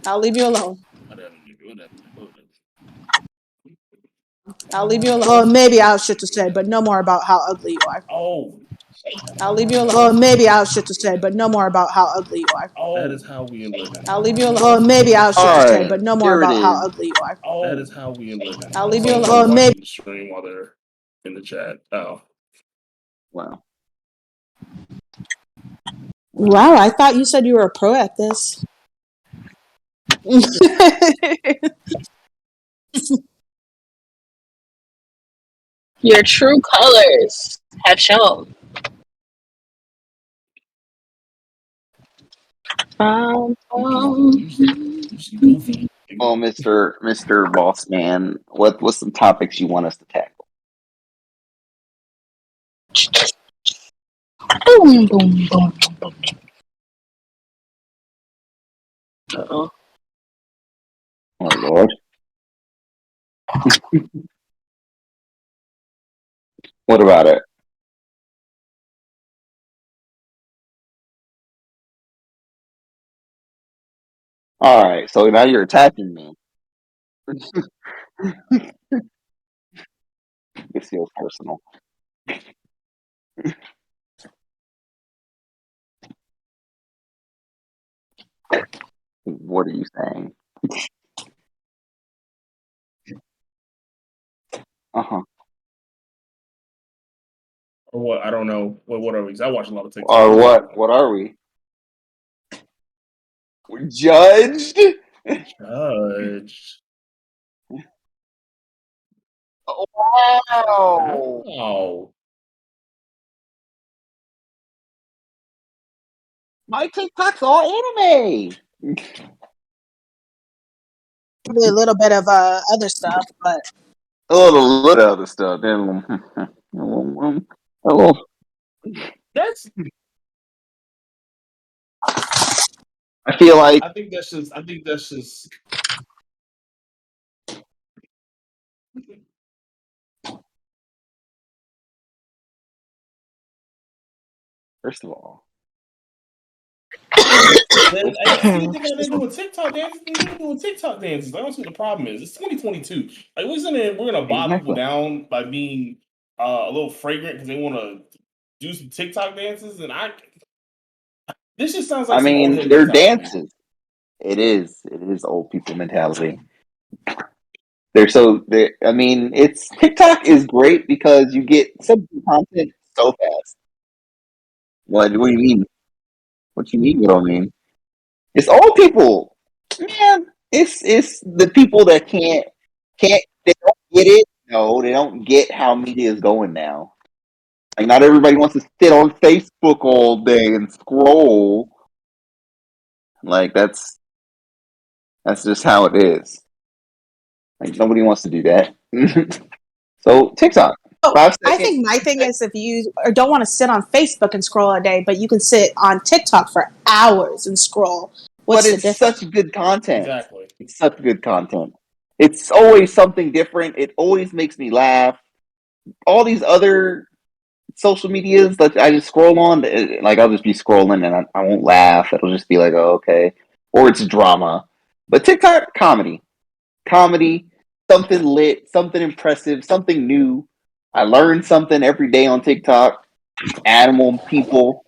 I'll leave you alone. I'll leave you alone. Well, maybe I have shit to say, but no more about how ugly you are. Oh, I'll leave you alone. Well, maybe I have shit to say, but no more about how ugly you are. that is how we living. I'll leave you alone. Well, maybe I have shit to say, Alright, but no more there it about how is. ugly you are. That is how we living. I'll leave you Someone's alone. watching the stream while they're in the chat. Oh, Wow. Wow, I thought you said you were a pro at this. Your true colors have shown. goofy. Well, Mr. Boss Man, what's some topics you want us to tackle? Boom, boom, boom, boom. Uh-oh. Oh Lord. What about it? Alright, so now you're attacking me. It feels personal. What are you saying? Uh-huh. Or what? I don't know. What are we? 'Cause I watch a lot of TikTok. Or what? What are we? We're judged? Judge. Wow. Oh. My TikTok's all anime. Probably a little bit of other stuff, but A little other stuff. Oh, That's. I feel like I think that's just. first of all, Then, you think I've been doing TikTok dances? We've been doing TikTok dances. I don't see what the problem is. It's 2022. Like, we're gonna bog people exactly. down by being a little fragrant because they want to do some TikTok dances, and this just sounds like I some old mean, head they're mentality. dances. It is. It is old people mentality. They're so. I mean, it's TikTok is great because you get some content so fast. What? What do you mean? What you mean? You don't mean? It's old people, man. It's the people that can't. They don't get it. No, they don't get how media is going now. Like, not everybody wants to sit on Facebook all day and scroll. Like, that's just how it is. Like, nobody wants to do that. So TikTok, oh, 5 I seconds. think my thing is if you don't want to sit on Facebook and scroll a day, but you can sit on TikTok for hours and scroll. What's But the it's difference? such good content. Exactly. It's such good content. It's always something different. It always makes me laugh. All these other social medias that I just scroll on, like I'll just be scrolling and I won't laugh. It'll just be like, oh, okay, or it's drama. But TikTok, comedy, something lit, something impressive, something new. I learn something every day on TikTok. Animal people.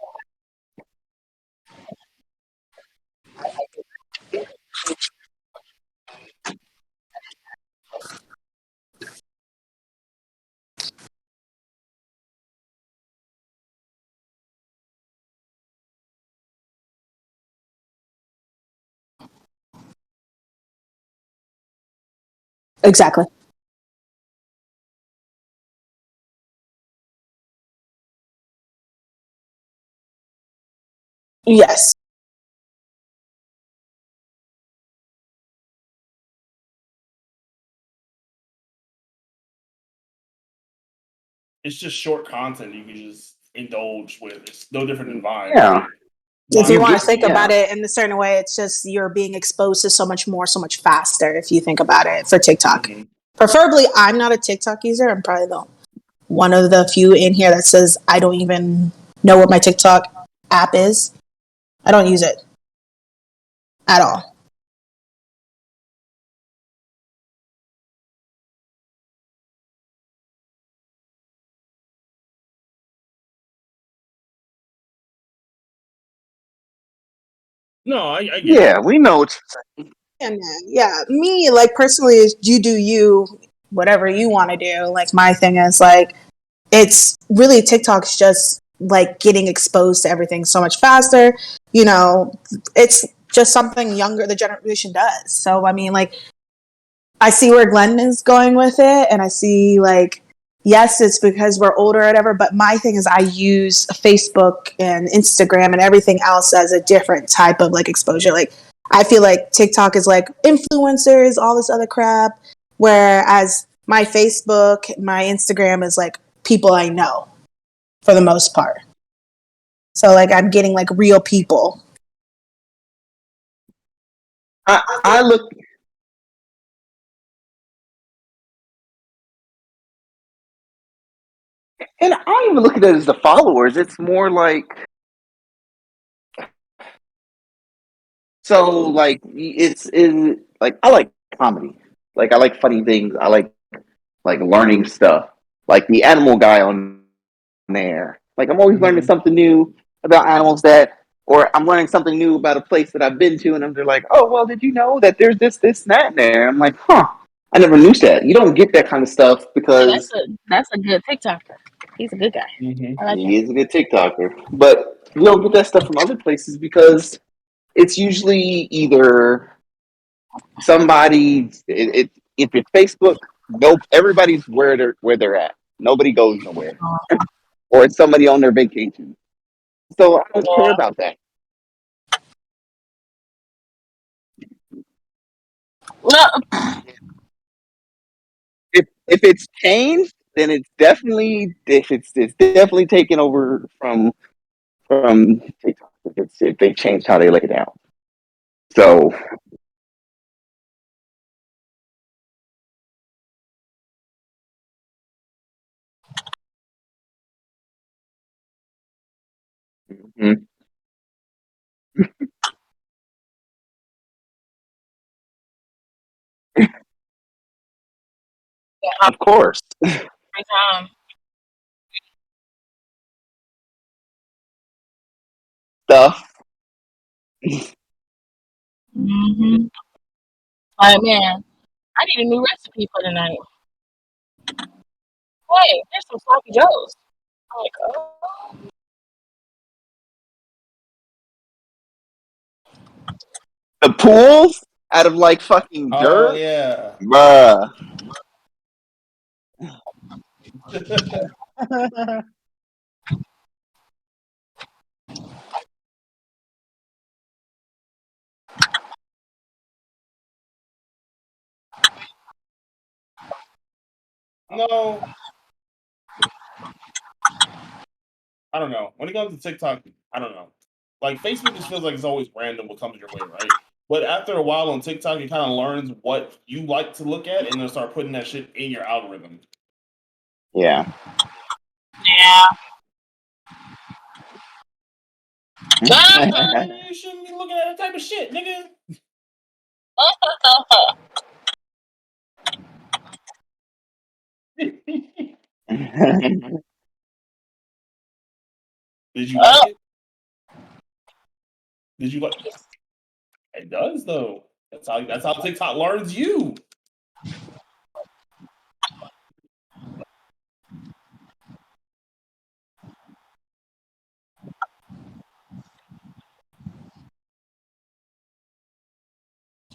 Exactly. Yes. It's just short content you can just indulge with. It's no different than Vine. Yeah. If you You want get to think yeah. about it in a certain way, it's just you're being exposed to so much more, so much faster if you think about it for TikTok. Mhm. Preferably, I'm not a TikTok user. I'm probably one of the few in here that says I don't even know what my TikTok app is. I don't use it at all. No, I get it. Yeah, we know what you're saying. Yeah, me, like, personally, is you do you, whatever you want to do. Like, my thing is, like, it's really TikTok's just, like, getting exposed to everything so much faster. You know, it's just something younger, the generation does. So, I mean, like, I see where Glenn is going with it, and I see, like, yes, it's because we're older or whatever, but my thing is I use Facebook and Instagram and everything else as a different type of, like, exposure. Like, I feel like TikTok is, like, influencers, all this other crap, whereas my Facebook, my Instagram is, like, people I know for the most part. So, like, I'm getting, like, real people. I look. And I don't even look at it as the followers. It's more like, so like it's in like I like comedy. Like I like funny things. I like learning stuff. Like the animal guy on there. Like I'm always learning something new about animals or I'm learning something new about a place that I've been to, and they're like, "Oh, well, did you know that there's this, and that in there?" I'm like, "Huh, I never knew that." You don't get that kind of stuff Yeah, because that's a good TikToker. He's a good guy. Mhm. I like he him. is a good TikToker, but you don't get that stuff from other places because it's usually either somebody. If it's Facebook, nope, everybody's where they're at. Nobody goes nowhere, or it's somebody on their vacation. So I don't care Yeah. about that. No, If it's changed, then it's definitely taken over from TikTok. If they changed how they lay it out. So mhm. Of course, every time. stuff. Mm-hmm. Like, man, I need a new recipe for tonight. Hey, there's some sloppy joes. I'm like, oh, The pools out of like fucking Oh dirt, yeah. bruh. No, I don't know. When it comes to TikTok, I don't know. Like Facebook just feels like it's always random what comes your way, right? But after a while on TikTok, it kind of learns what you like to look at, and then start putting that shit in your algorithm. Yeah. yeah. You shouldn't be looking at that type of shit, nigga. Did you like Oh, it? Did you like? It does though. That's how TikTok learns you.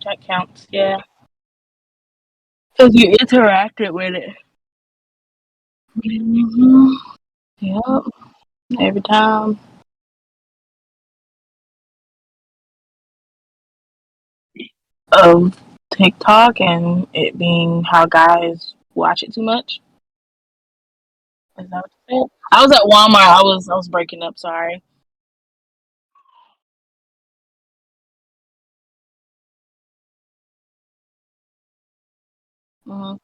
that counts. Yeah, because you interacted with it. Mm-hmm. Yep. Every time. Of TikTok and it being how guys watch it too much. Is that what you said? I was at Walmart. I was breaking up. Sorry. Mm-hmm.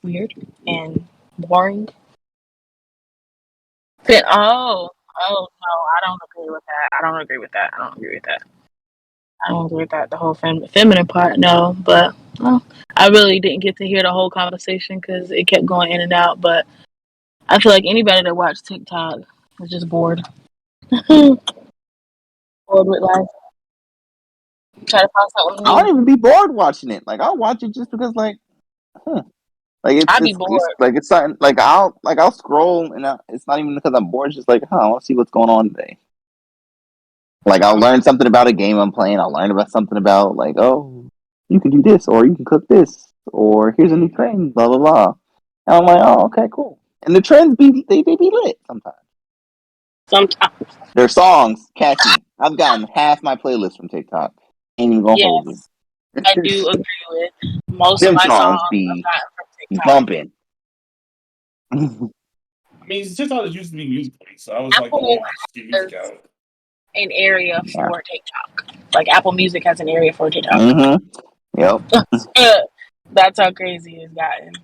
Weird and boring. Oh no, I don't agree with that. I don't agree with that. I don't agree with that. I don't agree with that. The whole feminine part, no. But well, I really didn't get to hear the whole conversation because it kept going in and out. But I feel like anybody that watch TikTok is just bored. Bored with life. Try to find something I don't new. even be bored watching it. Like I'll watch it just because, like, like I'd be it's bored. like it's something. I'll scroll and it's not even because I'm bored. It's just like, I want to see what's going on today. Like I'll learn something about a game I'm playing. I'll learn about something about like, oh, you can do this, or you can cook this, or here's a new trend, blah blah blah. And I'm like, oh, okay, cool. And the trends they be lit sometimes. Sometimes. Their songs catchy. I've gotten half my playlist from TikTok. Ain't even gonna hold you. Yes, I do agree with most of Them my songs songs I've be gotten from TikTok. bumping. I mean, TikTok used to be music, so I was like, Apple oh, just get music has out. an area Yeah. for TikTok. Like Apple Music has an area for TikTok. Mm-hmm. Yep. That's how crazy it's gotten.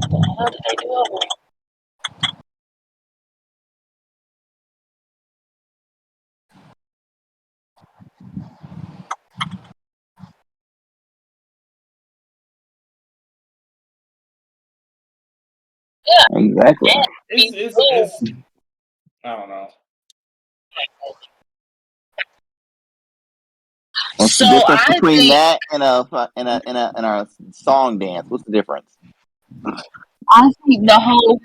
What the hell did they do over there? Yeah, Exactly. It's I don't know. What's So the difference I between think that and a song dance? What's the difference? the whole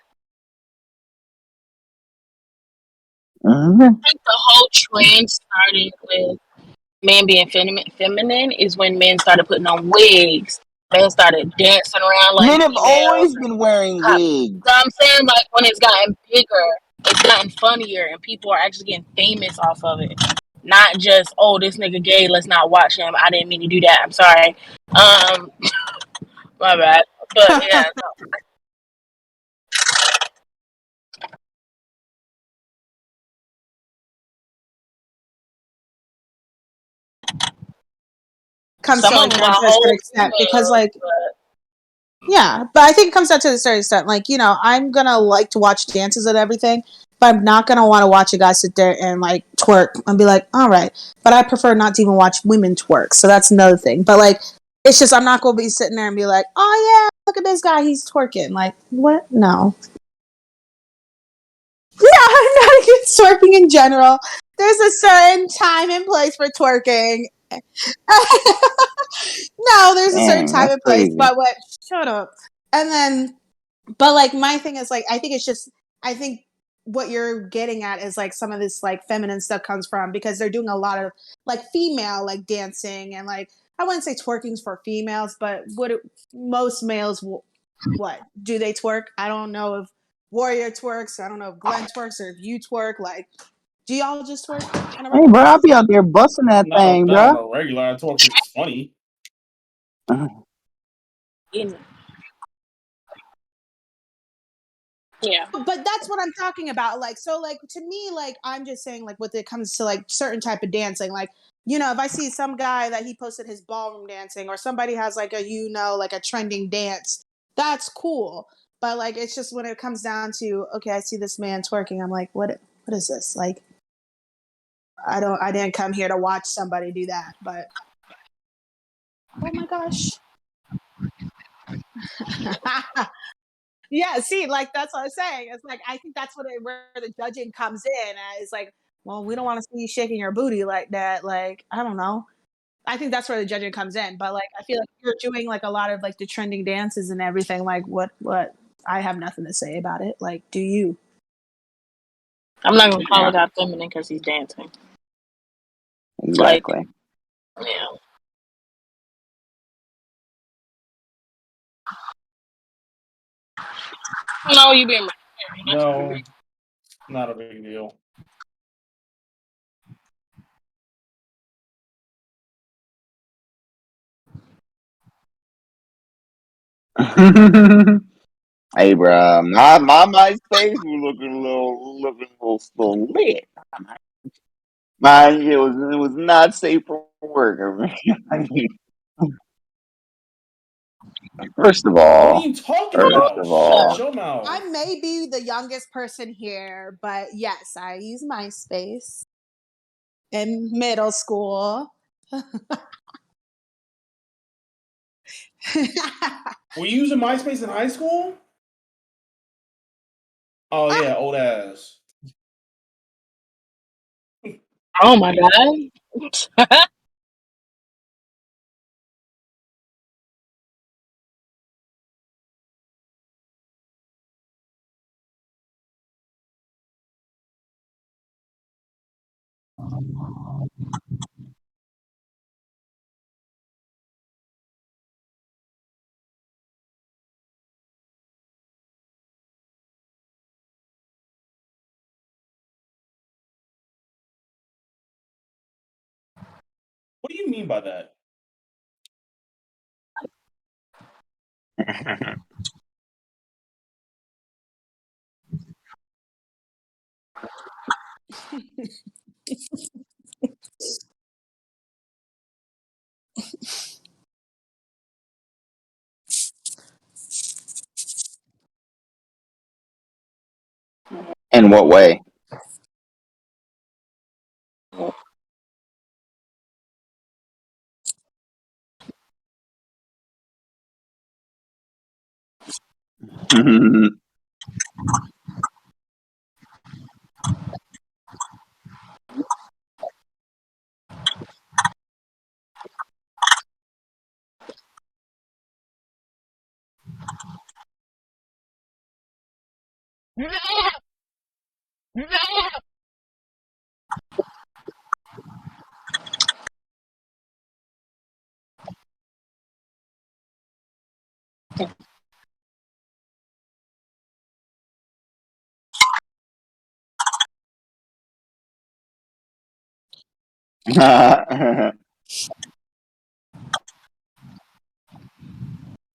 Mm-hmm. trend started with men being feminine is when men started putting on wigs. Men started dancing around like Men have females. always been wearing So wigs. I'm saying, like, when it's gotten bigger, it's gotten funnier, and people are actually getting famous off of it. Not just, oh, this nigga gay, let's not watch him. I didn't mean to do that. I'm sorry. My bad. But yeah, no. Comes Some to of like them down are to a certain whole extent because females, like but yeah, but I think it comes down to a certain extent. Like, you know, I'm gonna like to watch dances and everything, but I'm not gonna want to watch a guy sit there and like twerk and be like, all right. But I prefer not to even watch women twerk, so that's another thing. But like, it's just I'm not gonna be sitting there and be like, oh yeah, look at this guy, he's twerking. Like, what? No. Yeah, I'm not against twerking in general. There's a certain time and place for twerking. No, there's a certain Dang, time that's and place, crazy. but what? Shut up. And then, but like my thing is like, I think it's just, I think what you're getting at is like some of this like feminine stuff comes from because they're doing a lot of like female like dancing and like I wouldn't say twerking's for females, but most males what do they twerk? I don't know if Warrior twerks. I don't know if Glenn twerks or if you twerk. Like, do y'all just twerk on a Hey, regular bro, I'll basis? be out there busting that thing, Not bro. on a regular. I talk because it's funny. yeah. But that's what I'm talking about. Like, so like to me, like I'm just saying, like when it comes to like certain type of dancing, like you know, if I see some guy that he posted his ballroom dancing, or somebody has like a like a trending dance, that's cool. But like it's just when it comes down to okay, I see this man twerking, I'm like, what is this? Like, I didn't come here to watch somebody do that, but oh my gosh. Yeah, see, like that's what I'm saying. It's like I think that's where the judging comes in. It's like, well, we don't want to see you shaking your booty like that. Like, I don't know. I think that's where the judging comes in. But like, I feel like you're doing like a lot of like the trending dances and everything. Like, what? I have nothing to say about it. Like, do you? I'm not going to call Yeah, a guy feminine because he's dancing. Like, exactly. yeah. No, you being No, not a big deal. Hey, bro, my MySpace was looking a little lit. Mine, it was not safe for work. I mean, first of What are all, you talking first about? of Shut all, your mouth. I may be the youngest person here, but yes, I use MySpace in middle school. Were you using MySpace in high school? Oh yeah, old ass. Oh my god. What do you mean by that? In what way?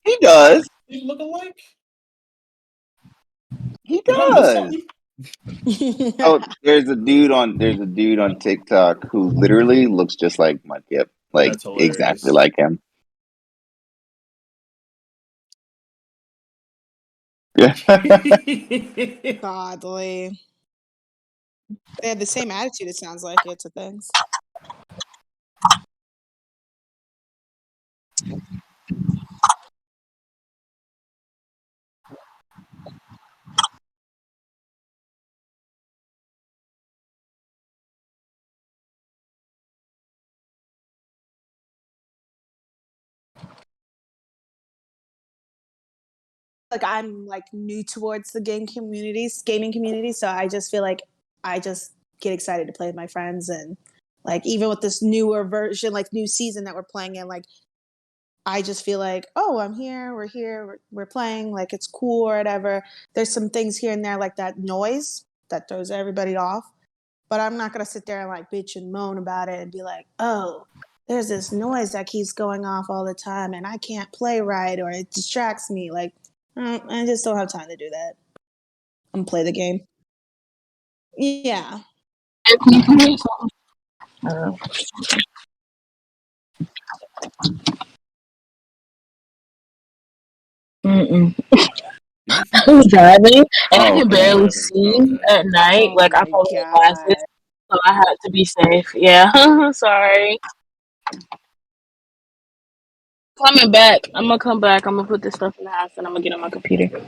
He does. You look alike? He Did I miss does. something? Oh, there's a dude on TikTok who literally looks just like Mudkip, like That's exactly hilarious. like him. Yeah. Godly. They have the same attitude, it sounds like it, to things. Like I'm like new towards the gaming community, so I just feel like I just get excited to play with my friends, and like even with this newer version, like new season that we're playing in, like I just feel like, oh, I'm here, we're playing, like it's cool or whatever. There's some things here and there like that noise that throws everybody off, but I'm not gonna sit there and like bitch and moan about it and be like, oh, there's this noise that keeps going off all the time and I can't play right or it distracts me. Like, I just don't have time to do that. I'm play the game. Yeah. Mm-mm. Did you I'm driving and I Oh, can Oh, you're barely okay. driving. see Okay. at night. Oh Like I my probably wear god. glasses, so I had to be safe. Yeah, sorry. Coming back. I'm gonna come back. I'm gonna put this stuff in the house and I'm gonna get on my computer.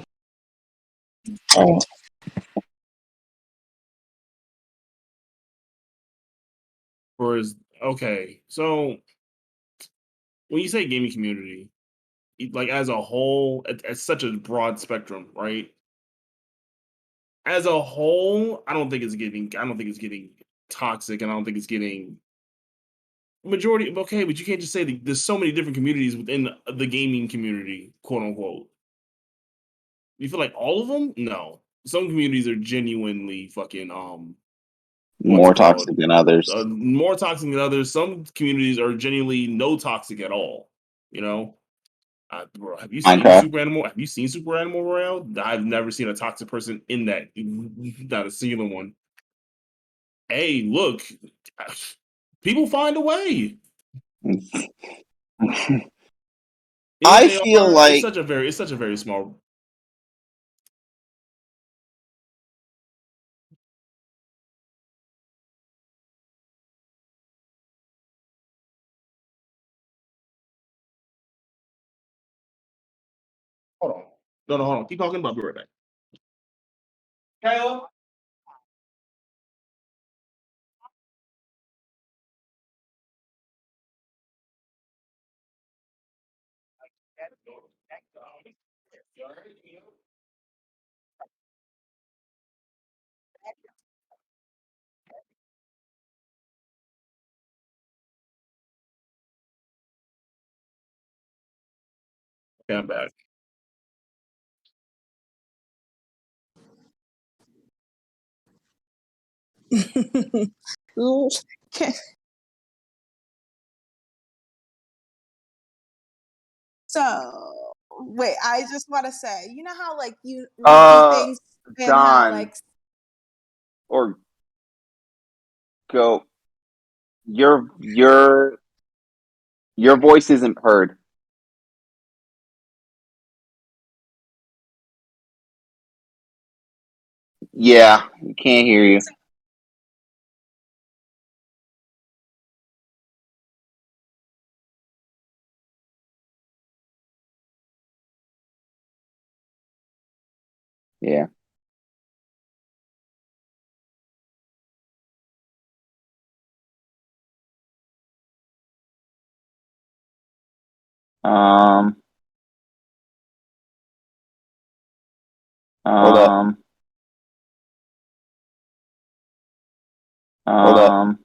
All right. Okay. So when you say gaming community, like as a whole, it's such a broad spectrum, right? As a whole, I don't think it's getting toxic, and I don't think it's getting majority. Okay, but you can't just say there's so many different communities within the gaming community, quote unquote. You feel like all of them? No. Some communities are genuinely fucking what's More it called? toxic than others. More toxic than others. Some communities are genuinely no toxic at all. You know, bro, Minecraft. Have you seen Super Animal Royale? I've never seen a toxic person in that. Not a singular one. Hey, look, people find a way. I feel like It's such a very small. No, hold on. Keep talking, but I'll be right back. Kayla? Okay, I'm back. Okay. So wait, I just want to say, you know how like you do things and how Don, like or go. Your voice isn't heard. Yeah, can't hear you. Yeah. Um. Hold up. Hold up.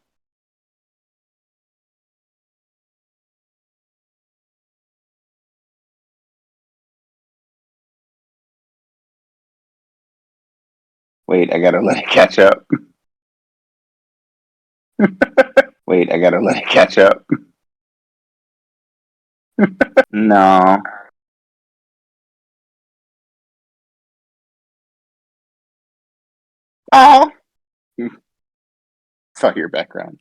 Wait, I gotta let it catch up. Wait, I gotta let it catch up. No. Oh. Saw your background.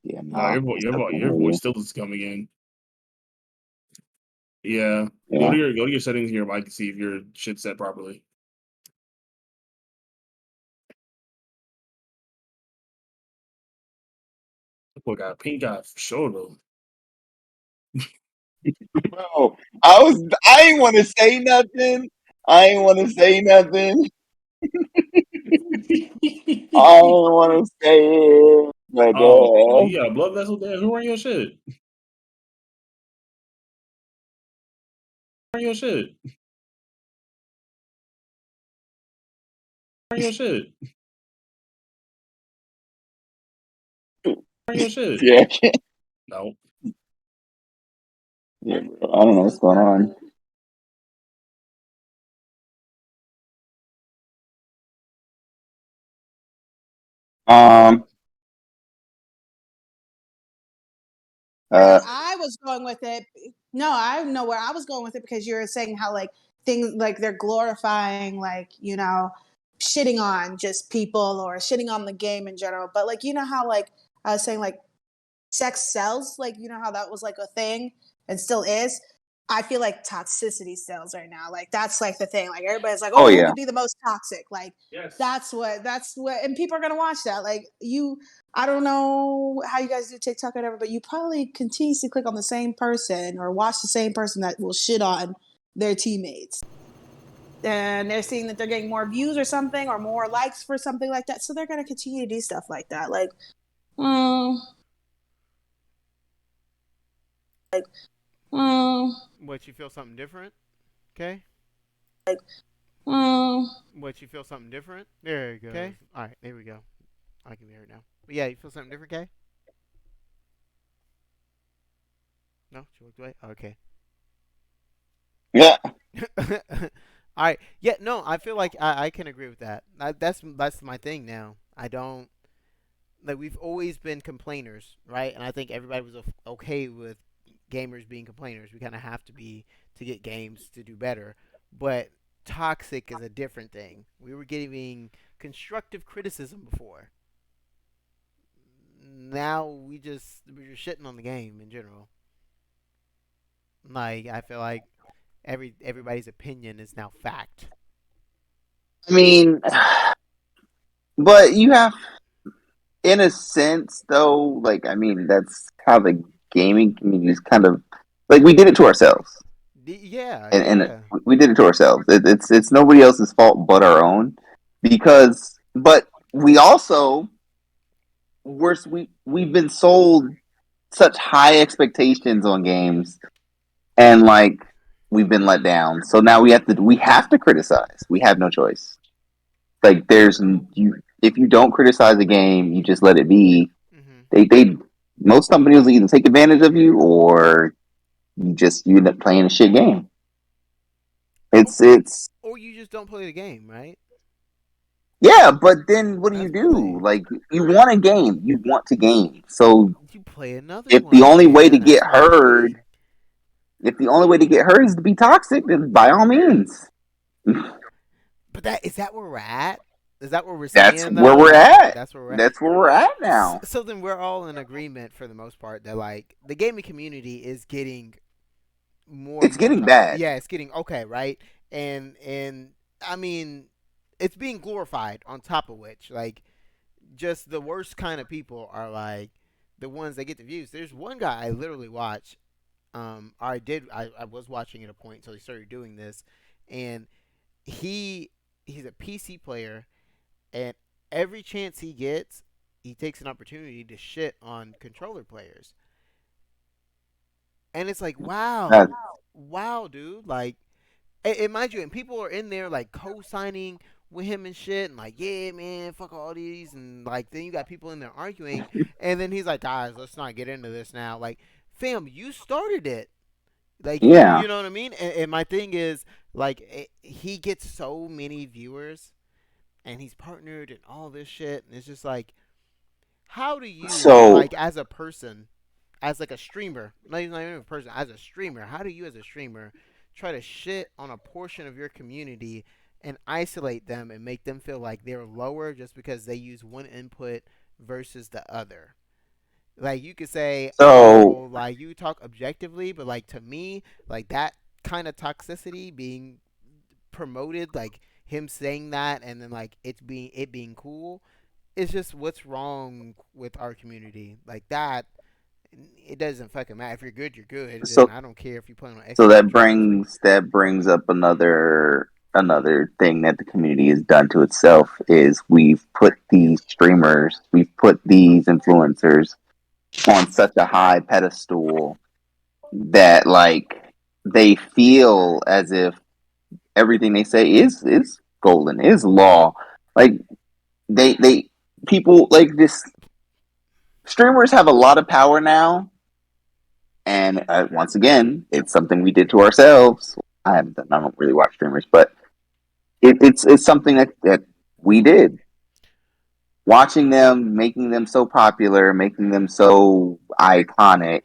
Yeah, No, no. your voice still is coming in. Yeah. Yeah. Go to your settings in your mic to see if your shit's set properly. Boy got a pink eye for sure though. Bro, I ain't want to say nothing. I ain't want to say nothing. I ain't want to say it. But Oh, you got a blood vessel there? Who ran your shit? Ran your shit? Ran your shit? Ran your shit? yeah, No. yeah, bro. I don't know what's going on. Um. where I was going with it. No, I know where I was going with it because you were saying how like things like they're glorifying like, you know, shitting on just people or shitting on the game in general. But like you know how like I was saying like sex sells, like you know how that was like a thing and still is. I feel like toxicity sells right now. Like that's like the thing. Like everybody's like, Oh oh, who yeah. could be the most toxic? Like Yes. that's what and people are gonna watch that. Like you I don't know how you guys do TikTok or whatever, but you probably continuously click on the same person or watch the same person that will shit on their teammates. And they're seeing that they're getting more views or something or more likes for something like that. So they're gonna continue to do stuff like that. Like, What, you feel something different? Okay. What, you feel something different? There you go. Okay. All right, there we go. I can be heard now. But yeah, you feel something different, Kay? No, she looked away. Okay. Yeah. All right. Yeah. No, I feel like I can agree with that. That's my thing now. I don't like we've always been complainers, right? And I think everybody was okay with gamers being complainers. We kind of have to be to get games to do better. But toxic is a different thing. We were giving constructive criticism before. Now we're just shitting on the game in general. Like I feel like everybody's opinion is now fact. I mean, but you have in a sense, though, like I mean, that's how the gaming community is kind of like we did it to ourselves, Yeah, and yeah. we did it to ourselves. It's nobody else's fault but our own, because but we also we've been sold such high expectations on games, and like we've been let down. So now we have to criticize. We have no choice. Like there's you if you don't criticize a game, you just let it be. Hmm. They most companies will either take advantage of you or you end up playing a shit game. It's Or you just don't play the game, right? yeah, but then what do you That's my do? thing. Like you want a game, you want to game. So You play another if the one. only way Yeah, to get that's my heard, thing. if the only way to get heard is to be toxic, then by all means, But that is that where we're at? Is that what we're that's saying where though? we're Like at. that's where we're at. That's where we're at now. So then we're all in agreement for the most part that like the gaming community is getting more and It's more getting toxic. bad. Yeah, it's getting okay, right? And I mean, it's being glorified on top of which like just the worst kind of people are like the ones that get the views. There's one guy I literally watch. I was watching at a point until he started doing this, and he he's a PC player, and every chance he gets, he takes an opportunity to shit on controller players, and it's like, That, wow, dude, like, and mind you, and people are in there like co-signing with him and shit, and like, yeah, man, fuck all these, and like, then you got people in there arguing, and then he's like, guys, let's not get into this now, like, fam, you started it. Like yeah. you know what I mean? And my thing is like he gets so many viewers and he's partnered and all this shit and it's just like how do you So like as a person as like a streamer not even a person as a streamer how do you as a streamer try to shit on a portion of your community and isolate them and make them feel like they're lower just because they use one input versus the other like you could say, so oh, like you talk objectively, but like to me, like that kind of toxicity being promoted, like him saying that, and then like it being cool, it's just what's wrong with our community. Like that, it doesn't fucking matter. If you're good, you're good. Then so I don't care if you play on so Xbox that controllers. Like, brings up another thing that the community has done to itself is we've put these influencers on such a high pedestal that like they feel as if everything they say is golden, is law. Like they people like this streamers have a lot of power now, and once again, it's something we did to ourselves. I don't really watch streamers, but it's something that we did. Watching them, making them so popular, making them so iconic,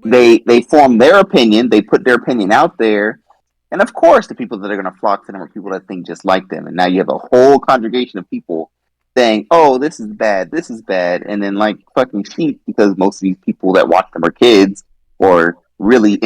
but they form their opinion, they put their opinion out there, and of course the people that are going to flock to them are people that think just like them, and now you have a whole congregation of people saying, oh, this is bad, and then like fucking sheep, because most of these people that watch them are kids or really easy,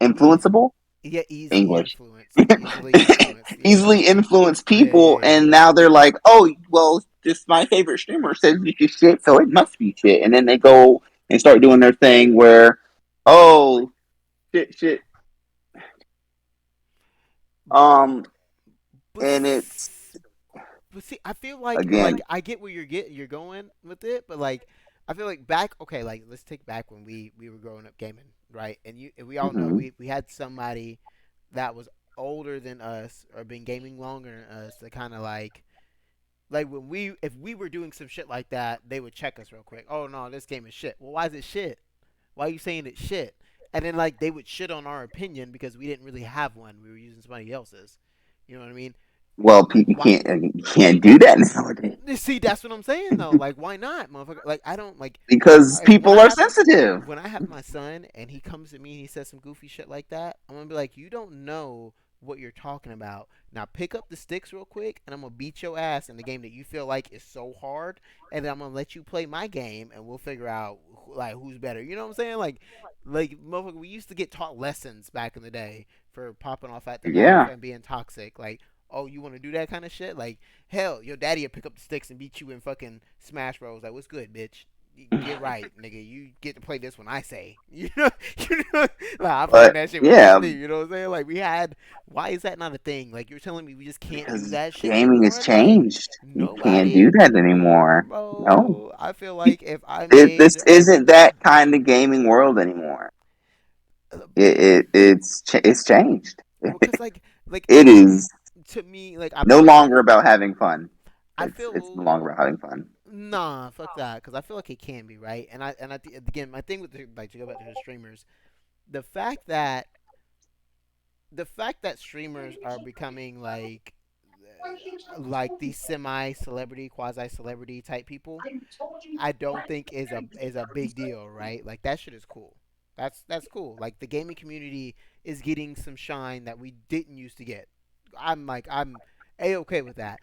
influenceable yeah, easily English. influenced, easily influenced. Yeah, Easily influence yeah, people, yeah, and now they're like, oh, well, this my favorite streamer says this is shit, so it must be shit. And then they go and start doing their thing where, oh, shit. yeah. Um, But and it's But see, I feel like again, I get where you're going with it, but like I feel like back okay, like let's take back when we were growing up gaming, right? And we all know mhm. we had somebody that was older than us or been gaming longer than us to kind of like when we if we were doing some shit like that, they would check us real quick. Oh no, this game is shit. Well, why is it shit? Why are you saying it's shit? And then like they would shit on our opinion because we didn't really have one. We were using somebody else's. You know what I mean? Well, Why you can't do that nowadays See, that's what I'm saying though. Like, why not, motherfucker? Like, I don't like because when people I are have sensitive. when I have my son and he comes to me and he says some goofy shit like that. I'm gonna be like, you don't know what you're talking about. Now pick up the sticks real quick, and I'm gonna beat your ass in the game that you feel like is so hard, and then I'm gonna let you play my game, and we'll figure out like who's better. You know what I'm saying? Like motherfucker, we used to get taught lessons back in the day for popping off at the mouth Yeah, and being toxic. Like oh, you want to do that kind of shit? Like, hell, your daddy will pick up the sticks and beat you in fucking Smash Bros. Like, what's good, bitch? Get right, nigga. You get to play this when I say. You know. Like, I'm playing But that shit with yeah, Bruce Lee. You know what I'm saying? Like, we had. Why is that not a thing? Like, you're telling me we just can't do because that shit no gaming has more? Like, changed. You can't nobody, do that anymore. No, bro. I feel like if I this made, isn't that kind of gaming world anymore. It's changed. well, cause like It is to me, like I no played. longer about having fun. I It's no feel longer about having fun. nah, fuck that. Cause I feel like it can be right. Again, my thing with like to go back to the streamers, the fact that streamers are becoming like these semi celebrity, quasi celebrity type people, I don't think is a big deal, right? Like that shit is cool. That's cool. Like the gaming community is getting some shine that we didn't used to get. I'm a okay with that.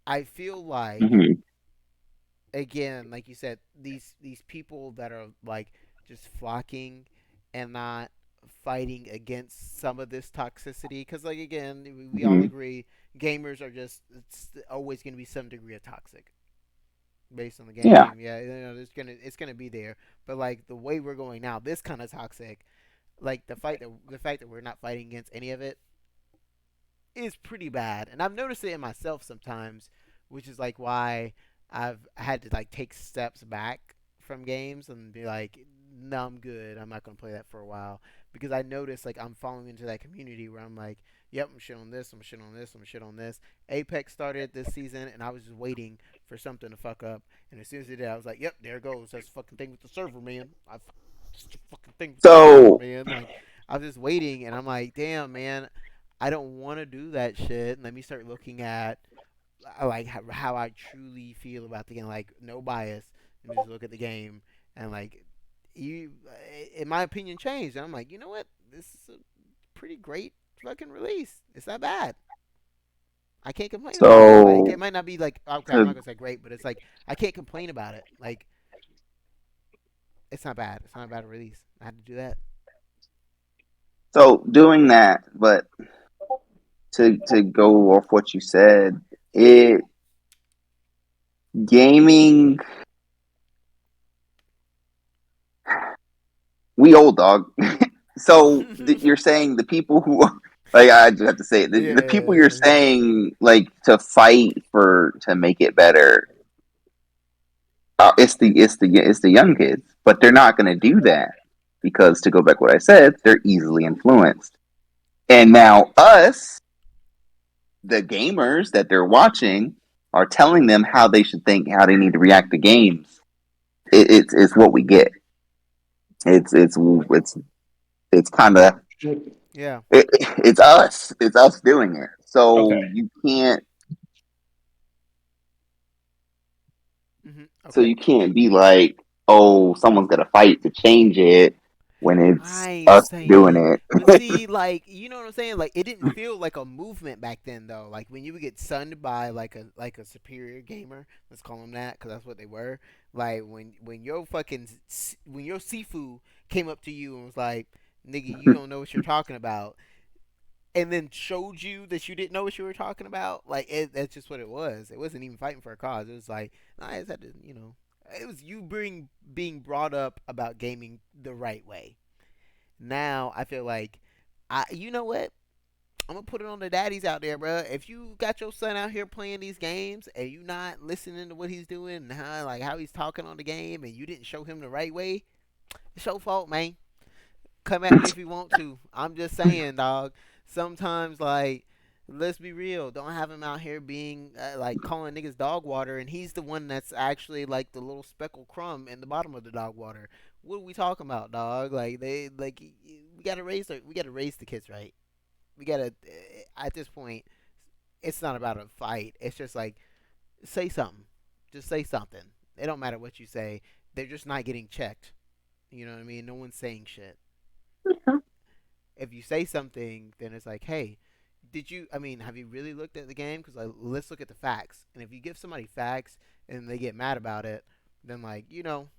I feel like Hmm. again, like you said, these people that are like just flocking and not fighting against some of this toxicity, because like again, we all Hmm. agree gamers are just it's always going to be some degree of toxic based on the Yeah. game. Yeah, it's gonna be there. But like the way we're going now, this kind of toxic, like the fact that we're not fighting against any of it is pretty bad. And I've noticed it in myself sometimes, which is like why I've had to like take steps back from games and be like, no, I'm good. I'm not gonna play that for a while because I notice like I'm falling into that community where I'm like, yep, I'm shit on this, I'm shit on this, I'm shit on this. Apex started this season, and I was just waiting for something to fuck up. And as soon as it did, I was like, yep, there it goes. That's the fucking thing with the server, man. Just the fucking thing with the server, So man. Like I was just waiting, and I'm like, damn, man. I don't want to do that shit. Let me start looking at like how I truly feel about the game. Like no bias. Let me just look at the game and like you, in my opinion, changed. And I'm like, you know what? This is a pretty great fucking release. It's not bad. I can't complain about it. Like it so might not be like okay, I'm to not gonna say great, but it's like I can't complain about it. Like it's not bad. It's not a bad release. I had to do that. so doing that, but to go off what you said, it gaming we old dog. So you're saying the people who like I just have to say it, the people you're Yeah. saying like to fight for to make it better. It's the young kids, but they're not going to do that because to go back what I said, they're easily influenced. And now us, the gamers that they're watching, are telling them how they should think, how they need to react to games. It's what we get. It's kind of Yeah. it's us. It's us doing it. So Okay. you can't. So Okay. you can't be like, oh, someone's gonna fight to change it when it's I ain't us doing saying, but it. see, like you know what I'm saying. Like it didn't feel like a movement back then, though. Like when you would get sunned by like a superior gamer, let's call them that, because that's what they were. Like when your when your Sifu came up to you and was like, "Nigga, you don't know what you're talking about," and then showed you that you didn't know what you were talking about. Like that's just what it was. It wasn't even fighting for a cause. It was like, nah, I just had to, you know. It was you being brought up about gaming the right way. Now I feel like you know what? I'm gonna put it on the daddies out there, bro. If you got your son out here playing these games and you not listening to what he's doing and how he's talking on the game and you didn't show him the right way, it's your fault, man. Come at me if you want to. I'm just saying, dog. Sometimes like let's be real. Don't have him out here being like calling niggas dog water, and he's the one that's actually like the little speckled crumb in the bottom of the dog water. What are we talking about, dog? Like we gotta raise the kids right. We gotta at this point. It's not about a fight. It's just like say something. Just say something. It don't matter what you say. They're just not getting checked. You know what I mean? No one's saying shit. If you say something, then it's like, hey, did you? I mean, have you really looked at the game? Because like, let's look at the facts. And if you give somebody facts and they get mad about it, then like, you know,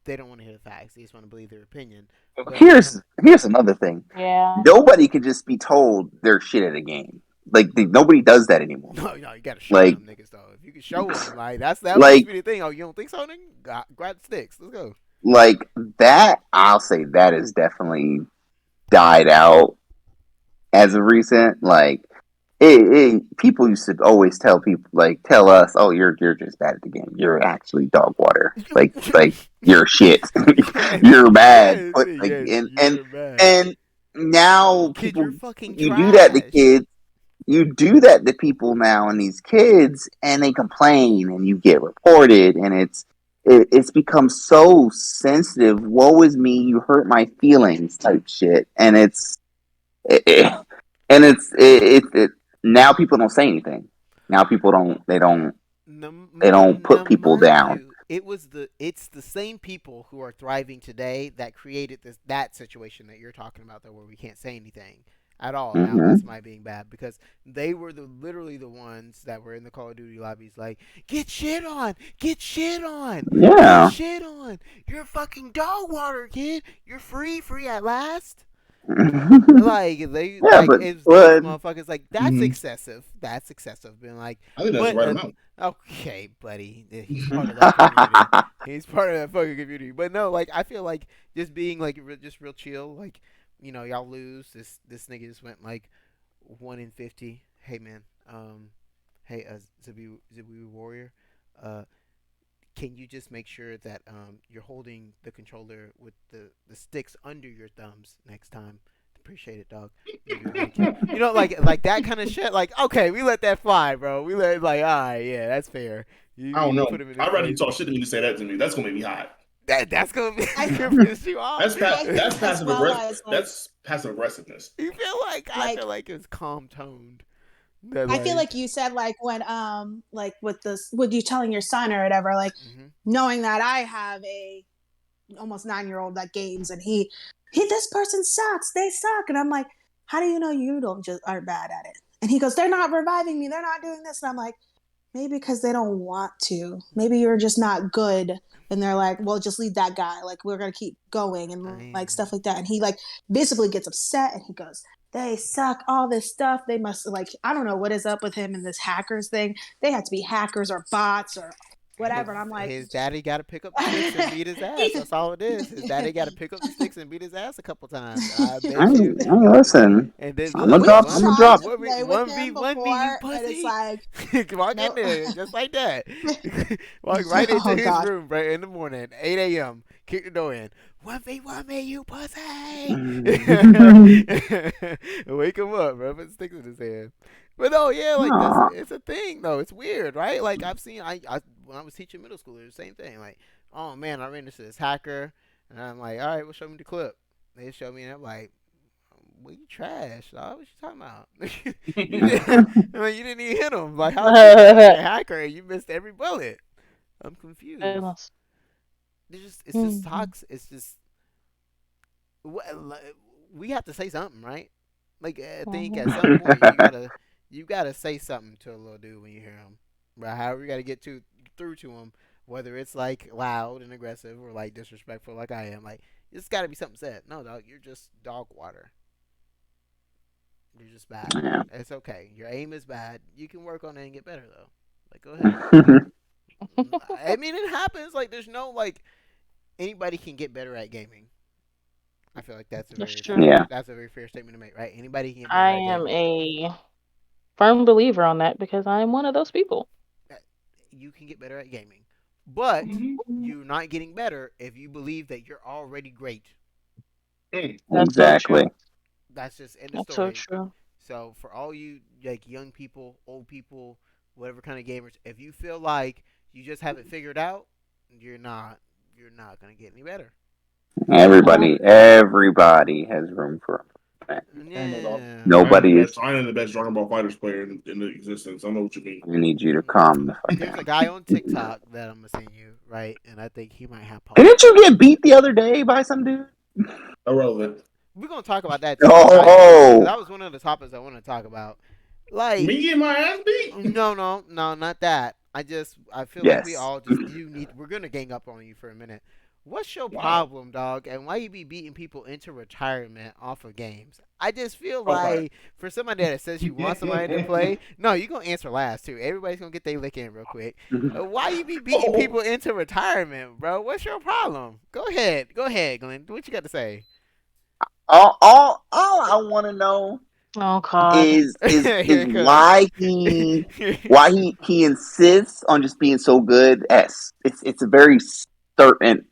they don't want to hear the facts. They just want to believe their opinion. But Here's another thing. Yeah. Nobody can just be told they're shit at a game. Like nobody does that anymore. no, you gotta show Like- them niggas though. If you can show them, like that Like- must be the thing. Oh, you don't think so? Nigga? Grab the sticks. Let's go. Like that, I'll say that has definitely died out as of recent. Like people used to always tell people, like, tell us, "Oh, you're just bad at the game. You're actually dog water. Like you're shit. You're bad." Yes, But like, yes, and you're bad. and now Kid, people, you're fucking you do that to trash. kids. You do that to people now, and these kids, and they complain, and you get reported, and it's become so sensitive. Woe is me, you hurt my feelings, type shit, and now people don't say anything. Now people they don't put people mind down. you, it's the same people who are thriving today that created that situation that you're talking about, though, where we can't say anything at all. Now Mhm. that's my being bad, because they were literally the ones that were in the Call of Duty lobbies, like, get shit on, get shit on, Yeah. get shit on. You're fucking dog water, kid. You're free at last. Like they, Yeah, like but- it's but- those motherfuckers. Like that's Mhm. excessive. That's excessive. Being like, I think that's the right amount. okay, buddy, he's part of that community. He's part of that fucking community. But no, like I feel like just being like just real chill. Like, you know, y'all lose. This nigga just went like 1 in 50. Hey man, hey Zabu Warrior, can you just make sure that you're holding the controller with the sticks under your thumbs next time? Appreciate it, dog. You know, like that kind of shit. Like, okay, we let that fly, bro. We let, like, all right, yeah, that's fair. I don't know. Put him in I'd rather you place. talk shit than you say that to me. That's gonna make me hot. That's gonna be piss you off. That's as passive well aggressive. as, like- That's passive aggressiveness. You feel like I Like- feel like it's calm toned. That, I feel like you said, like, when like with you telling your son or whatever, like, Mhm. knowing that I have a almost 9-year-old that games, and he this person sucks, they suck, and I'm like, how do you know you don't just are bad at it? And he goes, they're not reviving me, they're not doing this, and I'm like, maybe because they don't want to, maybe you're just not good, and they're like, well, just leave that guy, like, we're gonna keep going, and like stuff like that. And he like basically gets upset, and he goes, they suck, all this stuff, they must, like, I don't know what is up with him and this hackers thing. They have to be hackers or bots or whatever. And I'm like, his daddy got to pick up the sticks and beat his ass. That's all it is. His daddy got to pick up the sticks and beat his ass a couple times. I bet you. Listen, And then I'm gonna drop. We've I'm gonna tried drop. to play with One him v me, you before, and pussy. it's like, Walk Nope. in there just like that. Walk right into Oh, his God. room right in the morning, 8 a.m. Kick the door in. 1v1 me, you pussy. Wake him up, bro. Put sticks in his hand. But no, yeah, like Aw. it's a thing though. It's weird, right? Like I've seen, I when I was teaching middle school, it was the same thing. Like, oh man, I ran into this hacker, and I'm like, all right, well, show me the clip. They show me, and I'm like, well, you trash, dog. What you talking about? I mean, you didn't even hit him. Like, how a hacker? You missed every bullet. I'm confused. It's just toxic. It's just we have to say something, right? Like I think at some point you gotta say something to a little dude when you hear him, right? However, you gotta get through to him, whether it's like loud and aggressive or like disrespectful, like I am. Like it's gotta be something said. No, dog, you're just dog water. You're just bad. Yeah. It's okay. Your aim is bad. You can work on it and get better though. Like go ahead. I mean, it happens. Like, there's no like anybody can get better at gaming. I feel like that's That's very true. Yeah. That's a very fair statement to make, right? Anybody can get better I at am gaming. a firm believer on that because I am one of those people. You can get better at gaming, but Mm-hmm. you're not getting better if you believe that you're already great. That's so Exactly. true. That's just end of That's so story. true. So for all you like young people, old people, whatever kind of gamers, if you feel like you just have it figured out, you're not gonna get any better. Everybody has room for Yeah. Nobody is. I am the best Dragon Ball Fighters player in the existence. I know what you mean. I need you to calm the fuck There's a down. guy on TikTok that I'm gonna send you, right? And I think he might have. Didn't you get beat the other day by some dude? Irrelevant. We're gonna talk about that too. Oh. Right? That was one of the topics I want to talk about. Like, Me getting my ass beat? no, not that. I feel like we Yes. all just we're gonna gang up on you for a minute. What's your Wow. problem, dog? And why you be beating people into retirement off of games? I just feel Okay. like for somebody that says you want somebody to play, no, you gonna answer last too. Everybody's gonna get their lick in real quick. Why you be beating people into retirement, bro? What's your problem? Go ahead, Glenn. What you got to say? All I want to know Oh God. is Here it comes. why he insists on just being so good at it's a very certain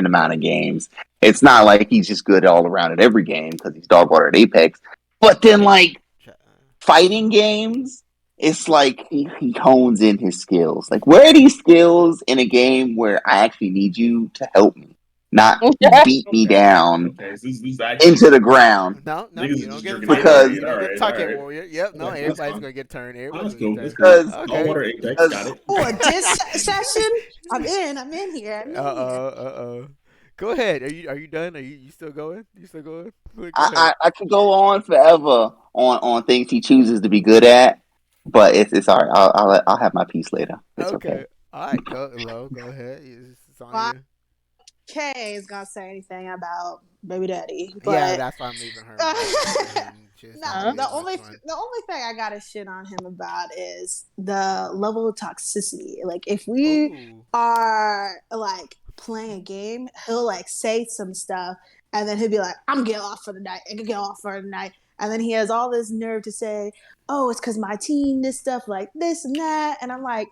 amount of games. It's not like he's just good all around at every game because he's dog water at Apex. But then like fighting games, it's like he hones in his skills. Like, where are these skills in a game where I actually need you to help me, not beat me down Okay, so this actually into the ground? No, Niggas you is don't just get a jerking turn. off. Because- You don't get a All tuck in, right. Warrior. Yep, no, That's everybody's fine. gonna get turned. Oh, Everybody's that's gonna cool. get That's turned. cool. Because- Okay. Dog water Apex. because- Got it. Oh, a diss session. I'm in here. Go ahead. Are you done? Are you still going? You still going? Go ahead. I could go on forever on things he chooses to be good at, but it's all right. I'll have my piece later. It's okay. All right. Go ahead. It's on Wow. you. Kay is gonna say anything about baby daddy, Yeah, but that's why I'm leaving her. no, the only thing I gotta shit on him about is the level of toxicity. Like, if we are like playing a game, he'll like say some stuff, and then he'll be like, "I'm getting off for the night. I can get off for the night." And then he has all this nerve to say, "Oh, it's because my team did stuff like this and that," and I'm like,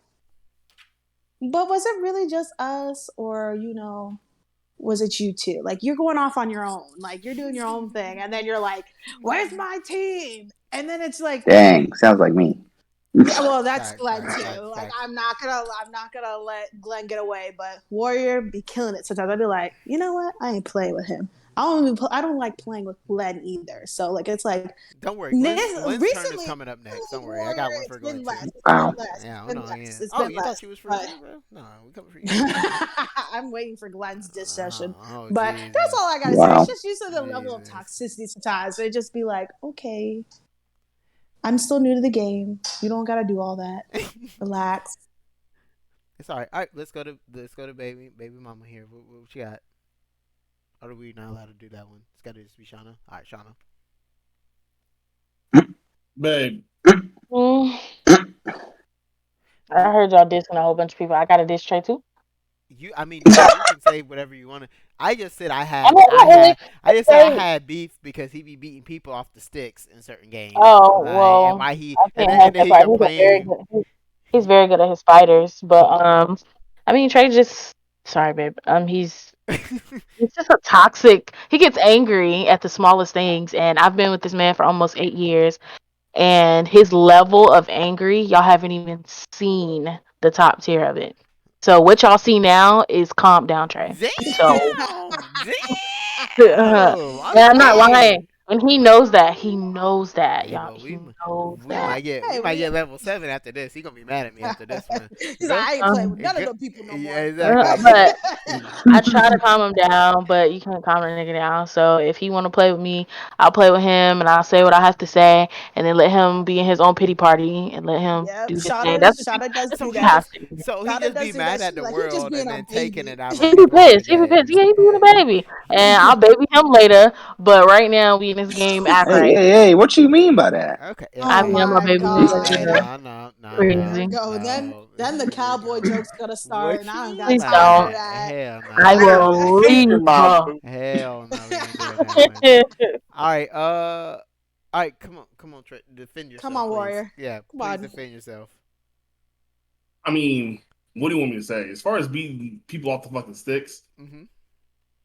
"But was it really just us, or was it you two? Like, you're going off on your own. Like, you're doing your own thing. And then you're like, where's my team?" And then it's like, Dang, sounds like me. yeah, well, that's Fact, Glenn fact, too. fact, Like, fact. I'm not gonna let Glenn get away, but Warrior be killing it. Sometimes I'd be like, you know what? I ain't playing with him. I don't like playing with Glenn either. So like, it's like, Don't worry. Glenn's turn is recently, coming up next. Don't worry. I got one for Glenn been too. less. Wow. Yeah, It's been no, yeah. less. It's Oh, been you thought less. she was for But you, bro? No, we coming for you. I'm waiting for Glenn's diss session. Oh, But Jesus. that's all I gotta say. Wow. It's just used to the level of Jesus. toxicity sometimes. It just be like, okay, I'm still new to the game. You don't gotta do all that. Relax. It's all right. All right, let's go to baby mama here. What you got? Or are we not allowed to do that one? It's got to just be Shauna. All right, Shauna. Babe. Mm. I heard y'all dissing a whole bunch of people. I got a diss tray too. You can say whatever you want to. I just said I had beef because he be beating people off the sticks in certain games. Oh, Like, well, and why he I and can't then, have and then that he part. He's a very complained. good. He's very good at his fighters, but I mean Trey just sorry, babe. He's just a toxic. He gets angry at the smallest things, and I've been with this man for almost 8 years, and his level of angry, y'all haven't even seen the top tier of it. So what y'all see now is calm down, Trey. So Damn. and I'm not Okay. lying. And he knows that. He knows that, Hey, y'all. but He we knows that. might get Hey, level 7 after this. He gonna be mad at me after this one. He's like, I ain't playing with none of them people no more. Yeah, exactly. But I try to calm him down, but you can't calm a nigga down. So if he want to play with me, I'll play with him, and I'll say what I have to say, and then let him be in his own pity party, and let him Yep, do his thing. Shada does So do he that. just have to. so he Shada just does be do mad that. at She's the like, he just world being and a then taking baby. it out on He be people in the pissed. He be pissed. games. Yeah, he being a baby, and I'll baby him later. But right now, we in this game, act right. Hey, what you mean by that? Okay. I Oh mean, I'm a my baby Hey, god. later. no. There we Crazy. go. No. Then the Here we cowboy go. joke's gonna start, What and I don't you got Please time for don't. like? that. Hell no. I will Hey, leave your mom. her. Hell no. We ain't doing that one. All right. All right. Come on. Defend yourself. Come on, please. Warrior. Yeah. Come Please on. defend yourself. I mean, what do you want me to say? As far as beating people off the fucking sticks, Mm-hmm.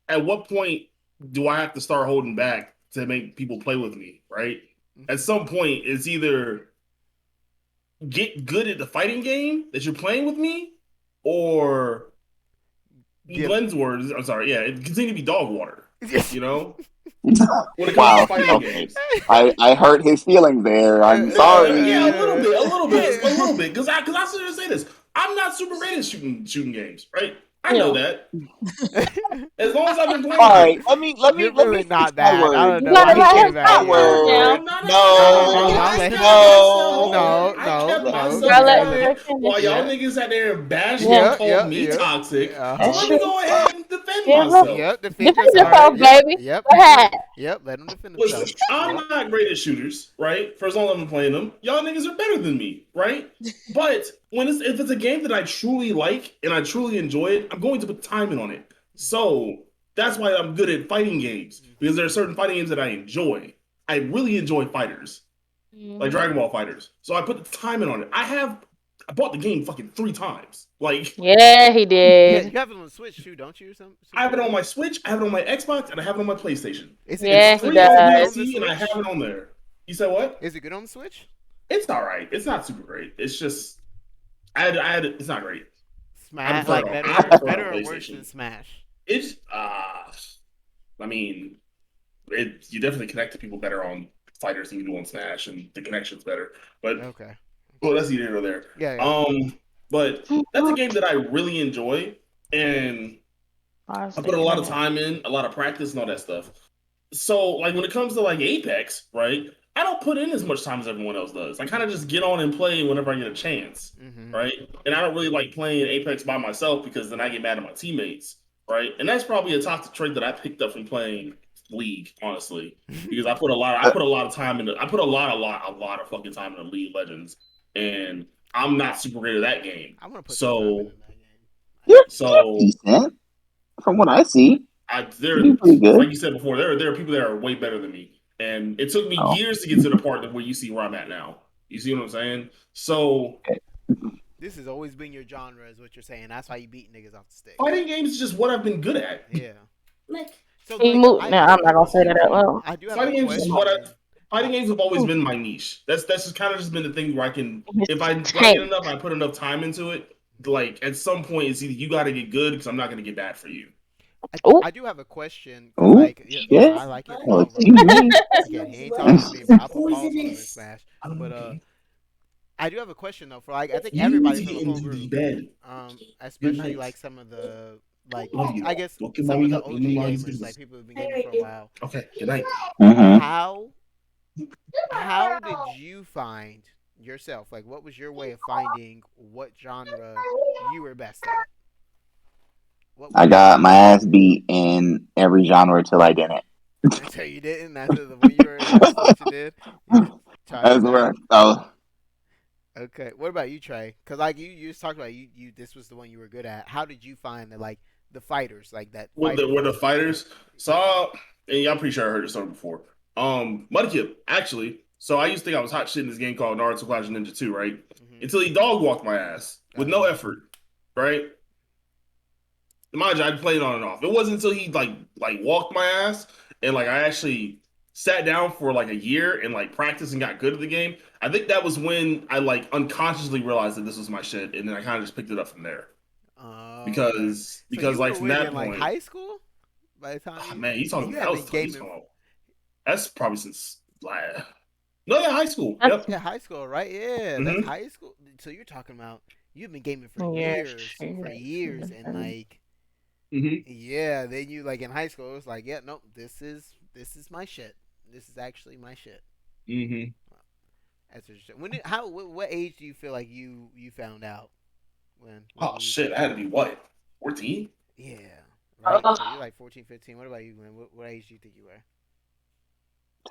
at what point do I have to start holding back to make people play with me, right? At some point, it's either get good at the fighting game that you're playing with me, or Glenn's words, I'm sorry, yeah, it continue to be dog water, you know? When it comes Wow. to fighting Okay. games. I hurt his feelings there. I'm No, sorry. yeah, a little bit, because I sit here and say this. I'm not super great at shooting games, right? I know that. As long as I've been playing. All right, let me You're let really me not fix my bad. I don't words. You know gotta why he let came him at talk you. now. I'm not No, I let him. kept myself No, on. I no, kept no. You myself gotta You let gotta on let her him. it finish. while y'all Yeah. niggas sat there and bashed me and Yeah, called me toxic. So that's let Uh-huh. me true. go ahead and defend Yeah, bro. myself. Yep. Defend Defend yourself. yourself, Yep. baby. Yep. Go ahead. Yep. Let him defend Listen, himself. I'm Yep. not great at shooters, right? For as long as I've been playing them, y'all niggas are better than me, right? But if it's a game that I truly like and I truly enjoy it, I'm going to put time in on it. So that's why I'm good at fighting games because there are certain fighting games that I enjoy. I really enjoy fighters, like Dragon Ball fighters. So I put the time in on it. I bought the game fucking 3 times. Like Yeah, he Yeah, did. you have it on the Switch too, don't you? Some I have it shit on like my that? Switch, I have it on my Xbox, and I have it on my PlayStation. Is it It's Yeah, on the he free is on it good on the does. PC, and I have Switch? it on there. You said what? Is it good on the Switch? It's all right. It's not super great. It's just it's not great. Smash like I better prefer it on better or worse than PlayStation. Smash? It's I mean, you definitely connect to people better on fighters than you do on Smash, and the connection's better. But Okay. well, that's either or there. Yeah, yeah. But that's a game that I really enjoy, and I put a lot of time in, a lot of practice, and all that stuff. So, like when it comes to like Apex, right? I don't put in as much time as everyone else does. I kind of just get on and play whenever I get a chance, Mm-hmm. right? And I don't really like playing Apex by myself because then I get mad at my teammates, right? And that's probably a toxic trait that I picked up from playing League, honestly, because I put a lot of time into, I put a lot of fucking time into League Legends, and I'm not super great at that game. I want to put some time So, into that game. You're so decent from what I see. there, You're pretty good. like you said before, there are people that are way better than me, and it took me Oh, years to get to the part where you see where I'm at now. You see what I'm saying? So This has always been your genre, is what you're saying. That's why you beat niggas off the stick. fighting games is just what I've been good at. Yeah. So He like, moved. No, I'm not gonna say that out loud. I do have a Fighting games is question. what fighting games have always been my niche. That's just kind of just been the thing where I can, if I like it enough, I put enough time into it. Like at some point, it's either you got to get good because I'm not going to get bad for you. I do have a question. ooh, Like, yeah, shit. I like it. Oh, Hold on, excuse me. again, he ain't talking to me, but I'll put pause on him and smash. But I do have a question though for like I think You need everybody to from get the whole into the group, bed. Good especially night. like some of the like Love you. I guess Okay, some of the mommy. OG Mommy's gamers, like business. people who've been gaming for a while. Okay. Good night. Mm-hmm. How did you find yourself? Like, what was your way of finding what genre you were best at? What I was got my ass beat in every genre till I didn't. until you didn't? That's the when you were. That's what you did. You tried That's it out. where oh, Okay. What about you, Trey? Because like you just talked about you. This was the one you were good at. How did you find the fighters like that? With the fighters. So, and yeah, I'm pretty sure I heard this song before. Mudkip, actually. So I used to think I was hot shit in this game called Naruto Clash of Ninja 2, right? Mm-hmm. Until he dog walked my ass with no effort, right? Mind you, I played on and off. It wasn't until he like walked my ass and like I actually sat down for like a year and like practiced and got good at the game. I think that was when I like unconsciously realized that this was my shit, and then I kind of just picked it up from there. Okay. So you Like were from when that in like point, high school by the time man, he's talking. you That had was been he's gaming. talking about, that's probably since like no, yeah, high school. That's- Yep. Yeah, high school, right? Yeah, that's Mm-hmm. high school. So you're talking about you've been gaming for Yeah, years, and like, Mm-hmm. yeah. Then you like in high school, it was like, yeah, nope, this is my shit. This is actually my shit. Mm-hmm. That's interesting. What age do you feel like you found out when Oh you shit, I had to be what 14. yeah, right. So you're like 14, 15. What about you, man? What age do you think you were?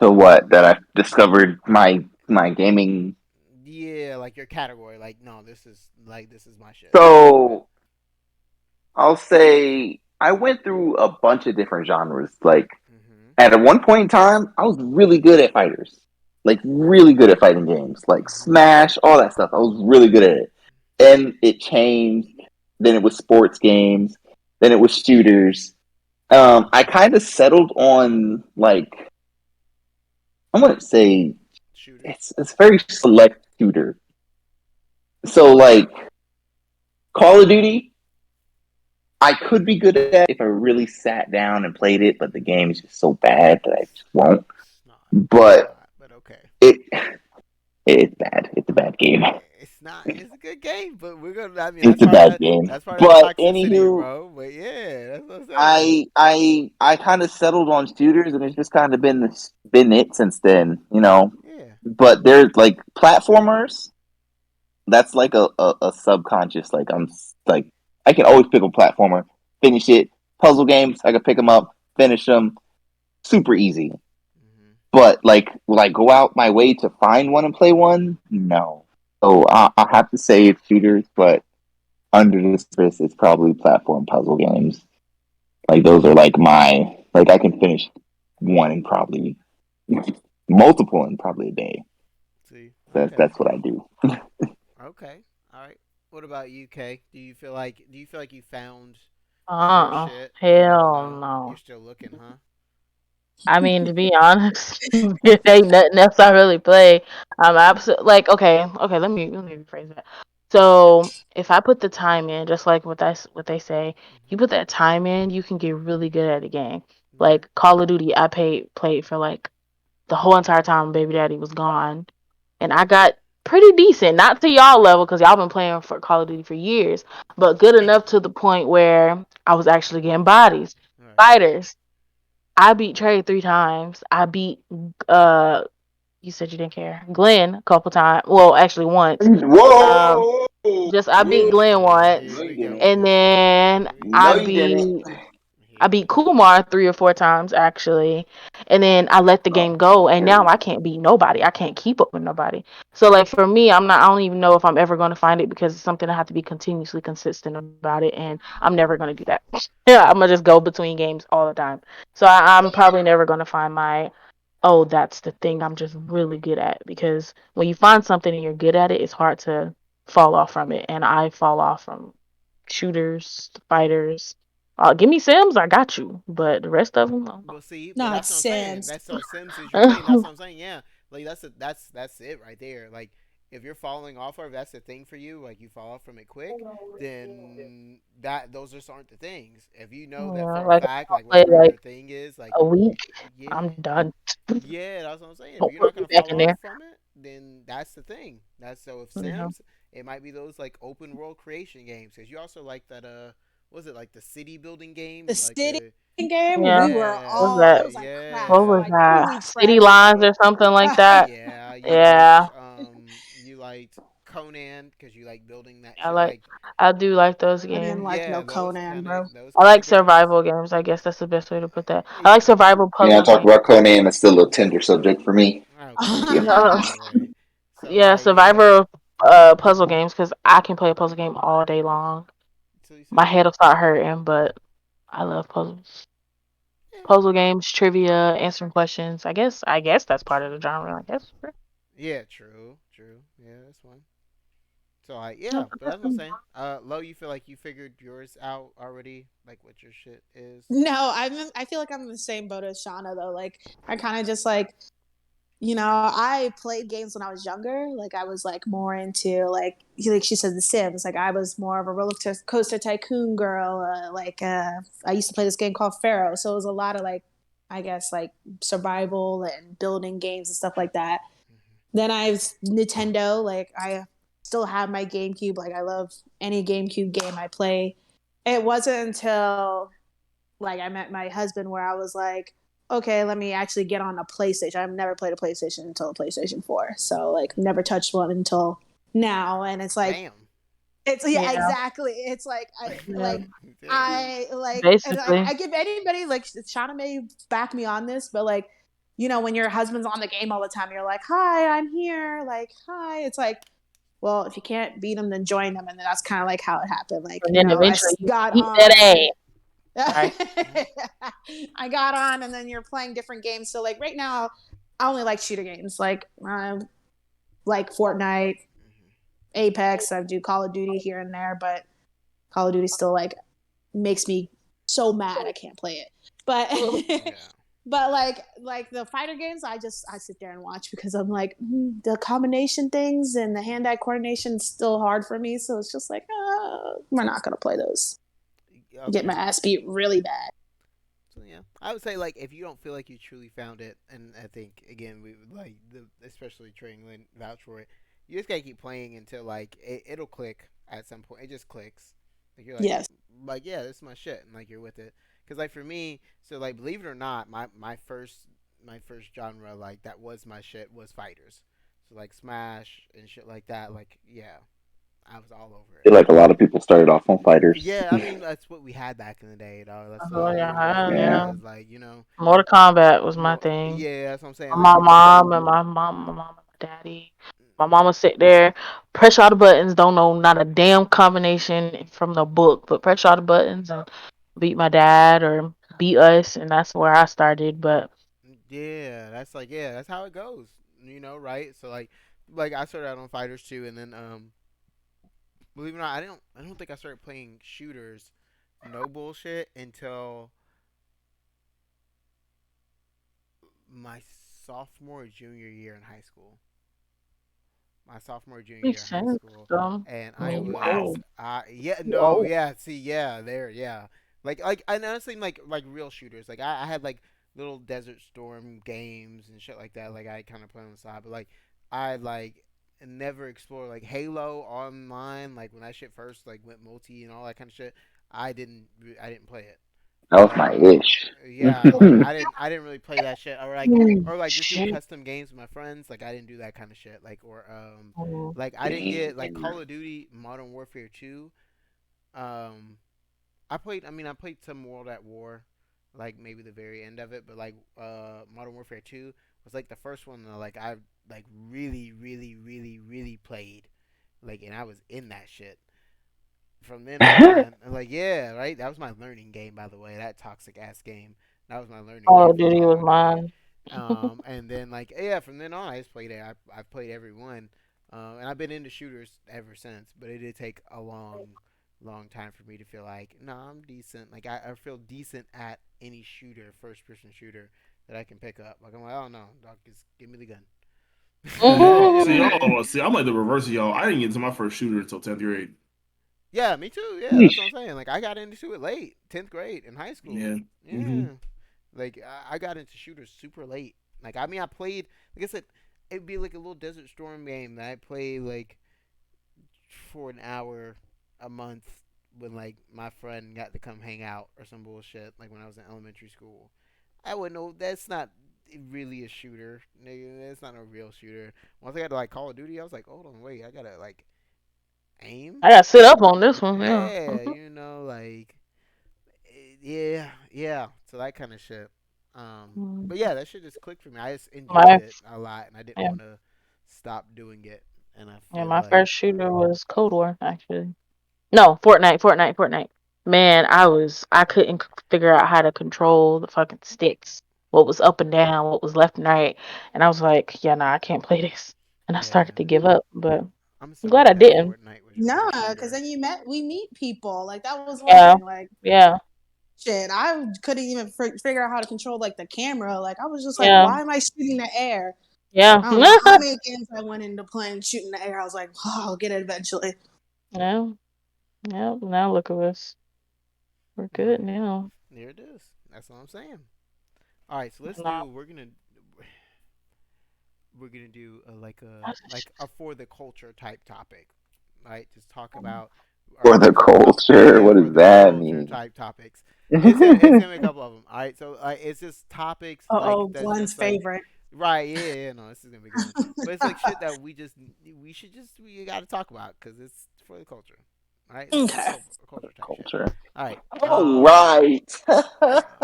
to what that I discovered my gaming. Yeah, like your category. Like, no, this is my shit. So I'll say I went through a bunch of different genres. Like Mm-hmm. at one point in time, I was really good at fighters, like really good at fighting games, like Mm-hmm. Smash, all that stuff. I was really good at it, and it changed. Then it was sports games. Then it was shooters. I kind of settled on like I wouldn't say Shooters. it's very select shooter. So like Call of Duty, I could be good at that if I really sat down and played it, but the game is just so bad that I just won't. It's not. But But okay. it's bad. It's a bad game. It's not. It's a good game, but we're gonna. I mean, It's that's a part of bad that. game. That's part of that But toxicity, anywho, bro. But yeah, that's what I'm saying. I kind of settled on shooters, and it's just kind of been it since then, you know. Yeah. But there's like platformers. That's like a subconscious. Like like I can always pick a platformer, finish it. Puzzle games, I can pick them up, finish them, super easy. Hmm. But like go out my way to find one and play one? No. So I have to say it's shooters, but under the surface, it's probably platform puzzle games. Like those are like I can finish one in probably multiple in probably a day. See. Okay. That's what I do. Okay. All right. What about you, Kay? Do you feel like you found your Uh-uh. shit, or Hell no? You're no. still looking, huh? I mean, to be honest, it ain't nothing else I really play. I'm absolutely like, okay. Let me rephrase that. So if I put the time in, just like what they say, you Hmm. put that time in, you can get really good at the game. Yeah. Like Call of Duty, I played for like the whole entire time Baby Daddy was gone, and I got pretty decent. Not to y'all level because y'all been playing for Call of Duty for years, but good enough to the point where I was actually getting bodies, All right. fighters. I beat Trey 3 times. I beat uh you said you didn't care. Glenn a couple times. Well, actually once. Um Whoa! just I beat Glenn Here once. No, we you go didn't. with And this shit. then Here we I No, go. you didn't. beat I Here we beat go. Kumar 3 or 4 times actually. And then I let the game go and now I can't beat nobody. I can't keep up with nobody. So like for me, I don't even know if I'm ever gonna find it because it's something I have to be continuously consistent about it and I'm never gonna do that. Yeah, I'm gonna just go between games all the time. So I'm probably never gonna find my oh, that's the thing I'm just really good at because when you find something and you're good at it, it's hard to fall off from it. And I fall off from shooters, fighters. Give me Sims, I got you. But the rest of them, Well, see, but Not that's what I'm saying. Sims. That's so Sims is your thing. That's what I'm saying. Yeah, like that's it right there. Like if you're falling off, or if that's the thing for you, like you fall off from it quick, then those just aren't the things. If you know that yeah, for a like fact, I'll like play whatever like your thing is, like a week, yeah, I'm done. yeah, that's what I'm saying. If Don't you're not put me gonna back fall in off there. from it, then that's the thing. That's so if Yeah. Sims, it might be those like open world creation games because you also like that was it like the city building The games like city the game, Yeah. we were What was all yeah, that? it was like crack. What I'm was yeah, like, who that? needs City friends? lines or something like that? yeah. Yeah. You liked Conan because you like building that I shit. like Like I do like those I didn't games. like yeah, no Conan, bro. those I kind of like games. survival games. I guess that's the best way to put that. I like Yeah. survival Yeah, I puzzle talked games. about Conan. It's still a tender subject for me. Okay. Yeah. Uh, All right. So yeah, like yeah. survivor puzzle games because I can play a puzzle game all day long. So you My say head will start hurting, but I love puzzles. yeah. Puzzle games, trivia, answering questions. I guess that's part of the genre. I guess. Yeah. True. True. Yeah. That's one. So like yeah, but that's what I'm saying. Lo, you feel like you figured yours out already, like what your shit is. No, I feel like I'm in the same boat as Shauna though. Like I kind of just like I played games when I was younger. Like I was like more into like she said, The Sims. Like I was more of a roller coaster tycoon girl. I used to play this game called Pharaoh, so it was a lot of like I guess like survival and building games and stuff like that. Hmm. Then I've Nintendo. Like I still have my GameCube. Like I love any GameCube game I play. It wasn't until like I met my husband where I was like, okay, let me actually get on a PlayStation. I've never played a PlayStation until a PlayStation 4. So like never touched one until now. And it's like Damn. it's yeah, Yeah. exactly. It's like Yeah. Damn. and Basically. I give anybody like Shauna may back me on this, but like, when your husband's on the game all the time, you're like, hi, I'm here. Like, hi. It's like, well, if you can't beat them, then join them. And then that's kind of like how it happened. Like, And then I eventually you got beat that on. ass. Sorry. I got on, and then you're playing different games. So like right now, I only like shooter games, like Fortnite, Apex. I do Call of Duty here and there, but Call of Duty still like makes me so mad I can't play it. But Yeah. but like the fighter games, I sit there and watch because I'm like the combination things and the hand-eye coordination is still hard for me. So it's just like we're not gonna play those. Get my Okay. ass beat really bad. So yeah, I would say like if you don't feel like you truly found it, and I think again we like especially Trey and Lynn vouch for it. you just gotta keep playing until like it'll click at some point. It just clicks. Like you're Yes. like yeah, this is my shit, and like you're with it. Cause like for me, so like believe it or not, my first genre like that was my shit was fighters. So like Smash and shit like that. Like yeah, I was all over I it. feel like a lot of people started off on fighters. Yeah, I mean that's what we had back in the day, dog. That's Oh yeah, what it Yeah. was like. Mortal Kombat was my More, thing. yeah, that's what I'm saying. Like, My mom and my daddy. My mama sit there, press all the buttons, don't know not a damn combination from the book, but press all the buttons and beat my dad or beat us, and that's where I started. But yeah, that's like yeah, that's how it goes. Right? So like I started out on fighters too, and then believe it or not, I don't think I started playing shooters, no bullshit, until my sophomore or junior year in high school. My sophomore or junior year makes in high sense. school, So and I I mean, you Wow. was old. yeah You no old. yeah see yeah there yeah like I honestly like real shooters like I had like little Desert Storm games and shit like that like I kind of play on the side but like I like never explored like Halo online like when that shit first like went multi and all that kind of shit I didn't play it. That was my ish. Yeah, like I didn't really play that shit or like just do Shit. custom games with my friends. Like I didn't do that kind of shit. Like or Mm. like I didn't Dang. get like Call of Duty Modern Warfare 2. Um I played some World at War, like maybe the very end of it, but like Modern Warfare 2 was like the first one that like I like really really really really played. Like and I was in that shit from then on, like yeah, right. That was my learning game, by the way. That toxic ass game. That was my learning Call game of for Duty Modern was Warfare. mine. And then like yeah, from then on, I just played it. I've played every one, and I've been into shooters ever since. But it did take a long time for me to feel like no, I'm decent. Like I feel decent at any shooter, first person shooter that I can pick up. Like I'm like oh no, dog, just give me the gun. See, I'm like the reverse of y'all. I didn't get into my first shooter until 10th grade. Yeah, me too. Yeah, that's what I'm Yeesh. saying. Like I got into it late, 10th grade in high school. Yeah. Yeah, like I got into shooters super late. Like I mean, I played. Like I said, it'd be like a little Desert Storm game that I played like for an hour a month when like my friend got to come hang out or some bullshit. Like when I was in elementary school, I wouldn't know. That's not really a shooter. Nigga, that's not a real shooter. Once I got to like Call of Duty, I was like, hold on, wait, I gotta like aim. I got sit up on this one. Yeah. Yeah, like yeah. So that kind of shit. Mm. But yeah, that shit just clicked for me. I just enjoyed My it a lot, and I didn't yeah, want to stop doing it. And I yeah. feel My like first shooter was Cold War actually. No, Fortnite. Man, I couldn't figure out how to control the fucking sticks. What was up and down, what was left and right, and I was like, yeah, nah, I can't play this. And I yeah, started to give up, but I'm I'm glad sorry I that didn't. Fortnite was your No, first because shooter. then we meet people. Like that was one Yeah, thing. Like yeah, shit, I couldn't even figure out how to control like the camera. Like I was just like, yeah, why am I shooting the air? yeah, I don't know how many games I went into playing shooting the air. I was like, oh, I'll get it eventually. yeah, yeah. Now look at us. We're good Right. now. There it is. That's what I'm saying. All right, so let's Nah, do. We're gonna do like a that's like a for the culture type topic, right? Just talk about our For the culture. culture, Yeah, what for does the that culture mean? type topics. It's gonna be a couple of them. All right, so it's just topics Uh like oh, that's Glenn's just like favorite. right. Yeah. No, this is gonna be a good one. But it's like shit that we got to talk about because it's for the culture. All right, it's Okay. culture type shit. Culture. All right. All right.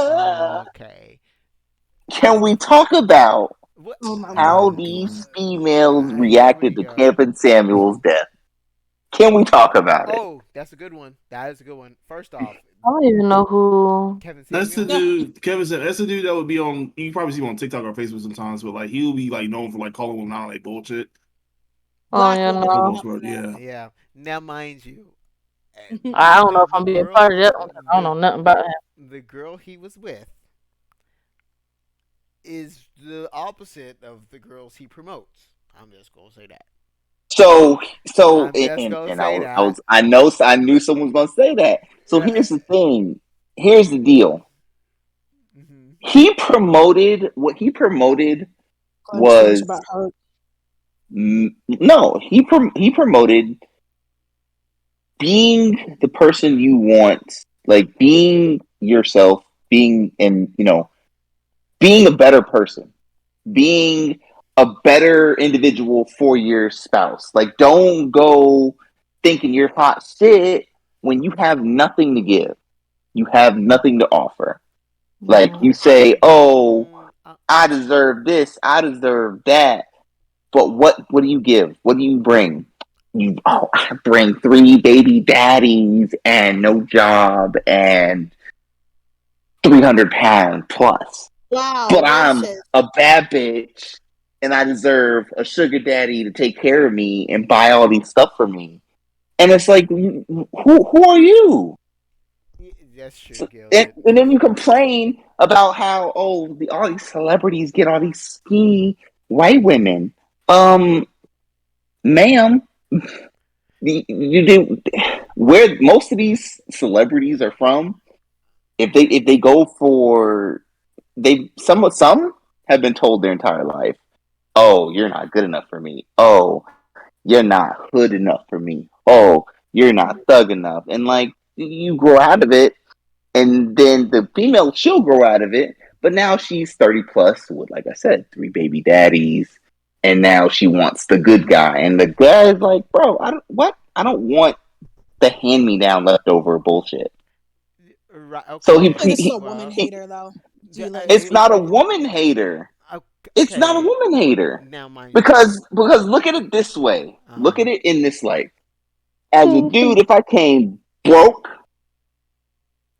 Okay. Can we talk about What? Oh my how god. these females Here we reacted to go. Kevin Samuel's death? Can we talk about it? Oh, that's a good one. That is a good one. First off, I don't even know who. Kevin That's the Samuels. Yeah. dude, Kevin said. That's the dude that would be on. You can probably see him on TikTok or Facebook sometimes, but like he'll be like known for like calling women out like bullshit. Oh Black yeah, woman For the on no. most top of part, yeah. Yeah. Now, mind you, I don't know if the I'm being girl, part of that one 'cause I don't the know nothing about him. the girl he was with is the opposite of the girls he promotes. I'm just gonna say that. So, I'm just and, gonna and say that. I knew someone was gonna say that. So Yeah. here's the thing. Here's the deal. Hmm. What he promoted Glenn preach was about her. No, he promoted being the person you want, like being yourself, being and being a better person, being a better individual for your spouse. Like, don't go thinking you're hot shit when you have nothing to give. You have nothing to offer. Like you say, "Oh, I deserve this. I deserve that." But what do you give? What do you bring? I bring 3 baby daddies and no job and 300 pound plus. Wow, But I'm bullshit. a bad bitch and I deserve a sugar daddy to take care of me and buy all these stuff for me. And it's like, who are you? That's true, So, and, Gilbert. and then you complain about how all these celebrities get all these skinny white women. Ma'am, you do where most of these celebrities are from. If they go for some have been told their entire life, oh, you're not good enough for me. Oh, you're not hood enough for me. Oh, you're not thug enough. And like you grow out of it, and then the female she'll grow out of it. But now she's 30 plus with, like I said, 3 baby daddies, and now she wants the good guy. And the guy is like, bro, I don't want the hand me down leftover bullshit. Right. So Okay. Like this is a woman Well, hater, though. Do you like it's speak not a for? woman hater. It's not a okay. woman hater. Now, mind you. Because look at it this way. Uh Look huh. at it in this light. As a dude, if I came broke,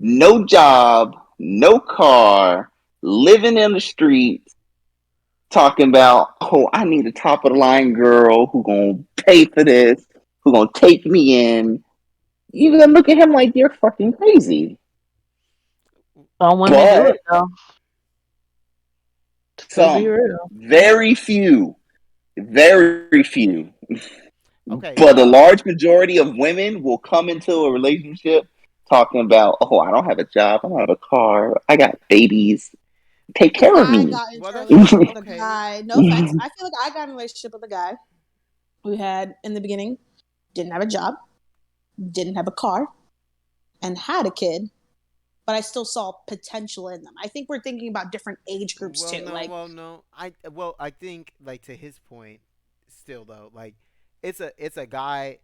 no job, no car, living in the streets, talking about, oh, I need a top of the line girl who gonna pay for this, who gonna take me in. You're gonna look at him like you're fucking crazy. Some women do But it though. To be some, real. very few. Okay. But a large majority of women will come into a relationship talking about, oh, I don't have a job, I don't have a car, I got babies, take Because care of I me. got into Well, a that's relationship with a okay. guy. No offense. I feel like I got in a relationship with a guy who had, in the beginning, didn't have a job, didn't have a car, and had a kid, but I still saw potential in them. I think we're thinking about different age groups Well, too. no. Like, Well, no. I think like to his point, still though, like it's a guy,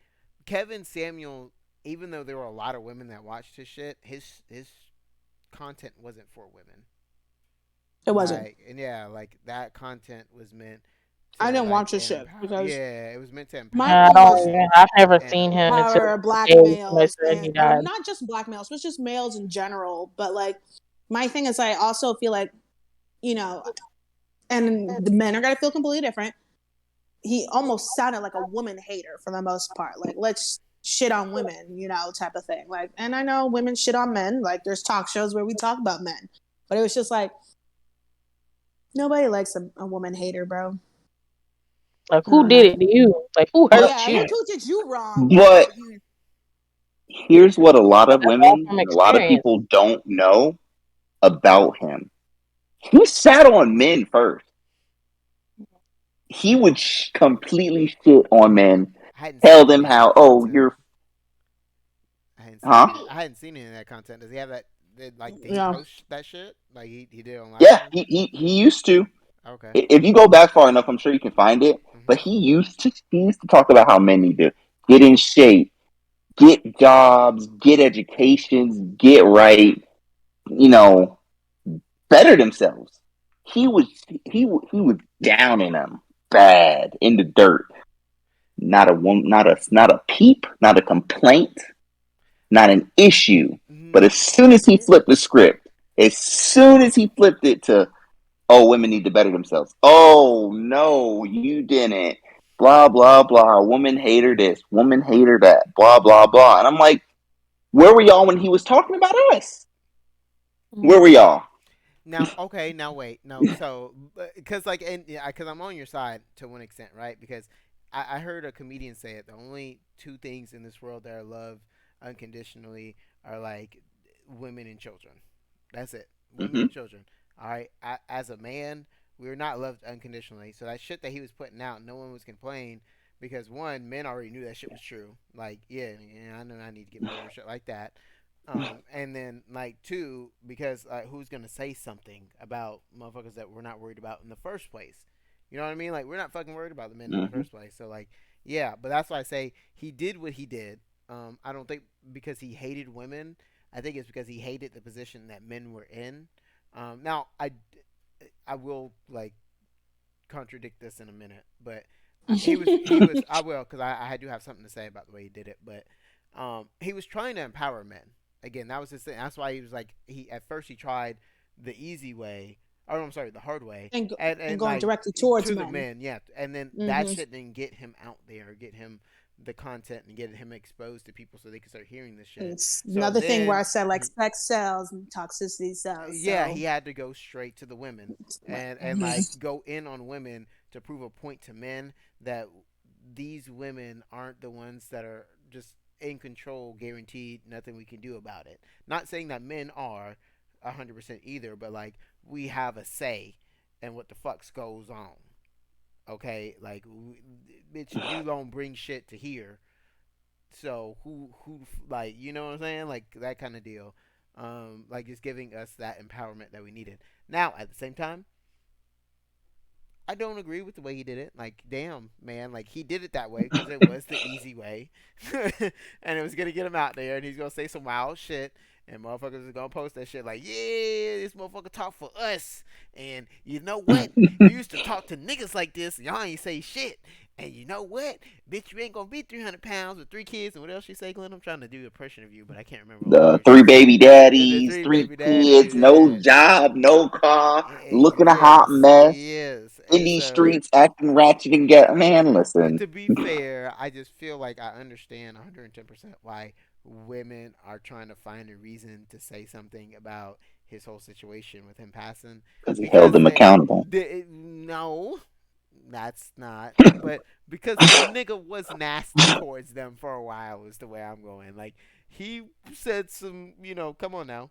Kevin Samuel. Even though there were a lot of women that watched his shit, his content wasn't for women. it wasn't. Like, and yeah, like that content was meant I to didn't like watch his shit empower. because Yeah, it was meant to my empower I thing was don't women even. I've never and seen him uplift empower until them. the black day somebody males said and he or died. not just black males, but just males in general. But like my thing is I also feel like, you know, and the men are gonna feel completely different. He almost sounded like a woman hater for the most part. Like, let's shit on women, type of thing. Like, and I know women shit on men. Like, there's talk shows where we talk about men, but it was just like nobody likes a woman hater, bro. Like, I who don't did know. it to you? Like, who hurt Yeah, you? who did you wrong? But here's what a lot of That's all women from and a lot of experience. people don't know about him. He sat on men first. He would completely shit on men, I hadn't tell seen them any of that how, oh, content. you're, I hadn't seen huh? any. I hadn't seen any of that content. Does he have that? Did he Yeah. post that shit? Like he did on live Yeah, stream? he used to. Okay. If you go back far enough, I'm sure you can find it. Hmm. But he used to talk about how men need to get in shape, get jobs, get educations, get right, you know, better themselves. He was down in them bad in the dirt. Not a woman, not a peep, not a complaint, not an issue. But as soon as he flipped the script, as soon as he flipped it to, oh, women need to better themselves. Oh no, you didn't. Blah blah blah. Woman hater this, woman hater that. Blah blah blah. And I'm like, where were y'all when he was talking about us? Where were y'all? Now, okay, now wait, no, so because like, and because I'm on your side to one extent, right? Because I heard a comedian say it. The only two things in this world that are loved unconditionally are like women and children. That's it, women Hmm. and children. All right, as a man, We were not loved unconditionally. So that shit that he was putting out, no one was complaining because one, men already knew that shit was true. Like, yeah, I know I need to get more shit like that. And then like two, because who's gonna say something about motherfuckers that we're not worried about in the first place? You know what I mean? Like we're not fucking worried about the men in the Mhm. first place. So like, yeah, but that's why I say he did what he did. I don't think because he hated women. I think it's because he hated the position that men were in. Now I will like contradict this in a minute, but he was I will because I do have something to say about the way he did it, but he was trying to empower men. Again, that was his thing. That's why he was like he at first he tried the easy way, or I'm sorry, the hard way, and and going like directly towards to the men. men, yeah, and then that Hmm. shit didn't get him out there, get him the content and get him exposed to people so they can start hearing this shit. It's So another thing where I then said like sex sells and toxicity sells. yeah, So he had to go straight to the women and mhm. like go in on women to prove a point to men that these women aren't the ones that are just in control, guaranteed, nothing we can do about it. Not saying that men are 100% either, but like we have a say in what the fucks goes on. Okay, like bitch, you don't bring shit to here, so who like you know what I'm saying, like that kind of deal. Like just giving us that empowerment that we needed. Now at the same time, I don't agree with the way he did it. Like, damn, man, like he did it that way because it was the easy way, and it was gonna get him out there, and he's gonna say some wild shit, and motherfuckers are gonna post that shit like, yeah, this motherfucker talk for us, and you know what? You used to talk to niggas like this, and y'all ain't say shit, and you know what? Bitch, you ain't gonna be 300 pounds with 3 kids, and what else she say, Glenn? I'm trying to do an impression of you, but I can't remember all the The words she three said. baby The daddies, three three baby daddies, kids, no yeah. job, no car, looking a hot Yes, mess yes. in And these so, streets, acting ratchet and get man. Listen, to be fair, I just feel like I understand 110% why women are trying to find a reason to say something about his whole situation with him passing. because he held Because them accountable. no, that's not. But because the nigga was nasty towards them for a while, is the way I'm going. Like, he said some, come on now.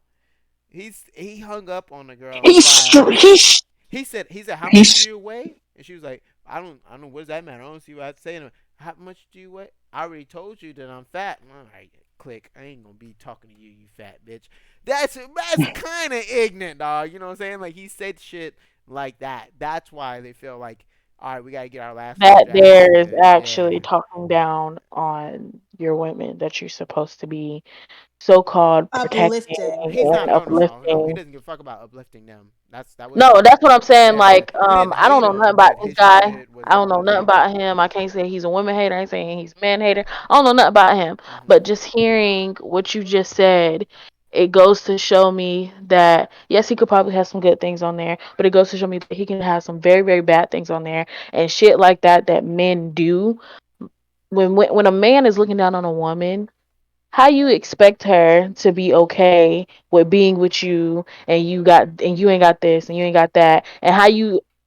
He hung up on the girl He's by he said, how much do he's you weigh? And she was like, I don't know, what does that matter? I don't see what I have to say. How much do you weigh? I already told you that I'm fat. All right, click. I ain't gonna be talking to you, you fat bitch. That's kind of ignorant, dog. You know what I'm saying? Like he said shit like that. That's why they feel like, all right, we gotta get our last That word out. there is Yeah, actually yeah. talking down on your women that you're supposed to be so-called protecting Uplifting. He's and not. No, no, no, no. He uplifting. doesn't give a fuck about uplifting them. That wasn't No, it. that's what I'm saying. Yeah, yeah. Like, We didn't I don't hate know nothing him, about but this his guy. shit I wasn't don't know nothing uplifting. about him. I can't say he's a woman hater. I ain't saying he's a man hater. I don't know nothing about him. Hmm. But just hearing what you just said, it goes to show me that yes, he could probably have some good things on there, but it goes to show me that he can have some very, very bad things on there and shit like that that men do. When a man is looking down on a woman, how you expect her to be okay with being with you and you ain't got this and you ain't got that, and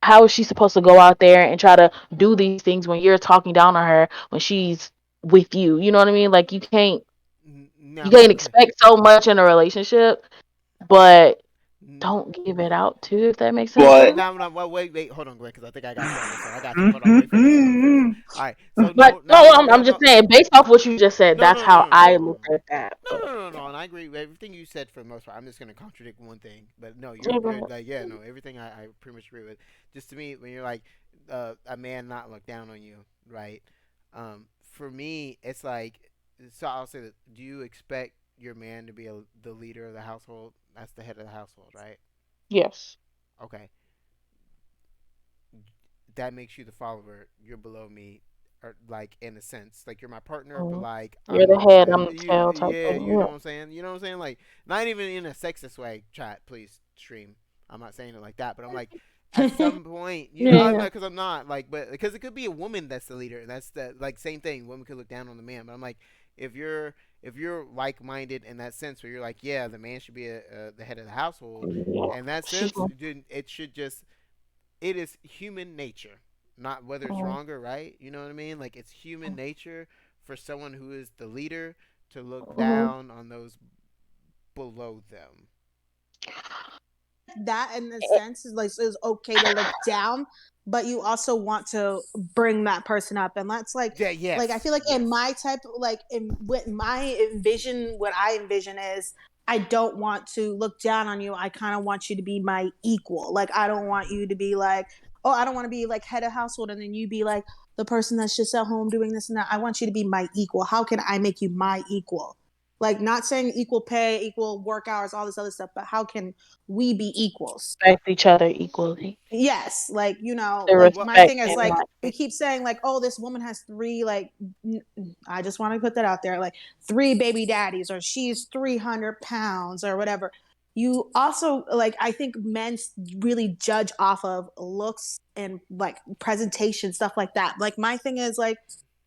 how is she supposed to go out there and try to do these things when you're talking down on her when she's with you? You know what I mean? Like you No. can't expect so much in a relationship, but don't give it out too, if that makes sense. No, but no, no. Wait. Hold on, Greg, because I think I got you on this one. I got you. Hold on. Wait for this. Wait for this. All right. So But no, no, no, no, no, I'm just no. saying, based off what you just said, No, that's no, no, how no, no, I no, no. looked at that. No, But no, no, yeah. no, and I agree with everything you said for the most part. I'm just gonna contradict one thing, but no, you're Yeah, go good. ahead. Like, yeah, no, everything I pretty much agree with. Just to me, when you're like a man not look down on you, right? For me, it's like, so I'll say that. Do you expect your man to be the leader of the household? That's the head of the household, right? Yes. Okay, that makes you the follower. You're below me, or like in a sense, like you're my partner, but Mhm. like You're I'm the your head, woman. I'm the You, tail type yeah, thing. you know Yeah. what I'm saying. You know what I'm saying. Like not even in a sexist way. Chat, please stream. I'm not saying it like that, but I'm like, at some point, I'm Yeah. not because I'm not like, but because it could be a woman that's the leader, and that's the like same thing. Women could look down on the man, but I'm like, if you're like minded in that sense, where you're like, yeah, the man should be the head of the household, Yeah. in that She's sense, then it should just it is human nature, not whether it's mm, wrong or right. You know what I mean? Like it's human nature for someone who is the leader to look mhm. down on those below them. that in the sense is like it's okay to look down, but you also want to bring that person up, and that's like yes. like I feel like in my type like in what I envision is I don't want to look down on you. I kind of want you to be my equal. Like I don't want you to be like, oh, I don't want to be like head of household and then you be like the person that's just at home doing this and that. I want you to be my equal. How can I make you my equal? Like not saying equal pay, equal work hours, all this other stuff, but how can we be equals? Respect each other equally. Yes, like The like my respect thing is and like like we keep saying like, oh, this woman has three like I just want to put that out there, like 3 baby daddies, or she's 300 pounds or whatever. You also like I think men really judge off of looks and like presentation, stuff like that. Like my thing is like,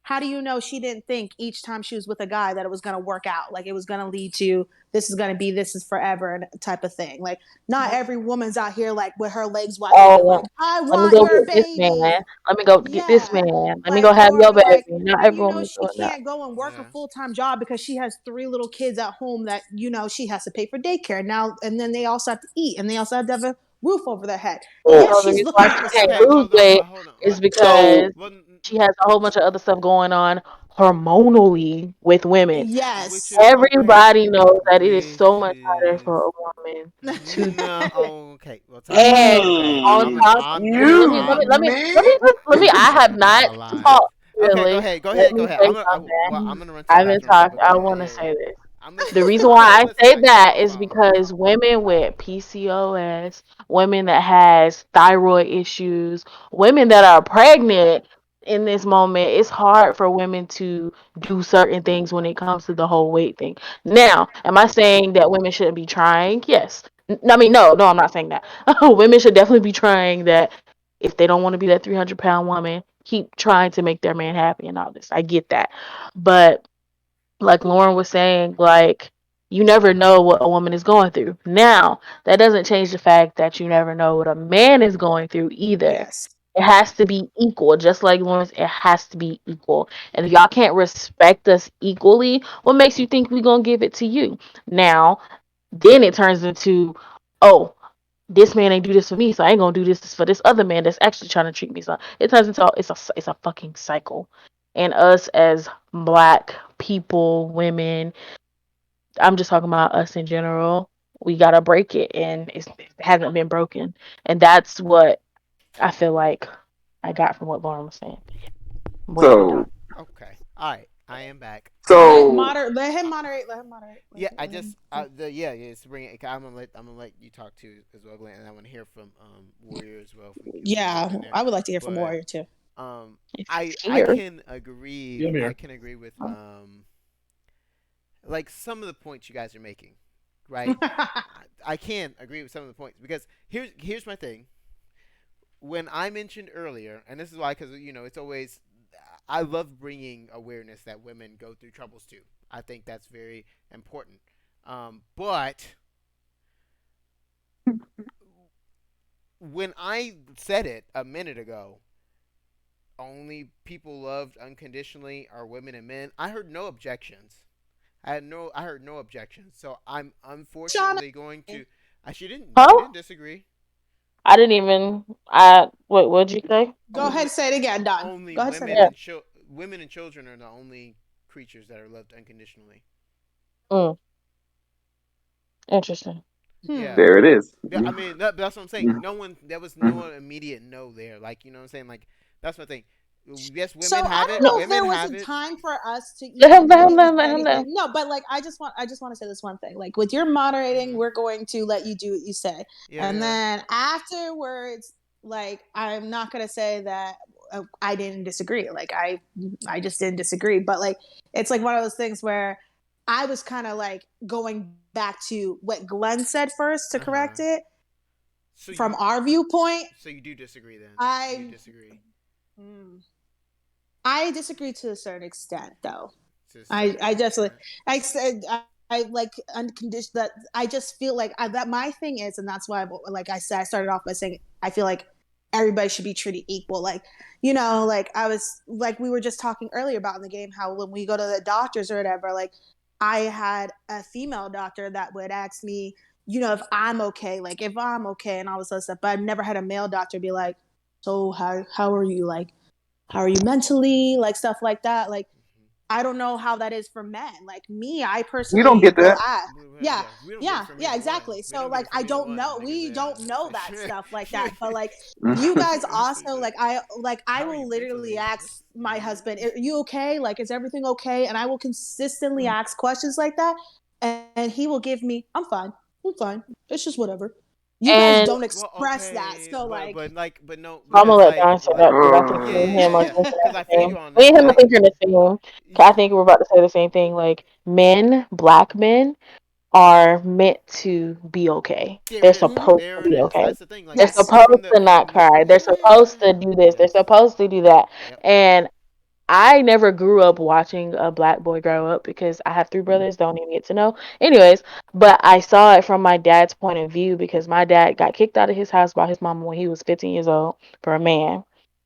how do you know she didn't think each time she was with a guy that it was going to work out, like it was going to lead to this is going to be this is forever and type of thing. Like not every woman's out here like with her legs wide open, like oh, I let me want go your get this man. baby. Let me go get this Yeah, man. Let me like go have your or baby. like Not you everyone know is she doing that. can't go and work a Yeah. full-time job because she has 3 little kids at home that she has to pay for daycare now, and then they also have to eat and they also have to have a roof over their head. Oh, Yes, So the she's reason why looking she for can't Okay, stability. lose hold on, weight hold on. is so because Well, she has a whole bunch of other stuff going on hormonally with women. which Yes. is okay. Everybody knows that it is so Which much harder is for a woman to no. Oh, okay. Well, time out. and Okay, on top I'm let me gonna let me let me let me let me let me I have I'm gonna not draw a line. talked Okay, really. go Let ahead, go me ahead. say Well, I'm something. gonna run I to the haven't bathroom real quick, talked. but go I ahead. wanna Yeah, yeah. say this. I'm The listening. reason why I'm I listening. say I got that no is problem. because women with PCOS, women that has thyroid issues, women that are pregnant in this moment, it's hard for women to do certain things when it comes to the whole weight thing. Now, am I saying that women shouldn't be trying? Yes. I mean, no, I'm not saying that. Women should definitely be trying that if they don't want to be that 300-pound woman, keep trying to make their man happy and all this. I get that. But like Lauren was saying, like you never know what a woman is going through. Now, that doesn't change the fact that you never know what a man is going through either. Yes. It has to be equal, just like Lawrence. It has to be equal. And if y'all can't respect us equally, what makes you think we're gonna give it to you? Now, then it turns into, oh, this man ain't do this for me, so I ain't gonna do this for this other man that's actually trying to treat me. So it turns into it's a fucking cycle. And us as black people, women, I'm just talking about us in general. We gotta break it, and it hasn't been broken. And that's what I feel like I got from what Lauren was saying. When are we done? so Okay. All right. I am back. so Let him moderate. Let him moderate. Yeah, I Let just him. yeah. To bring it, I'm gonna let you talk too as well, Glenn, and I want to hear from Warrior as well if we can get him Yeah, in there. I would like to hear from But Warrior too. It's I here. can agree. Yeah, I'm I here. can agree with like some of the points you guys are making, right? I can agree with some of the points because here's my thing. When I mentioned earlier, and this is why, because it's always I love bringing awareness that women go through troubles too. I think that's very important. But when I said it a minute ago, only people loved unconditionally are women and men. I heard no objections. I heard no objections. So I'm Shauna. unfortunately going to. She didn't. She Huh? didn't disagree. I didn't even. I what'd you say? Go ahead, Only say it again, Don. only Go ahead, say it women Yeah. again. and women and children are the only creatures that are loved unconditionally. Mm, interesting. Hmm. Yeah. there it is. Yeah, I mean, that's what I'm saying. No one, there was no immediate no there. Like, you know what I'm saying? Like, that's my thing. Yes, So women I have don't it. know if Women there was have a it. time for us to Let him. even Let him. really Let him. say Let him. Let anything. him. No, but like I just want to say this one thing. Like with your moderating, Hmm. we're going to let you do what you say, Yeah, and yeah. then afterwards, like I'm not gonna say that I didn't disagree. Like I just didn't disagree. But like it's like one of those things where I was kind of like going back to what Glenn said first to Uh huh. correct it So from you, our viewpoint. so you do disagree then? You I disagree mm, I disagree to a certain extent, though. to a I certain definitely extent. I said I like unconditional that I just feel like that my thing is, and that's why like I said I started off by saying I feel like everybody should be treated equal. Like like I was like we were just talking earlier about in the game how when we go to the doctors or whatever, like I had a female doctor that would ask me, if I'm okay, like if I'm okay and all this other stuff. But I've never had a male doctor be like, so how are you? Like, how are you mentally? Like stuff like that. Like, I don't know how that is for men. Like me, I You don't personally get will that. ask. Yeah, We don't get it yeah, from yeah, either one. exactly. We So don't get like it I from either don't one. know. Like, We don't know for that sure. stuff like that. But like you guys also I How are will you literally mentally? ask my husband, "Are you okay? Like is everything okay?" And I will consistently ask questions like that, and he will give me, "I'm fine. I'm fine. It's just whatever." You guys And don't Well, express that, okay, so like, but no, I'm gonna because let Don say that because I think me and him are thinking because the I feel same. you on Me that. and him are Like, thinking the same. I think we're about to say the same thing. Like men, black men are meant to be okay. there They're it is. supposed to There it be is. okay. That's the thing. Like, They're yes. supposed from to not the cry. They're supposed to do this. They're yes. supposed to do that. Yep. And I never grew up watching a black boy grow up because I have three brothers, don't even get to know. Anyways, but I saw it from my dad's point of view because my dad got kicked out of his house by his mama when he was 15 years old for a man.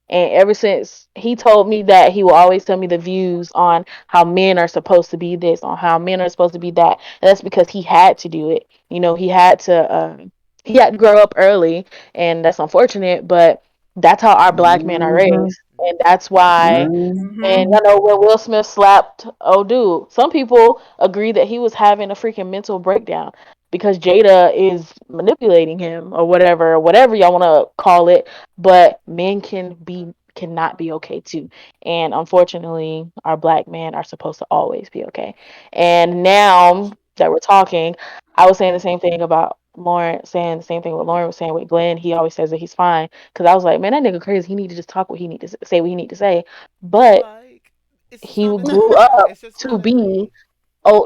And ever since he told me that, he will always tell me the views on how men are supposed to be this, on how men are supposed to be that. And that's because he had to do it. He had to grow up early, and that's unfortunate. But that's how our black men are Mhm. raised, and that's why. Mm-hmm. And when Will Smith slapped oh dude, some people agree that he was having a freaking mental breakdown because Jada is manipulating him or whatever y'all want to call it. But men cannot be okay too. And unfortunately, our black men are supposed to always be okay. And now that we're talking, I was saying the same thing about Lauren, saying the same thing what Lauren was saying with Glenn. He always says that he's fine. Because I was like, man, that nigga crazy. He need to just talk what he need to say, what he need to say. But Like, it's just he not the grew thing. up It's just not to the be thing.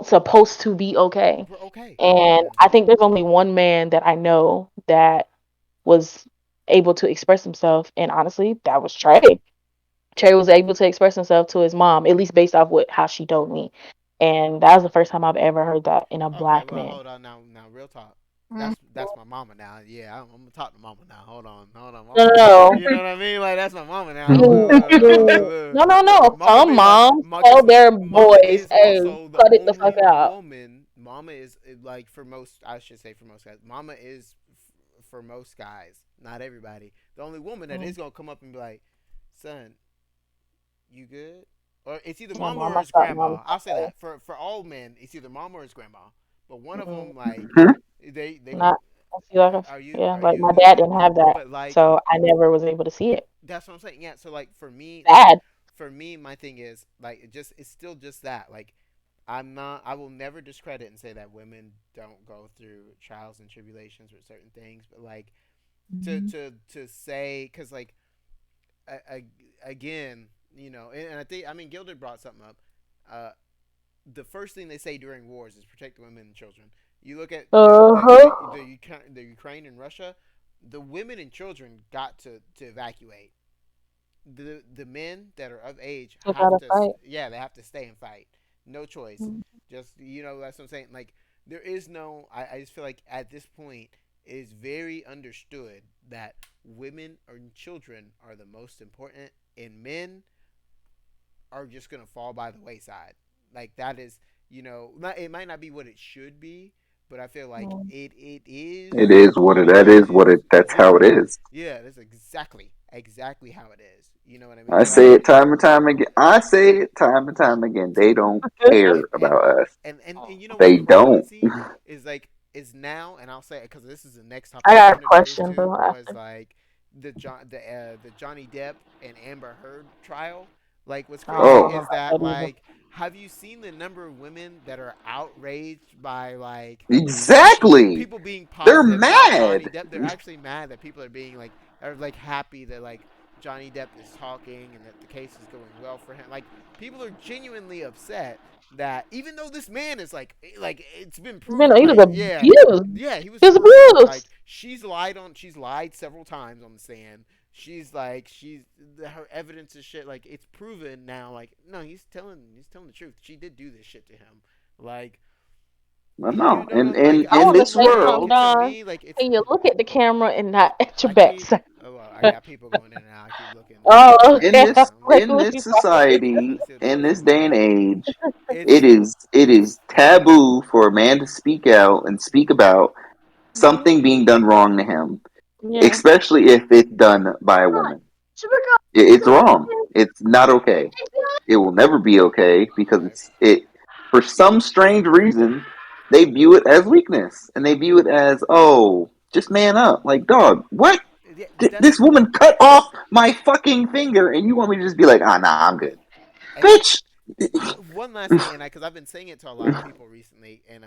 supposed to be okay. We're okay. And Yeah. I think there's only one man that I know that was able to express himself, and honestly, that was Trey. Trey was able to express himself to his mom, at least based off how she told me. And that was the first time I've ever heard that in a Okay, black well, man. hold on now. Now, real talk. Mm. That's my mama now. Yeah, I'm gonna talk to mama now. Hold on, No, mama. no, You know what I mean? Like that's my mama now. no. No, no, no. Mama Some be like, moms cause tell their mama boys, is hey, also the cut it the fuck only out. woman. Mama is like for most. I should say for most guys. Mama is for most guys, not everybody. The only woman that is gonna come up and be like, son, you good? Or it's either My mama or mama it's thought mom. grandma. I'll say that for all men, it's either mama or it's grandma. But one of them, like Mhm. they go, Not, I see, like, yeah, are like you my dad good? didn't have that, But like so I never was able to see it. that's what I'm saying. Yeah. So like Sad. for me, my thing is like it's still just that. Like I'm not. I will never discredit and say that women don't go through trials and tribulations with certain things. But like to say because like again, and I think I mean Gilder brought something up. Uh, the first thing they say during wars is protect the women and children. You look at Uh huh. the Ukraine and Russia, the women and children got to evacuate. The men that are of age They have gotta to fight. yeah they have to stay and fight. No choice. Just that's what I'm saying. Like there is no. I just feel like at this point it is very understood that women and children are the most important, and men are just gonna fall by the wayside. Like that is, it might not be what it should be, but I feel like it is. It is what it. That Yeah, is what it. That's how it is. yeah. That's exactly how it is. You know what I I mean? say Like, it time and time again. I say it time and time again. They don't care and and about us. and you know what's They don't. crazy is like is now, and I'll say it because this is the next I topic I got a wanted to move question to though was after. like the Johnny Depp and Amber Heard trial. Like, what's crazy Oh, I don't know Oh, is about that that either. like, have you seen the number of women that are outraged by like exactly. people being They're positive about Johnny mad. Depp? They're actually mad that people are being like are like happy that like Johnny Depp is talking and that the case is going well for him. Like people are genuinely upset that even though this man is like it's been proven He was like yeah abused. yeah he was He was tortured like abused. she's lied several times on the stand. She's her evidence is shit like it's proven now like no he's telling the truth. She did do this shit to him. Like you No, know what like I in want to this so say like something, world, to Don. me like it's Can you look at the camera and not at your I keep backside? oh well, I got people going in and out. I keep looking Oh, back in okay. and I was this I'm like, looking in let this me trying society, to see what the in fuck's this going day on. and age, It's it is taboo for a man to speak out and speak about something being done wrong to him, Yeah. especially if it's done by a woman. It's wrong. It's not okay. It will never be okay because it for some strange reason they view it as weakness and they view it as, oh, just man up. Like, dog, what? Yeah, This woman cut off my fucking finger and you want me to just be like, ah, nah, I'm good. and Bitch. one last thing, and because I've been saying it to a lot of people recently, and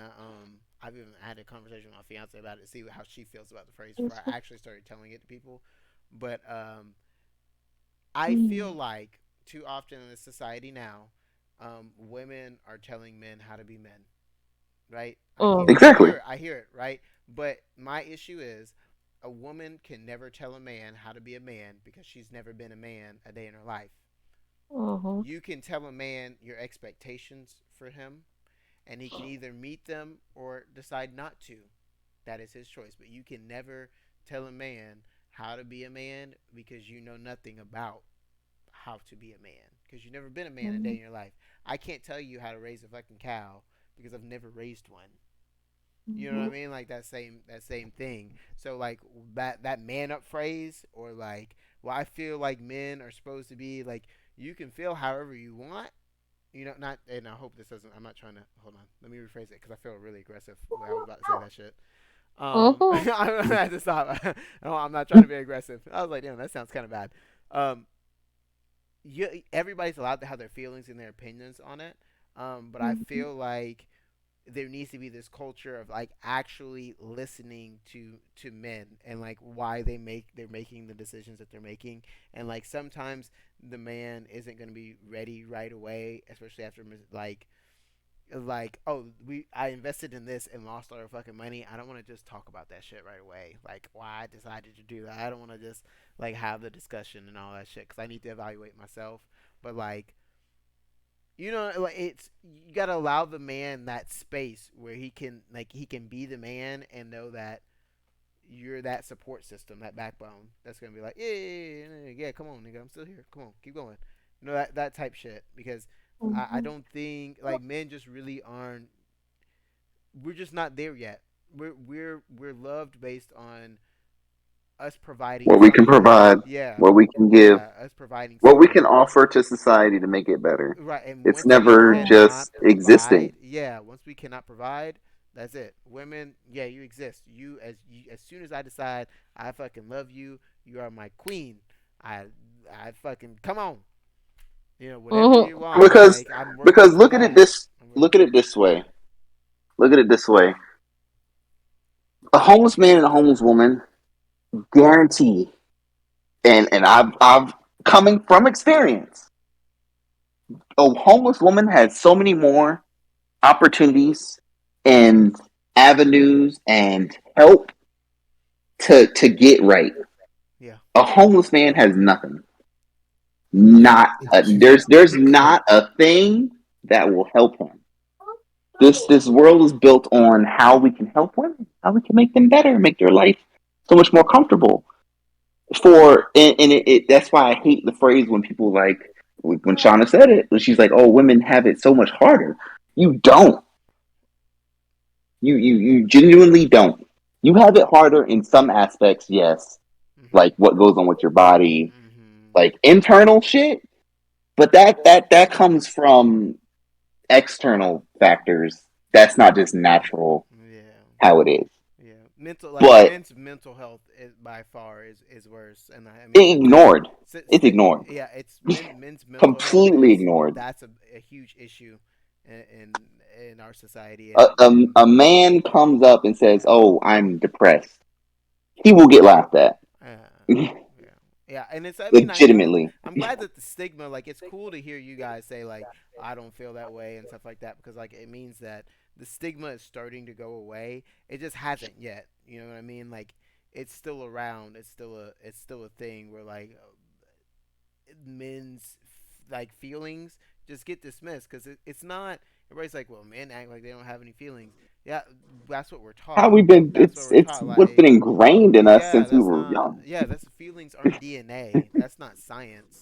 I've even had a conversation with my fiance about it to see how she feels about the phrase before I actually started telling it to people. But I feel like too often in this society now, women are telling men how to be men, right? Exactly. I hear it, right? But my issue is a woman can never tell a man how to be a man because she's never been a man a day in her life. You can tell a man your expectations for him, and he can either meet them or decide not to. That is his choice. But you can never tell a man how to be a man because you know nothing about how to be a man because you've never been a man a day in your life. I can't tell you how to raise a fucking cow because I've never raised one. You know what I mean? Like that same thing. So like that man up phrase or like well I feel like men are supposed to be like you can feel however you want. You know, not and I hope this doesn't. I'm not trying to hold on. Let me rephrase it because I feel really aggressive when I was about to say that shit. I had to stop. No, I'm not trying to be aggressive. I was like, damn, that sounds kind of bad. Everybody's allowed to have their feelings and their opinions on it. But I feel like there needs to be this culture of like actually listening to men and like why they're making the decisions that they're making and like sometimes the man isn't going to be ready right away especially after like oh I invested in this and lost all our fucking money. I don't want to just talk about that shit right away like why I decided to do that. I don't want to just like have the discussion and all that shit because I need to evaluate myself. But like you know like it's you gotta allow the man that space where he can be the man and know that you're that support system, that backbone that's gonna be like yeah come on nigga I'm still here, come on keep going, you know that type shit because I don't think like men just really aren't, we're just not there yet. We're loved based on us providing What we can something. provide, Yeah, what we can give, us providing what we something. can offer to society to make it better. Right, and It's once we never cannot just existing. provide, yeah, once we cannot provide, that's it. Women, yeah, you exist. As soon as I decide I fucking love you, you are my queen. I I fucking come on. You know, whatever you want, Because like I'm because willing to provide. I'm willing look to at it provide. this way. Look at it this way. A homeless man and a homeless woman guarantee and I've coming from experience, a homeless woman has so many more opportunities and avenues and help to get right. Yeah. A homeless man has nothing. Not there's not a thing that will help him. This world is built on how we can help women, how we can make them better, make their life so much more comfortable. That's why I hate the phrase when people like when Shauna said it, when she's like, "Oh, women have it so much harder." You don't. You genuinely don't. You have it harder in some aspects, yes, Mhm. like what goes on with your body, Mhm. like internal shit. But that comes from external factors. That's not just natural Yeah. how it is. Yeah. But Men's mental health is by far is worse, and I mean ignored. It's ignored. yeah, it's men's mental health Completely is ignored. that's a huge issue in our society A man comes up and says, "Oh, I'm depressed." He will get laughed at. uh, yeah. Yeah, and it's I mean Legitimately. I'm glad that the stigma like it's cool to hear you guys say like I don't feel that way and stuff like that because like it means that the stigma is starting to go away. It just hasn't yet. You know what I mean? Like it's still around. It's still a thing where like men's like feelings just get dismissed because it's not. Everybody's like, well, men act like they don't have any feelings. Yeah, that's what we're How taught. we've been That's what we're it's taught. what's been Like ingrained in us yeah, since we that's were not. young. Yeah, that's feelings aren't DNA. That's not science.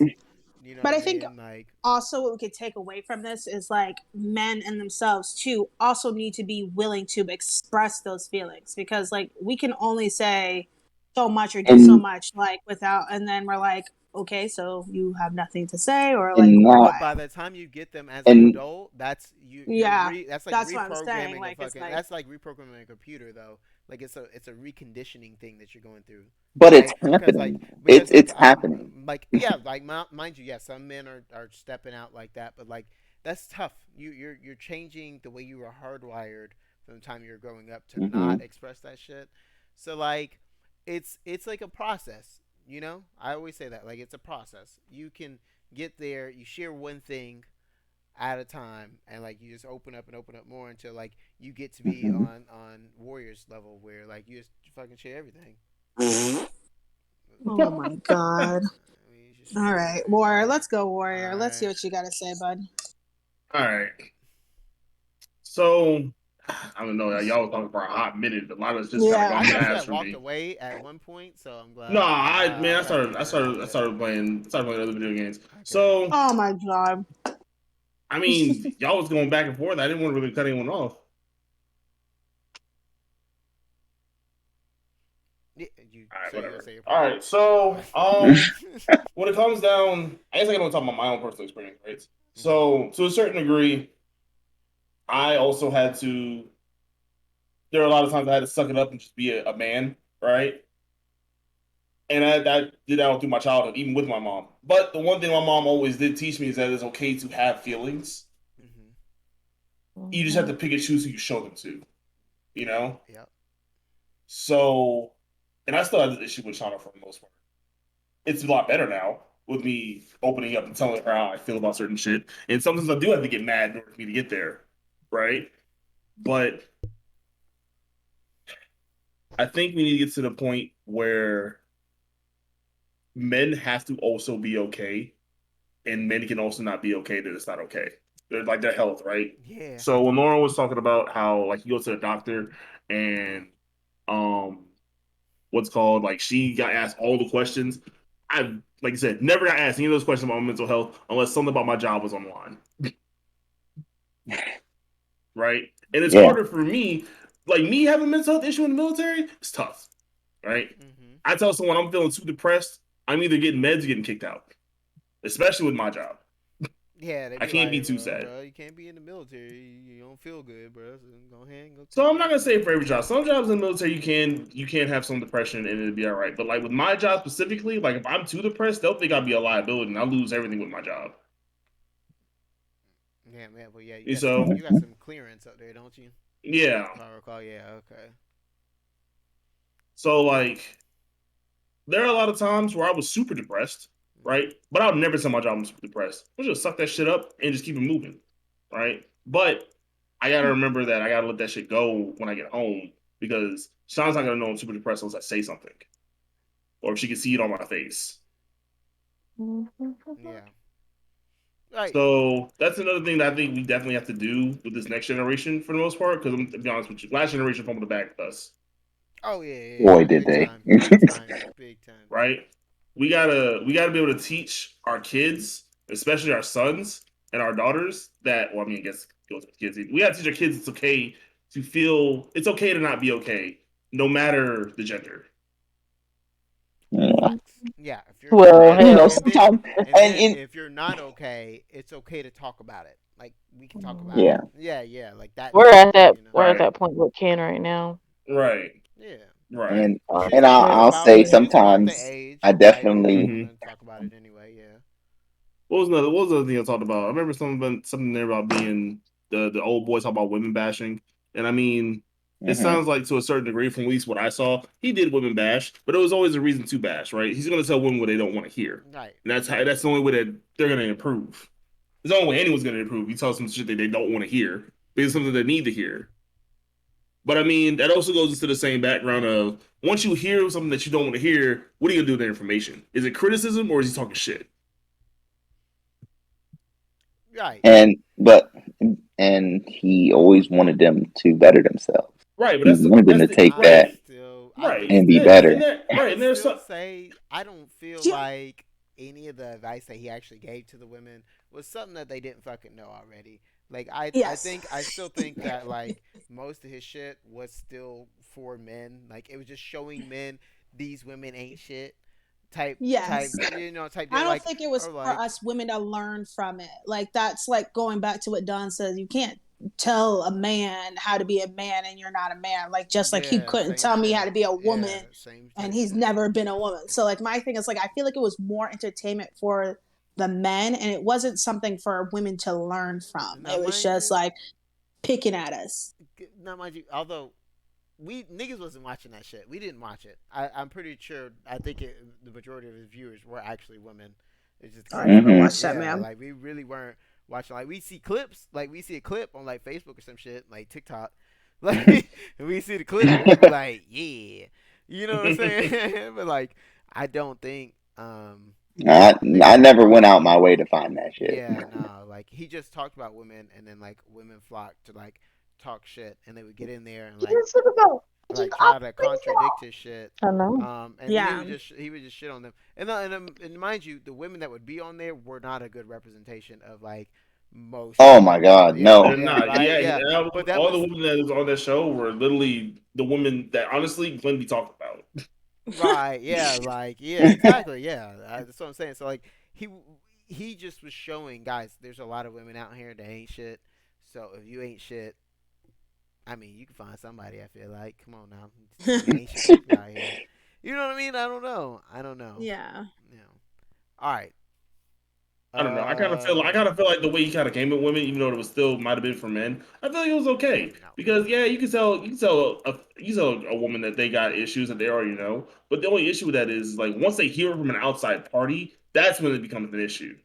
You know But what I I think mean? Like, also what we could take away from this is like men and themselves too also need to be willing to express those feelings, because like we can only say so much or do so And much like without, and then we're like, okay, so you have nothing to say, or like and but not by the time you get them as an and adult, that's you. yeah, That's like that's what I'm saying. reprogramming a Like it's fucking. like That's like reprogramming a computer, though. Like it's a reconditioning thing that you're going through, but it's right? happening. Because like It's happening. like yeah, like mind you, yeah, some men are stepping out like that, but like that's tough. You're changing the way you were hardwired from the time you were growing up to Hmm. not express that shit. So like, it's like a process. You know, I always say that like it's a process. You can get there. You share one thing at a time, and like you just open up more until like you get to be Hmm. on Warriors level where like you just fucking share everything. oh my god. I mean, you just All share right, everything. Warrior, let's go, All Warrior. Let's see right. what you got to say, bud. All right. So I don't know. Y'all was talking for a hot minute. A lot of us just kind of Yeah. gone I thought you past had for walked me. away at one point, so I'm No, glad. I man, I'm glad you came back I to it. started playing other video games. Okay. So Oh my god. I mean, y'all was going back and forth. I didn't want to really cut anyone off. Yeah, you All right, say you'll whatever. say your All part. right, so when it comes down, I guess I can only talk about my own personal experience, right? Mhm. So to a certain degree, I also had to. There are a lot of times I had to suck it up and just be a man, right? And I did that all through my childhood, even with my mom. But the one thing my mom always did teach me is that it's okay to have feelings. Mhm. You just have to pick and choose who you show them to, you know? Yep. So, and I still have this issue with Shauna for the most part. It's a lot better now with me opening up and telling her how I feel about certain shit. And sometimes I do have to get mad in order for me to get there, right? But I think we need to get to the point where men have to also be okay, and men can also not be okay that it's not okay. They're like their health, right? Yeah. So when Lauren was talking about how like you go to the doctor and um what's called like she got asked all the questions. I like I said, never got asked any of those questions about my mental health unless something about my job was on the line. Right? And it's Yeah. harder for me, like me having a mental health issue in the military, it's tough. Right? Mhm. I tell someone I'm feeling too depressed, I'm either getting meds or getting kicked out. Especially with my job. Yeah, they I be can't be like, too well, sad. bro, you can't be in the military. You don't feel good, bro. So go ahead and go So take I'm your not gonna say for medicine. every job. Some jobs in the military you can have some depression and it'll be all right. But like with my job specifically, like if I'm too depressed, they'll think I'll be a liability and I'll lose everything with my job. Yeah, man. Well, yeah, And so you got some clearance up there, don't you? yeah. If I recall, yeah. Okay. So like there are a lot of times where I was super depressed, Mhm. right? But I'll never tell my job I'm super depressed. I'll just suck that shit up and just keep it moving. Right? But I gotta remember that I gotta let that shit go when I get home because Sean's not gonna know I'm super depressed unless I say something. Or if she can see it on my face. Yeah. Right. So that's another thing that I think we definitely have to do with this next generation for the most part. Because I'm to be honest with you, last generation fumbled the bag with us, Oh yeah, yeah, yeah. Boy, did Big they. time. Big time. Big time. right? We gotta be able to teach our kids, especially our sons and our daughters, that well, I mean, I guess it goes with kids. We gotta teach our kids it's okay to feel it's okay to not be okay, no matter the gender, Yeah. Facts. Yeah. If you're Well, right? And hell, sometimes and and then in if you're not okay, it's okay to talk about it. Like we can talk about yeah. it. Yeah, yeah. Like that we're too. at that You know. we're at Right, that point with Ken right now. right, Yeah. right. And She's and she's I'll about say she's about the sometimes age I right where we definitely want Mm-hmm. to talk about it anyway. Yeah. What was the other thing I talked about? I remember something there about being the old boy talking about women bashing, and I mean, it hmm sounds like to a certain degree, from at least what I saw, he did women bash, but it was always a reason to bash, right? He's gonna tell women what they don't want to hear, Right. and that's the only way that they're gonna improve. It's the only way anyone's gonna improve. You tell them shit that they don't want to hear, but it's something they need to hear. But I mean, that also goes into the same background of once you hear something that you don't want to hear, what are you gonna do with that information? Is it criticism or is he talking shit? Right. and but and he always wanted them to better themselves. Right, but He wanted them that's to the take that I right, would and be still and better. that right, I and would there's still some say I don't feel Yeah. like any of the advice that he actually gave to the women was something that they didn't fucking know already. Like I Yes. still think that like most of his shit was still for men. Like it was just showing men these women ain't shit type Yes. type I deal. don't Like think it was or for like us women to learn from it. Like that's like going back to what Don says. You can't tell a man how to be a man and you're not a man. Like just like you yeah, couldn't same tell me how shit. to be a Yeah, woman same and type he's shit. never been a woman. So like my thing is like I feel like it was more entertainment for the men and it wasn't something for women to learn from. Now It was mind just you, like picking at us. now mind you, although we niggas wasn't watching that shit. We didn't watch it. I'm pretty sure. I think the majority of his viewers were actually women. It's just Oh, I because never Hmm. watched that, yeah, man. like we really weren't watching. Like we see clips, like we see a clip on like Facebook or some shit, like TikTok. Like and we see the clip and we be like, yeah, you know what I'm saying? But like, I don't think I niggas was never went watching out it. my way to find that shit. Yeah, no, like he just talked about women, and then like women flocked to like talk shit, and they would get in there and like try to contradict his shit. I know. And Yeah. he would just shit on them. And mind you, the women that would be on there were not a good representation of like most Oh my women. god, Yeah, They're no. yeah, not. right, Yeah, yeah. But that all the was women that was on that show were literally the women that honestly Glenn be talking about. right, yeah, like yeah, exactly, yeah. That's what I'm saying. So like he he just was showing guys, there's a lot of women out here that ain't shit. So if you ain't shit, I mean, you can find somebody. I feel like, come on now, too many ancient people out here. You know what I mean? I don't know. I don't know. Yeah. You know. All right. I don't know. I kind of feel like the way he kind of came at women, even though it was still might have been for men. I feel like it was okay No. because yeah, you can tell a woman that they got issues that they already know. But the only issue with that is like once they hear it from an outside party, that's when it becomes an issue.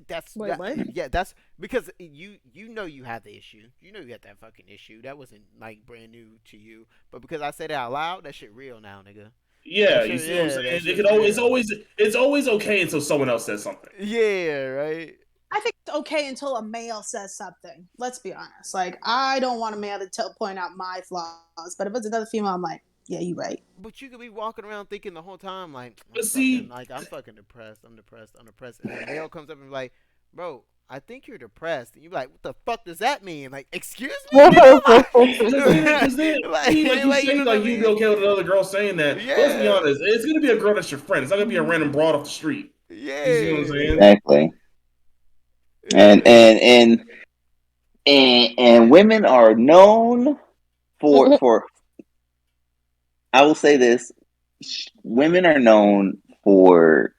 That's Wait, what? yeah. That's because you know you had the issue. You know you had that fucking issue. That wasn't like brand new to you. But because I said it out loud, that shit real now, nigga. Yeah, That you shit, see what I'm yeah, that saying? It shit's could always real. it's always okay until someone else says something. Yeah, right. I think it's okay until a male says something. Let's be honest. Like, I don't want a male to point out my flaws, but if it's another female, I'm like, yeah, you right. But you could be walking around thinking the whole time like But see, I'm fucking depressed. I'm depressed. I'm depressed. And then a male comes up and be like, bro, I think you're depressed. And you be like, what the fuck does that mean? Like, excuse me, because then nigga? like you You say, know what I like you'd be mean? okay with another girl saying that. But let's be Yeah, honest, it's gonna be a girl that's your friend. It's not gonna be a random broad off the street. You see what I'm yeah, saying? Exactly. And yeah. and and and women are known for I will say this, women are known for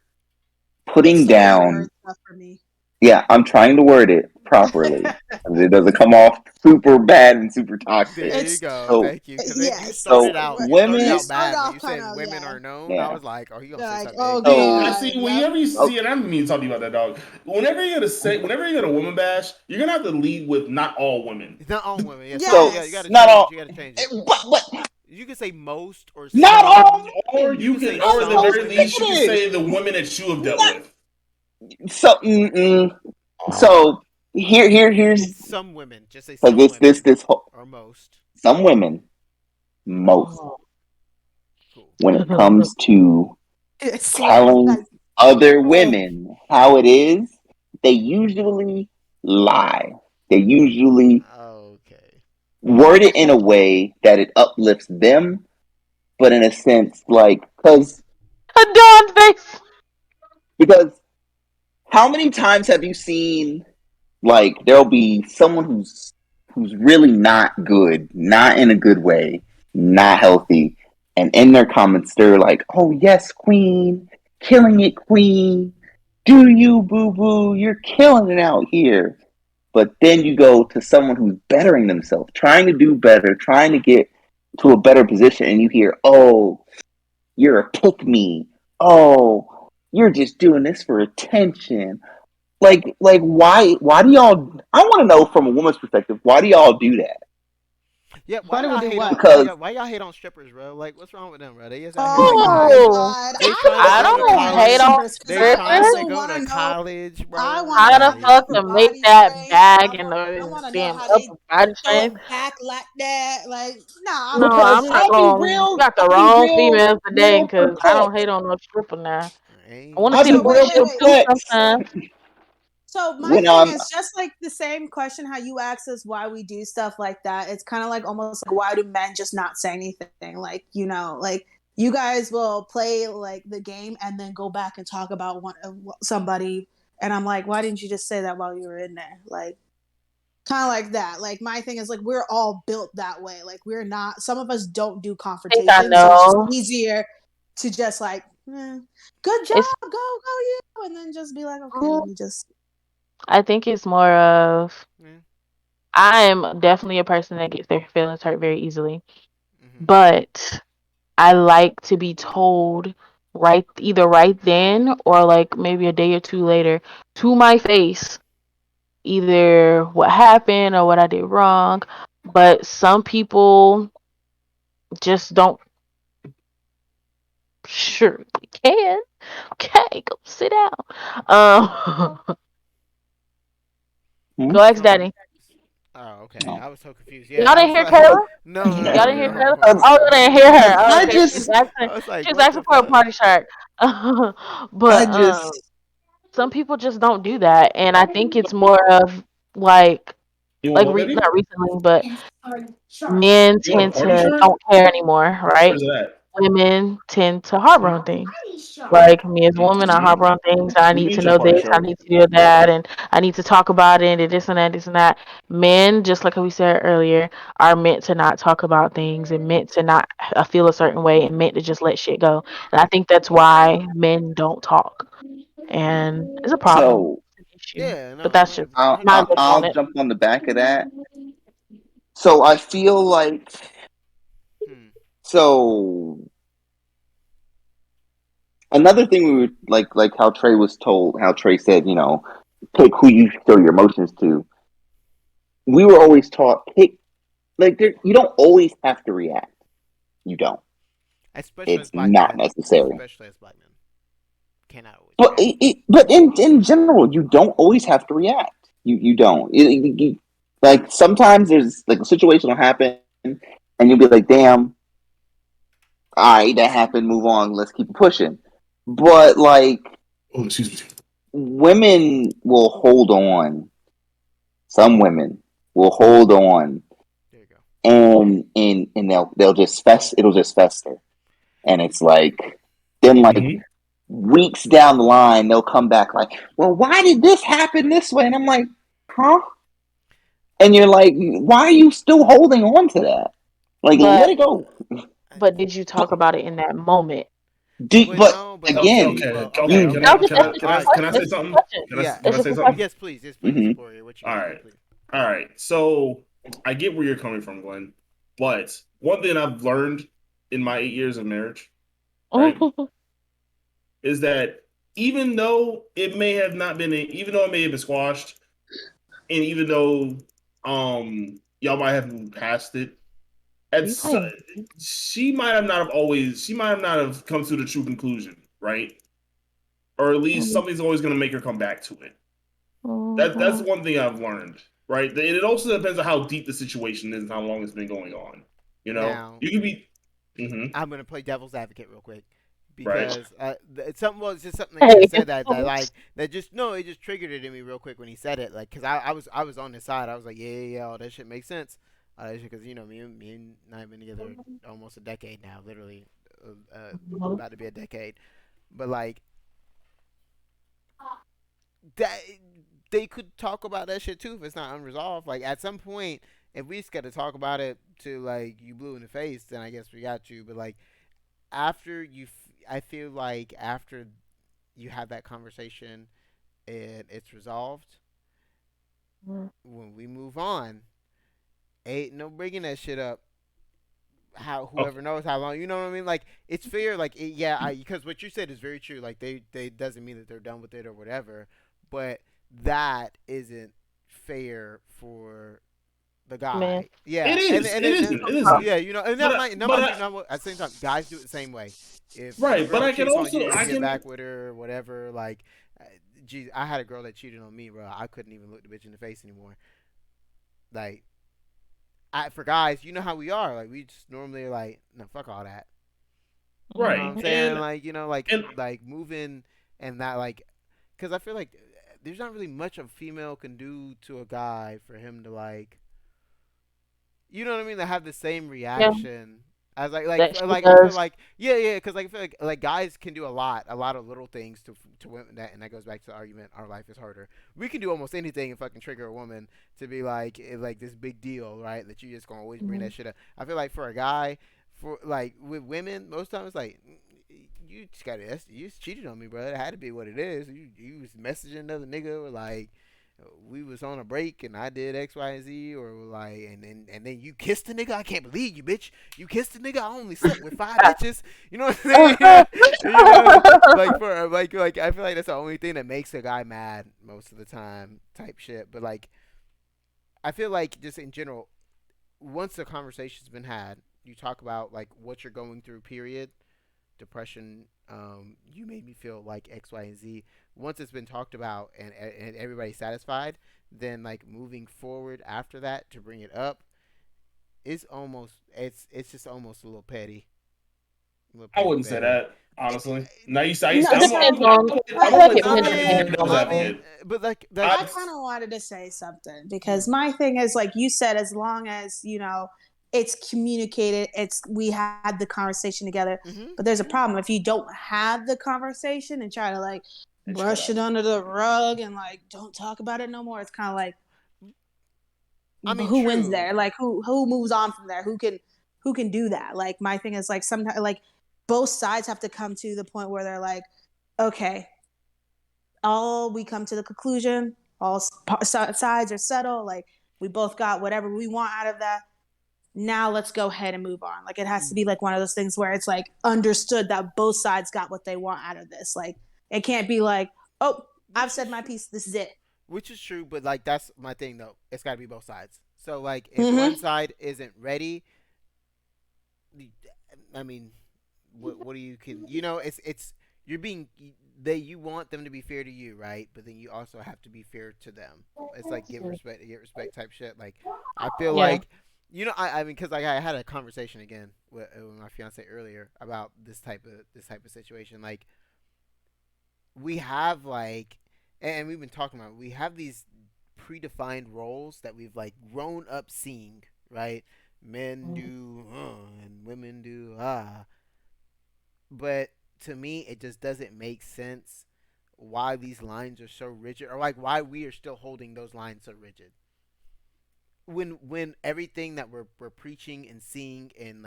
putting Fix the way you word down. stuff for me. Yeah, I'm trying to word it properly. It doesn't come off super bad and super toxic. There you It's go. So Thank you. Because yes. so you started You out women, started bad when you off kind said of women yeah. are known. I yeah. was like, oh, he gonna You're say like, something oh ignorant. I So god, see. yep. Whenever you oh, see, and I didn't mean to talk to you about that, dog. Whenever you're gonna woman bash, you're gonna have to lead with not all women. It's not all women. Yeah, sorry. so You got to Yes. not change. all, You got to change it. but You can say most or not some. all Or women. You you can say can, or at the some So very women. least, you can serious. say the women that you have dealt with. So so here's Some women. Just say so some women this whole, or most. some women, most, Cool. when it comes to Swear to telling God. other Oh, women how it is, they usually lie. They usually Okay. word it in a way that it uplifts them, but in a sense, like, A dog face. because how many times have you seen, like, there'll be someone who's really not good, not in a good way, not healthy, and in their comments they're like, "Oh yes, queen, killing it, queen. Do you, boo boo? You're killing it out here." But then you go to someone who's bettering themselves, trying to do better, trying to get to a better position, and you hear, "Oh, you're a pick me. Oh, you're just doing this for attention." Like why do y'all? I want to know from a woman's perspective, why do y'all do that? Yeah, why do we do what? Because why y'all hate on strippers, bro? Like, what's wrong with them, bro? They just out here Oh making my money. Oh, god. They I trying to I want go to to know don't about hate college. on strippers because They I trying strippers. to also go want to to know. college, I bro. want to How know the how Like, they fuck do to make body that strength. bag and I the want to know damn how upper they body throw strength? back like that. Like, nah, No, because I'm not I'll be going. You real, got the wrong females today real because I perplexed. don't hate on no stripper now. I want to I'll see be the So wait, real wait, bullshit wait. too perplexed sometimes. So my when thing I'm. is just like the same question how you asked us why we do stuff like that. It's kind of like almost like why do men just not say anything? Like like you guys will play like the game and then go back and talk about somebody, and I'm like, why didn't you just say that while you were in there? Like kind of like that. Like my thing is like we're all built that way. Like we're not. Some of us don't do I think I confrontation, so it's just know. easier to just like, good job, It's. go you, and then just be like, okay, let me just. I think it's more of. Yeah. I'm definitely a person that gets their feelings hurt very easily, Mm-hmm. but I like to be told either right then or like maybe a day or two later to my face either what happened or what I did wrong. But some people just don't. Sure, we can. Okay, go sit down. Hmm? Go ask So, Daddy. oh, okay. No. I was so confused. Y'all Yeah, I didn't was hear like, Kayla? no, Y'all no, didn't hear no, Kayla? no. Oh, you didn't hear her. Oh, I okay. just, I was like, She was what the asking for a fuck? party shirt. I But just. some people just don't do that, and I think it's more of like You want what, baby? not recently, but men You want a tend party to shirt? don't care anymore, right? Where's it at? Women tend to harbor on things. Like me as a woman, I harbor on things. I You need to need your know party this, I shirt. need to do that, and I need to talk about it, and this and that, this and that. Men, just like we said earlier, are meant to not talk about things and meant to not feel a certain way and meant to just let shit go. And I think that's why men don't talk, and it's a problem, So it's an issue. Yeah, But no, that's just hundred my percent. look on I'll it. jump on the back of that. So I feel like Hmm. so another thing we were like how Trey was told, how Trey said, pick who you show your emotions to. We were always taught pick you don't always have to react. You don't. Especially It's as black not men. necessary. Especially as black men. Cannot always But react. but in general, you don't always have to react. You don't. Like sometimes there's like a situation will happen, and you'll be like, "Damn, all right, that happened. Move on. Let's keep pushing." But like Oh, excuse me. women will hold on. Some women will hold on, There you go. and they'll just fest. It'll just fester, and it's like then like Mm-hmm. weeks down the line they'll come back like, "Well, why did this happen this way?" And I'm like, "Huh?" And you're like, "Why are you still holding on to that? Like, let But it go." did you talk But about it in that moment? But but no, but Okay, see, again, okay, well, okay, okay. you Can okay, I No, just can okay. I that's just can All I a right. can I question. say That's just a something? question. Yeah. Can That's I just say a something? question. Yes, please. Yes, please. mhm. Corey, what you All got? right, Please. all right. So I get where you're coming from, Glenn. But one thing I've learned in my 8 years of marriage, right, is that even though it may have not been, even though it may have been squashed, and even though y'all might have moved past it, You it's playing? she might have not have come to the true conclusion, right? Or at least something's always going to make her come back to it. That's Mm-hmm. one thing I've learned, right? And it also depends on how deep the situation is and how long it's been going on. Now, You could be, hmm I'm gonna play devil's advocate real quick right? because it's something. Well, it's just something that he Hey, just said that like that just no, it just triggered it in me real quick when he said it. Like, cause I was on his side. I was like, yeah, all that shit makes sense. Because me and I have been together almost a decade now, literally, about to be a decade. But like that, they could talk about that shit too if it's not unresolved. Like at some point, if we just got to talk about it to like you blue in the face, then I guess we got you. But like after I feel like after you have that conversation and it's resolved, when we move on, ain't no bringing that shit up. How Okay. whoever knows how long, you know what I mean? Like it's fair, like yeah, because what you said is very true. Like they doesn't mean that they're done with it or whatever, but that isn't fair for the man. guy. Yeah, It is. It isn't. It Oh, isn't. yeah, and But that I, might, but I, at the same time, guys do it the same way. If your right. But girl I can cheats on also you, you I get can back with her, or whatever. Like, geez, I had a girl that cheated on me, bro. I couldn't even look the bitch in the face anymore. Like, for guys, you know how we are. Like, we just normally are like, no, fuck all that. You know what right I'm mhm. saying? and Like, and like moving. and that like, because I feel like there's not really much a female can do to a guy for him to like, you know what I mean, to have the same Yeah, reaction as that she I feel does. like yeah, because like I feel like guys can do a lot of little things to women that, and that goes back to the argument. Our life is harder. We can do almost anything and fucking trigger a woman to be like this big deal, right? That you just gonna always bring Mhm. that shit up. I feel like for a guy, for like with women, most times like you just got you just cheated on me, bro. It had to be what it is. You was messaging another nigga or like we was on a break and I did X, Y, and Z, or like, and then you kissed the nigga. I can't believe you, bitch. You kissed the nigga. I only slept with 5 bitches. You know what I'm saying? You know, like for like I feel like that's the only thing that makes a guy mad most of the time, type shit. But like, I feel like just in general, once the conversation's been had, you talk about like what you're going through. Period. Depression. You made me feel like X, Y, and Z. Once it's been talked about and everybody's satisfied, then like moving forward after that to bring it up is almost it's just almost a little I petty wouldn't say betty. that honestly. No, No, it so depends on. I I'm feel gonna like play it I I'm depends gonna on play the mean, devil's I individual. mean, advocate. but I I kind of wanted to say something because mm, my thing is like you said, as long as it's communicated, it's we had the conversation together. mhm. But there's a problem if you don't have the conversation and try to like and shut brush up. it under the rug and like don't talk about it no more. It's kind of like I mean, who wins true. there? Like who moves on from there? Who can do that? Like my thing is like sometimes like both sides have to come to the point where they're like, okay, all we come to the conclusion, all sides are settled. Like we both got whatever we want out of that. Now let's go ahead and move on. Like it has to be like one of those things where it's like understood that both sides got what they want out of this. Like it can't be like, oh, I've Which is said my true. piece. This is it. Which is true, but like that's my thing though. It's got to be both sides. So like if one Mm-hmm. side isn't ready, I mean, what do you can it's you're being they you want them to be fair to you, right? But then you also have to be fair to them. It's like give respect to get respect type shit. Like I feel Yeah. like I mean because like I had a conversation again with my fiance earlier about this type of situation. Like we have like and we've been talking about we have these predefined roles that we've like grown up seeing, right? Men do and women do but to me it just doesn't make sense why these lines are so rigid or like why we are still holding those lines so rigid when everything that we're preaching and seeing and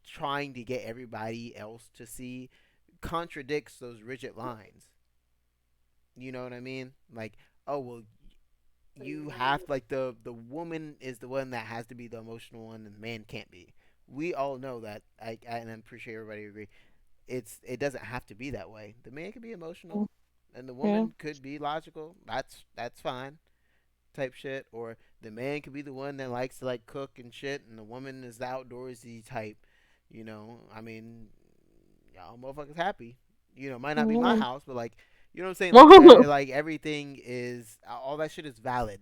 trying to get everybody else to see contradicts those rigid lines. You know what I mean? Like, oh well, you have like the woman is the one that has to be the emotional one, and the man can't be. We all know that. And I'm pretty sure everybody agree. It doesn't have to be that way. The man can be emotional, and the Yeah. woman could be logical. That's fine. Type shit. Or the man could be the one that likes to like cook and shit, and the woman is the outdoorsy type. I mean, y'all motherfuckers happy. Might not be my Yeah. house, but like, you know what I'm saying? Like everything is all that shit is valid.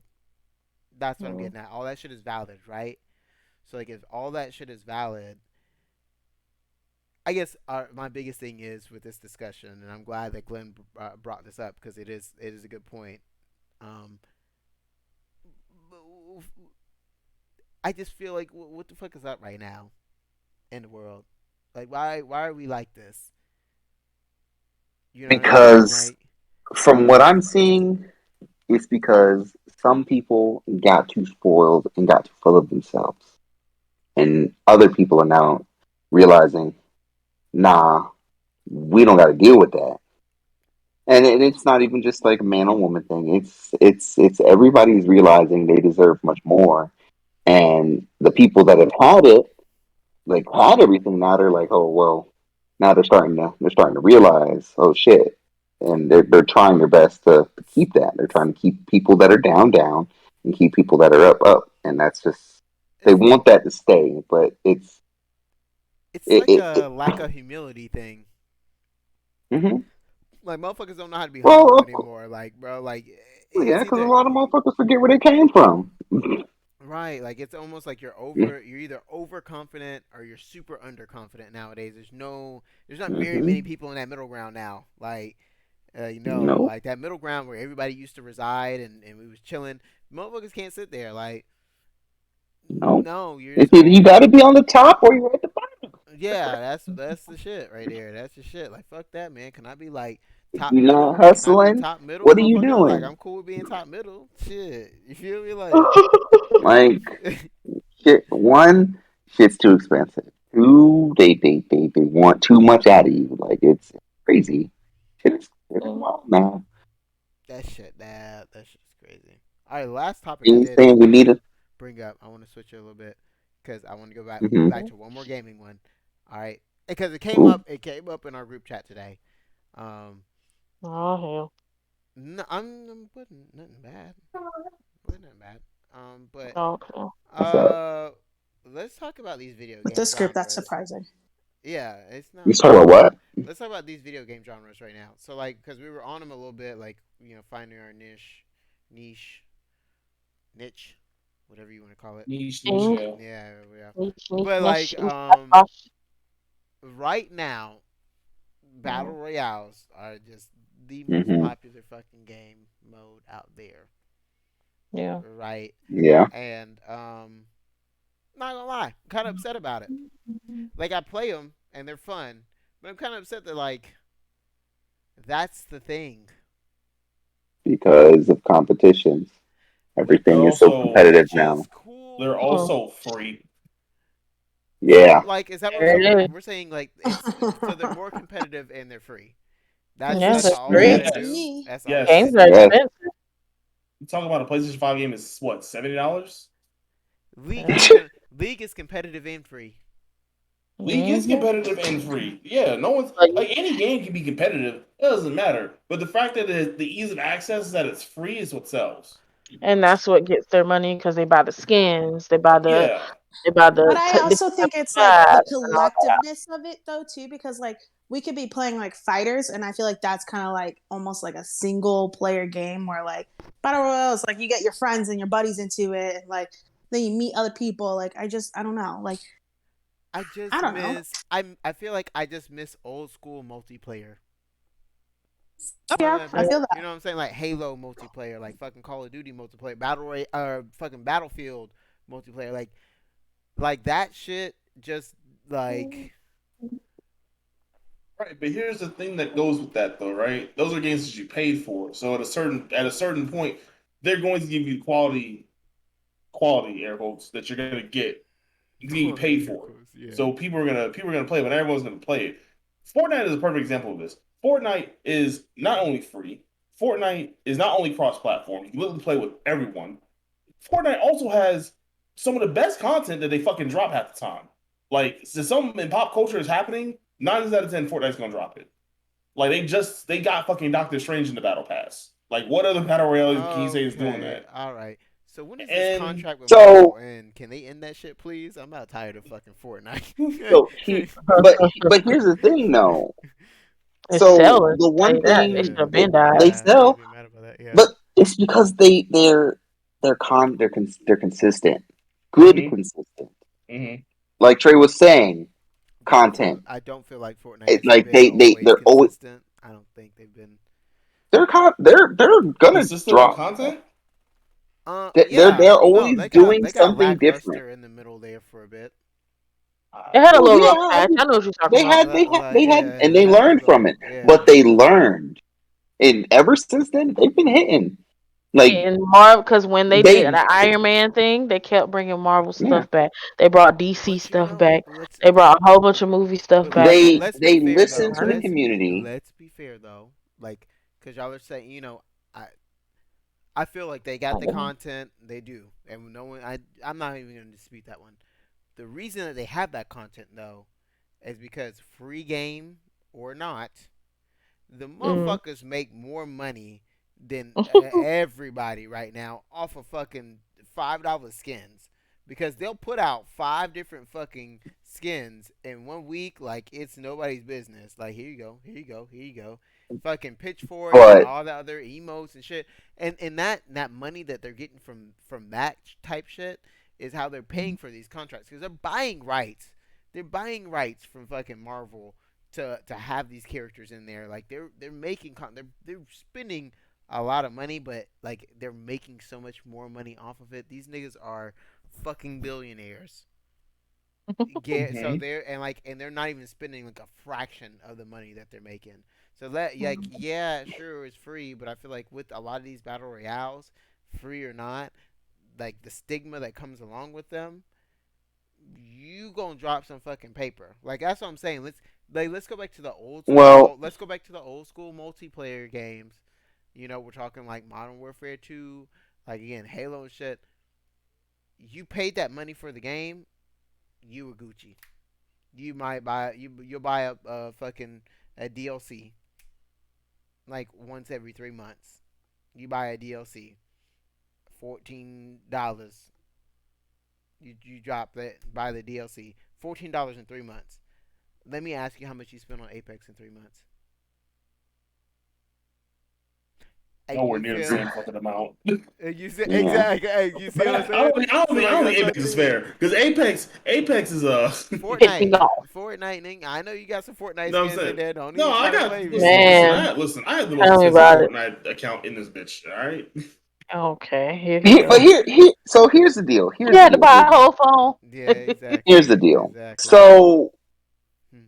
That's what I'm getting at. All that shit is valid, right? So like, if all that shit is valid, I guess my biggest thing is with this discussion, and I'm glad that Glenn brought this up because it is a good point. Um, I just feel like what the fuck is up right now in the world? Like why are we like this? You know what I mean? Because Like from what I'm seeing, it's because some people got too spoiled and got too full of themselves. And other people are now realizing, nah, we don't got to deal with that. And it's not even just like a man or woman thing. It's everybody's realizing they deserve much more. And the people that have had it, like had everything, now they're like, oh well, now they're starting to realize, oh shit, and they're trying their best to keep that. They're trying to keep people that are down, and keep people that are up, and that's just they it's want that to stay, but it's it like it. a lack of humility thing. Mhm. Like motherfuckers don't know how to be humble Well, of course, anymore. Like bro, like yeah, it's because a either lot of motherfuckers forget where they came from. Right, like it's almost like Yeah. you're either overconfident or you're super underconfident nowadays. There's not very Mm-hmm. many people in that middle ground now. Like, No. like that middle ground where everybody used to reside and we was chilling. Motherfuckers can't sit there. Like, No. no, you're It's just either you over. got to be on the top or you're at the bottom. Yeah, that's the shit right there. That's the shit. Like, fuck that, man. Can I be like If top you're not middle? Can I be hustling, top middle, what are you motherfucker? Like, doing? I'm cool with being top middle. Shit, you feel me? Like, Like shit. One, shit's too expensive. Two, they want too much out of you. Like it's crazy. Shit is wild now. that shit, that shit's crazy. All right, last topic I Being did saying we need a. bring up. I want to switch it a little bit because I want to go back Mm-hmm. to one more gaming one. All right, because Cool. it came up in our group chat today. Um, Oh hell. no, I'm wasn't nothing bad. Wasn't nothing bad. But Okay. What's up? let's talk about these video With game this group, that's genres. surprising. Yeah, it's You not. talking about what? Let's talk about these video game genres right now. So like, because we were on them a little bit, like finding our niche, whatever you want to call it. Niche, niche, Ing, yeah. Yeah, yeah. niche, But niche, like, niche. right now, battle Mhm. royales are just the most Mm-hmm. popular fucking game mode out there, Yeah. right? Yeah. And not gonna lie, I'm kind of upset about it. Like I play them and they're fun, but I'm kind of upset that like that's the thing. Because of competitions, But They're everything is so also competitive which now. is they're cool. Mhm. also free. So Yeah. like, is that what There so it is. we're saying? Like so they're more competitive and they're free. Yeah, That's that's Yes. all we great. gotta News to do. Yes. me. That's all we gotta Games Yes. are do. Yes. expensive. You talk about a PlayStation 5 game is what, $70? Yeah. League is competitive and free. League is Hmm. competitive and free. Yeah, no one's But like any game can be competitive. It doesn't matter. But the fact that the ease of access is that it's free is what sells. and that's what gets their money because they buy the skins, Yeah. they buy But the I the also think it's like the tabs and all that. collectiveness of it though too, because like we could be playing like fighters, and I feel like that's kind of like almost like a single player game where like battle royals, like you get your friends and your buddies into it, and like then you meet other people. Like I don't know, like I I just don't know. miss. I feel like I just miss old school multiplayer. Oh, You know yeah, what I'm I saying? feel You that. know what I'm saying? Like Halo multiplayer, like fucking Call of Duty multiplayer, fucking Battlefield multiplayer, like that shit. Just like Right, but here's the thing that goes with that though, right? Those are games that you paid for. So at a certain point, they're going to give you quality air quotes that you're gonna get. You can get paid for it. yeah. So people are gonna play it, but everyone's gonna play it. Fortnite is a perfect example of this. Fortnite is not only free, Fortnite is not only cross platform. You can literally play with everyone. Fortnite also has some of the best content that they fucking drop half the time. Like, so something in pop culture is happening, 9 out of 10 Fortnite's gonna drop it. Like they got fucking Doctor Strange in the battle pass. Like what other battle royale can you say is doing Okay, that? all right. So when does this And contract with Marvel So end? Can they end that shit, please? I'm not tired of fucking Fortnite. but here's the thing though. It's So selling. the Tell one you that they should thing have that been died. they Yeah, can't sell, be mad about that. Yeah. but it's because they're consistent, good mm-hmm, consistent. mm-hmm. Like Trey was saying, content. I don't feel like Fortnite has Like been always they're always consistent. I don't think they've been. they're gonna Consistent with drop. content? Yeah. They're No, always doing they got something different. lackluster in the middle there for a bit. They had a Well, little rough yeah, patch. I know what you're talking about. and they They had a learned from little. it, Yeah. but they learned, and ever since then they've been hitting. Like And Marvel, because when they did they, the Iron Man thing, they kept bringing Marvel yeah, stuff back. They brought DC But stuff back. let's They brought a whole bunch of movie stuff but back. let's be they fair listen though. to the community. Let's be fair though. Like, cause y'all are saying, I I feel like they got the content. They do, and no one. I'm not even gonna dispute that one. The reason that they have that content though is because free game or not, the Mm. motherfuckers make more money than everybody right now off of fucking $5 skins. because they'll put out 5 different fucking skins in 1 week like it's nobody's business. Like here you go, here you go, here you go. Fucking pitchforks and But all the other emotes and shit. And that money that they're getting from that type shit is how they're paying for these contracts because they're buying rights. They're buying rights from fucking Marvel to have these characters in there. Like they're making they're spending a lot of money, but like they're making so much more money off of it. These niggas are fucking billionaires. Yeah, so they're not even spending like a fraction of the money that they're making. So that like yeah, sure it's free, but I feel like with a lot of these battle royales, free or not, like the stigma that comes along with them, you gonna drop some fucking paper. Like that's what I'm saying. Let's go back to the old school. well, Let's go back to the old school multiplayer games. You know, we're talking like Modern Warfare 2, like again Halo and shit. You paid that money for the game, you were Gucci. You might buy you'll buy a fucking a DLC like once every 3 months. You buy a DLC, $14. You drop that buy the DLC, $14 in 3 months. Let me ask you how much you spent on Apex in 3 months. Hey, Nowhere you near the feel? same fucking amount. You see yeah. exactly? Hey, you see But what I'm I saying? don't think Apex is fair because Apex is Fortnite, No. Fortnite. Nigga, I know you got some Fortnite You know what I'm skins in saying? there. Don't No, even I try to got play listen, me. Man, I have the most tell me expensive about it. Fortnite account in this bitch. All right. Okay, here you But go. so here's the deal. You had to buy a whole phone. Yeah, exactly, Here's the deal. exactly. So Hmm.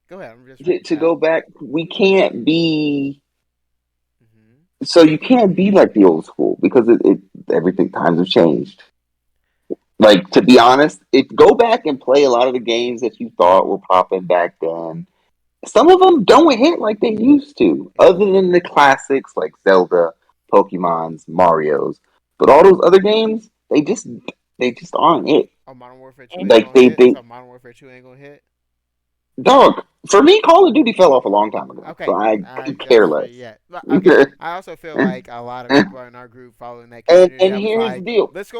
Go ahead. I'm just reading to chat. go back, we can't be. Hmm. So you can't be like the old school because it everything times have changed. Like to be honest, if go back and play a lot of the games that you thought were popping back then, some of them don't hit like they used to. Other than the classics like Zelda, Pokemon's, Mario's, but all those other games, they just aren't it. Oh, Modern Warfare 2 ain't Like gonna hit. they So Modern Warfare 2 ain't gonna hit. dog. For me, Call of Duty fell off a long time ago, so Okay, I could care just for less. yeah. Okay, I also feel like a lot of people in our group following that and community and that was here's the like, deal. let's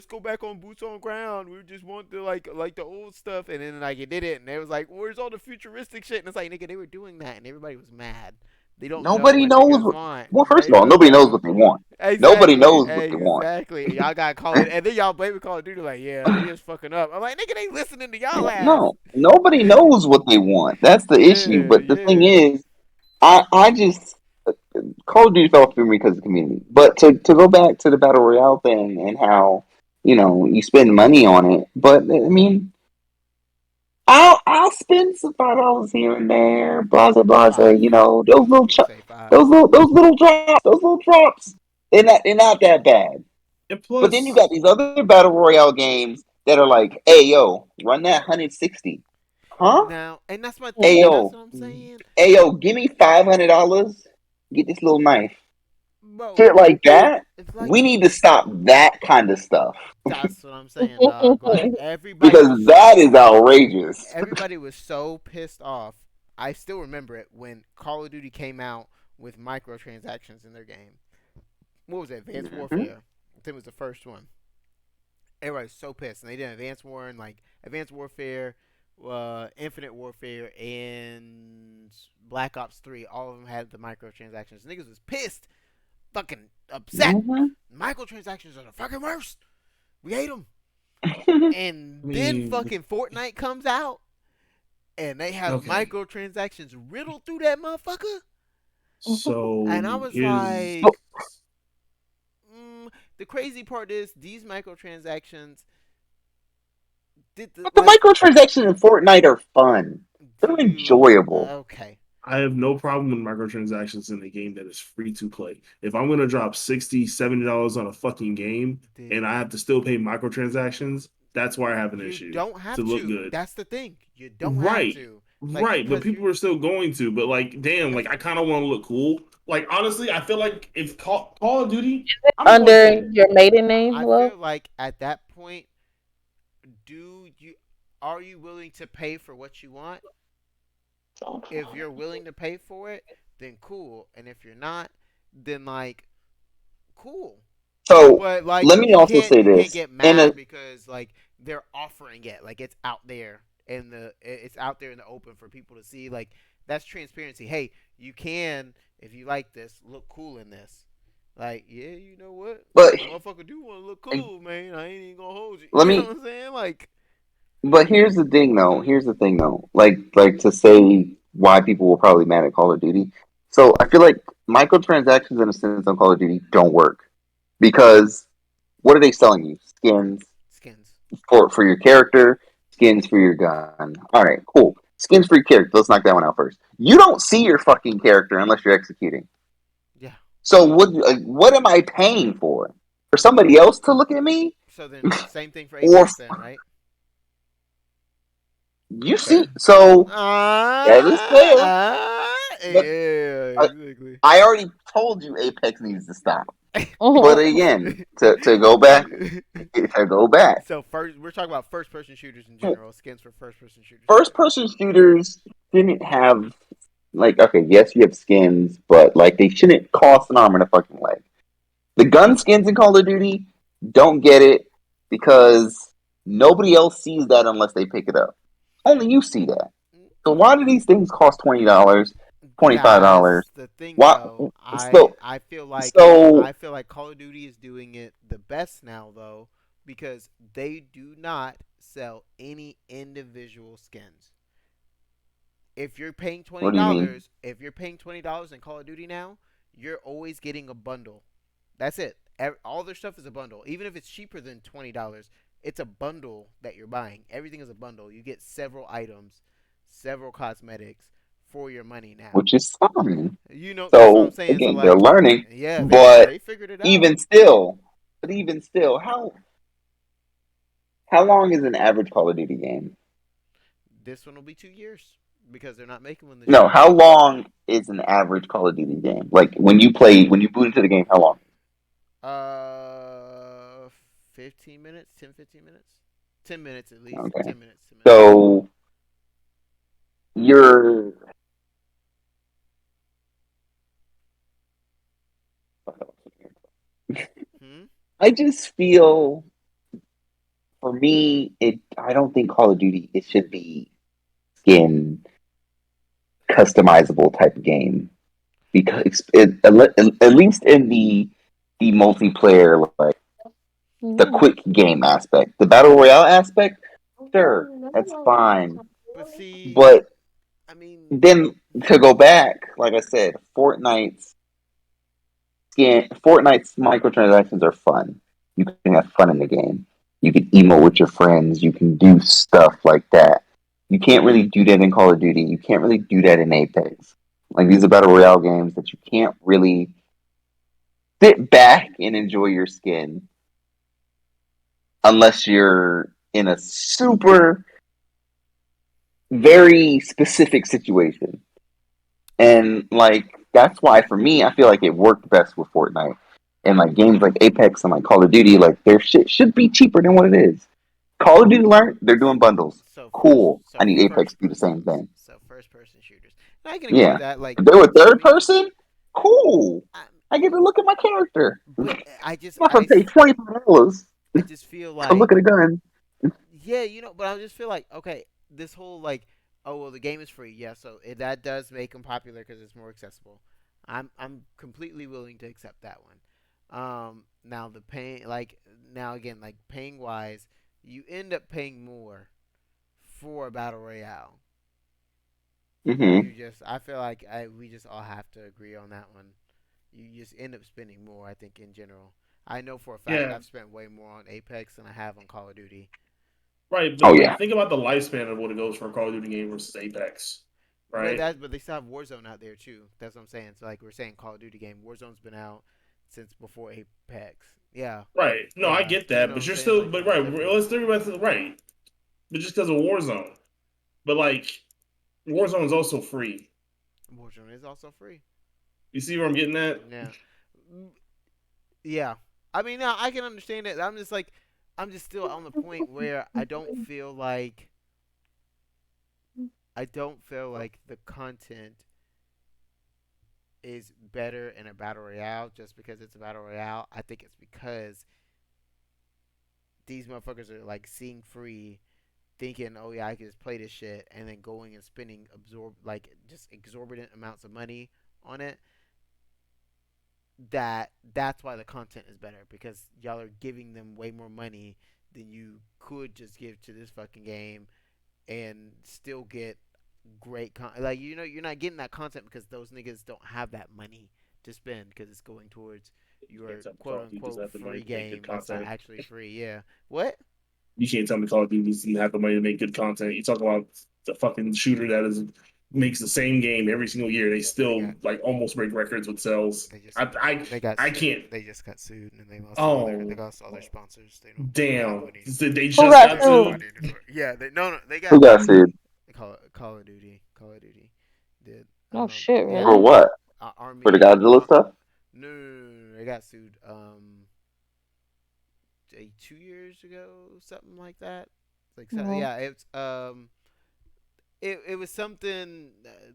go back on boots on ground. We just want the like the old stuff, and then like it did it, and they was like, where's all the futuristic shit? And it's like, nigga, they were doing that, and everybody was mad. They don't know Nobody what knows. niggas want. Well, first They of all, don't nobody knows know. what they want. Nobody Exactly, knows what they want. exactly. Y'all got to call it, and then y'all blame Call of Duty like, yeah, they just fucking up. I'm like, nigga, they listening to y'all ass. No, nobody knows what they want. That's the issue. Yeah, But the thing yeah. is, I just Call of Duty fell off for me because of the community. But to go back to the battle royale thing and how you spend money on it, but I mean, I'll spend some $5 here and there, blah blah blah. Five. Those I was little gonna say five. drops. They're not that bad. And But then you plus, got these other battle royale games that are like, hey yo, run that 160, huh? Now, and that's my Hey thing, and that's yo, what I'm saying. hey yo, give me $500. Get this little knife. Bro, Shit like that. it's like We need to stop that kind of stuff that's what I'm saying, dog. Like because that is outrageous. everybody was so pissed off. I still remember it when Call of Duty came out with microtransactions in their game. What was it? Advanced Mhm. Warfare. I think it was the first one. Everybody was so pissed, and they did Advanced War and like Advanced Warfare, Infinite Warfare, and Black Ops 3. All of them had the microtransactions. Niggas was pissed, fucking upset. Mhm. Microtransactions are the fucking worst. We hate them. Mhm. And I then mean, fucking Fortnite comes out, and they have okay. microtransactions riddled through that motherfucker. And I So was here's like, the crazy part is these microtransactions did the But the like microtransactions in Fortnite are fun. They're do enjoyable. okay. I have no problem with microtransactions in a game that is free to play. If I'm gonna drop $60, $70 on a fucking game and I Then have to still pay microtransactions, that's where I have an you issue don't to have look to. good. That's the thing. You don't have Right. to. Like Right. But because people you are still going to. But like, damn, like I kind of want to look cool. Like honestly, I feel like if Call of Duty, I'm going Under to your maiden name, I love? feel like at that point, do you are you willing to pay for what you want? If you're willing to pay for it, then cool. And if you're not, then like cool. So But like let me also say you can't this. get In a mad because like they're offering it, like it's out there in it's out there in the open for people to see. Like that's transparency. Hey, you can, if you like this, look cool in this. Like, yeah, you know what? but Motherfucker do want to look cool, man. I ain't even gonna hold you. let You know me what I'm saying? Like, but here's the thing though. Here's the thing though. Like to say why people were probably mad at Call of Duty. So I feel like microtransactions in a sense on Call of Duty don't work because what are they selling you? Skins skins. for your character, skins for your gun. All right, cool. Skins for your character. Let's knock that one out first. You don't see your fucking character unless you're executing. Yeah. So what am I paying for? For somebody else to look at me? So then, same thing for Or Apex, then, right? you Okay. see? So that is Ah, fair. ah, But yeah, I, exactly. I already told you Apex needs to stop. But Oh, again, to go back, to go back, So first, we're talking about first-person shooters in general. Skins for first-person shooters. first person shooters didn't have like okay, yes, you have skins, but like they shouldn't cost an arm and a fucking leg. The gun skins in Call of Duty don't get it because nobody else sees that unless they pick it up. Only you see that. So why do these things cost $20, $25? That's the thing, Why? though. So I so feel like Call of Duty is doing it the best now, though, because they do not sell any individual skins. If you're paying twenty what do you mean? dollars, if you're paying $20 in Call of Duty now, you're always getting a bundle. That's it. All their stuff is a bundle. Even if it's cheaper than $20, it's a bundle that you're buying. Everything is a bundle. You get several items, several cosmetics for your money now. Which is fine. You know, that's what I'm So saying. So again, they're like, learning, yeah, but they figured it out. even still, even still, how long is an average Call of Duty game? This one will be 2 years because they're not making one this No, year. how long is an average Call of Duty game? Like when you boot into the game, how long? Uh, 15 minutes, 10, 15 minutes, 10 minutes at least, Okay, 10 minutes, 10 minutes. so you're. Hmm. I just feel for me, it. I don't think Call of Duty it should be skin customizable type of game because at least in the multiplayer like the quick game aspect, the battle royale aspect, sure, that's fine. But see, But I mean, then to go back, like I said, Fortnite's microtransactions are fun. You can have fun in the game. You can emote with your friends. You can do stuff like that. You can't really do that in Call of Duty. You can't really do that in Apex. Like these are battle royale games that you can't really sit back and enjoy your skin unless you're in a super very specific situation. And like that's why for me, I feel like it worked best with Fortnite. And like games like Apex and like Call of Duty, like their shit should be cheaper than what it is. Call of Duty learned they're doing bundles. Cool. I need Apex to do the same thing. so first person shooters. And I can agree with Yeah. that. Like, If they were to third me, person, cool. I, I get to look at my character. I'm but not gonna pay $25 I just feel to look like at a gun. yeah, but I just feel like okay, this whole like, oh well, the game is free, yeah, so that does make them popular because it's more accessible. I'm completely willing to accept that one. Now the paying like now again like paying wise, you end up paying more for a battle royale. Hmm. I feel like we just all have to agree on that one. You just end up spending more, I think, in general. I know for a fact Yeah. I've spent way more on Apex than I have on Call of Duty. Right, Oh but like yeah. think about the lifespan of what it goes for a Call of Duty game versus Apex. Right? But they still have Warzone out there too. That's what I'm saying. So like we're saying Call of Duty game, Warzone's been out since before Apex. Yeah, Right. No, I yeah. get You that, know what but I'm you're saying? still Like but it's right, different. let's think about it right. But just because of Warzone. But like Warzone is also free. Warzone is also free. You see where I'm getting at? Yeah, yeah. I mean, now I can understand it. I'm just still on the point where I don't feel like the content is better in a battle royale just because it's a battle royale. I think it's because these motherfuckers are like seeing free, thinking, oh yeah, I can just play this shit, and then going and spending just exorbitant amounts of money on it. That's why the content is better because y'all are giving them way more money than you could just give to this fucking game and still get great like you're not getting that content because those niggas don't have that money to spend because it's going towards your quote unquote free game that's not actually free. Yeah. What? You can't tell me Call of Duty doesn't have the money to make good content. You talk about the fucking shooter that makes the same game every single year. They still like almost break records with sales. I can't. They just got sued and they lost. They lost all their sponsors. They don't. Damn. They just got sued. Yeah. No. They got. Who got sued? Call of Duty. Call of Duty did. Oh shit! Really? For what? Army. For the Godzilla stuff? No. They got sued. 2 years ago, something like that. Like yeah, it's it was something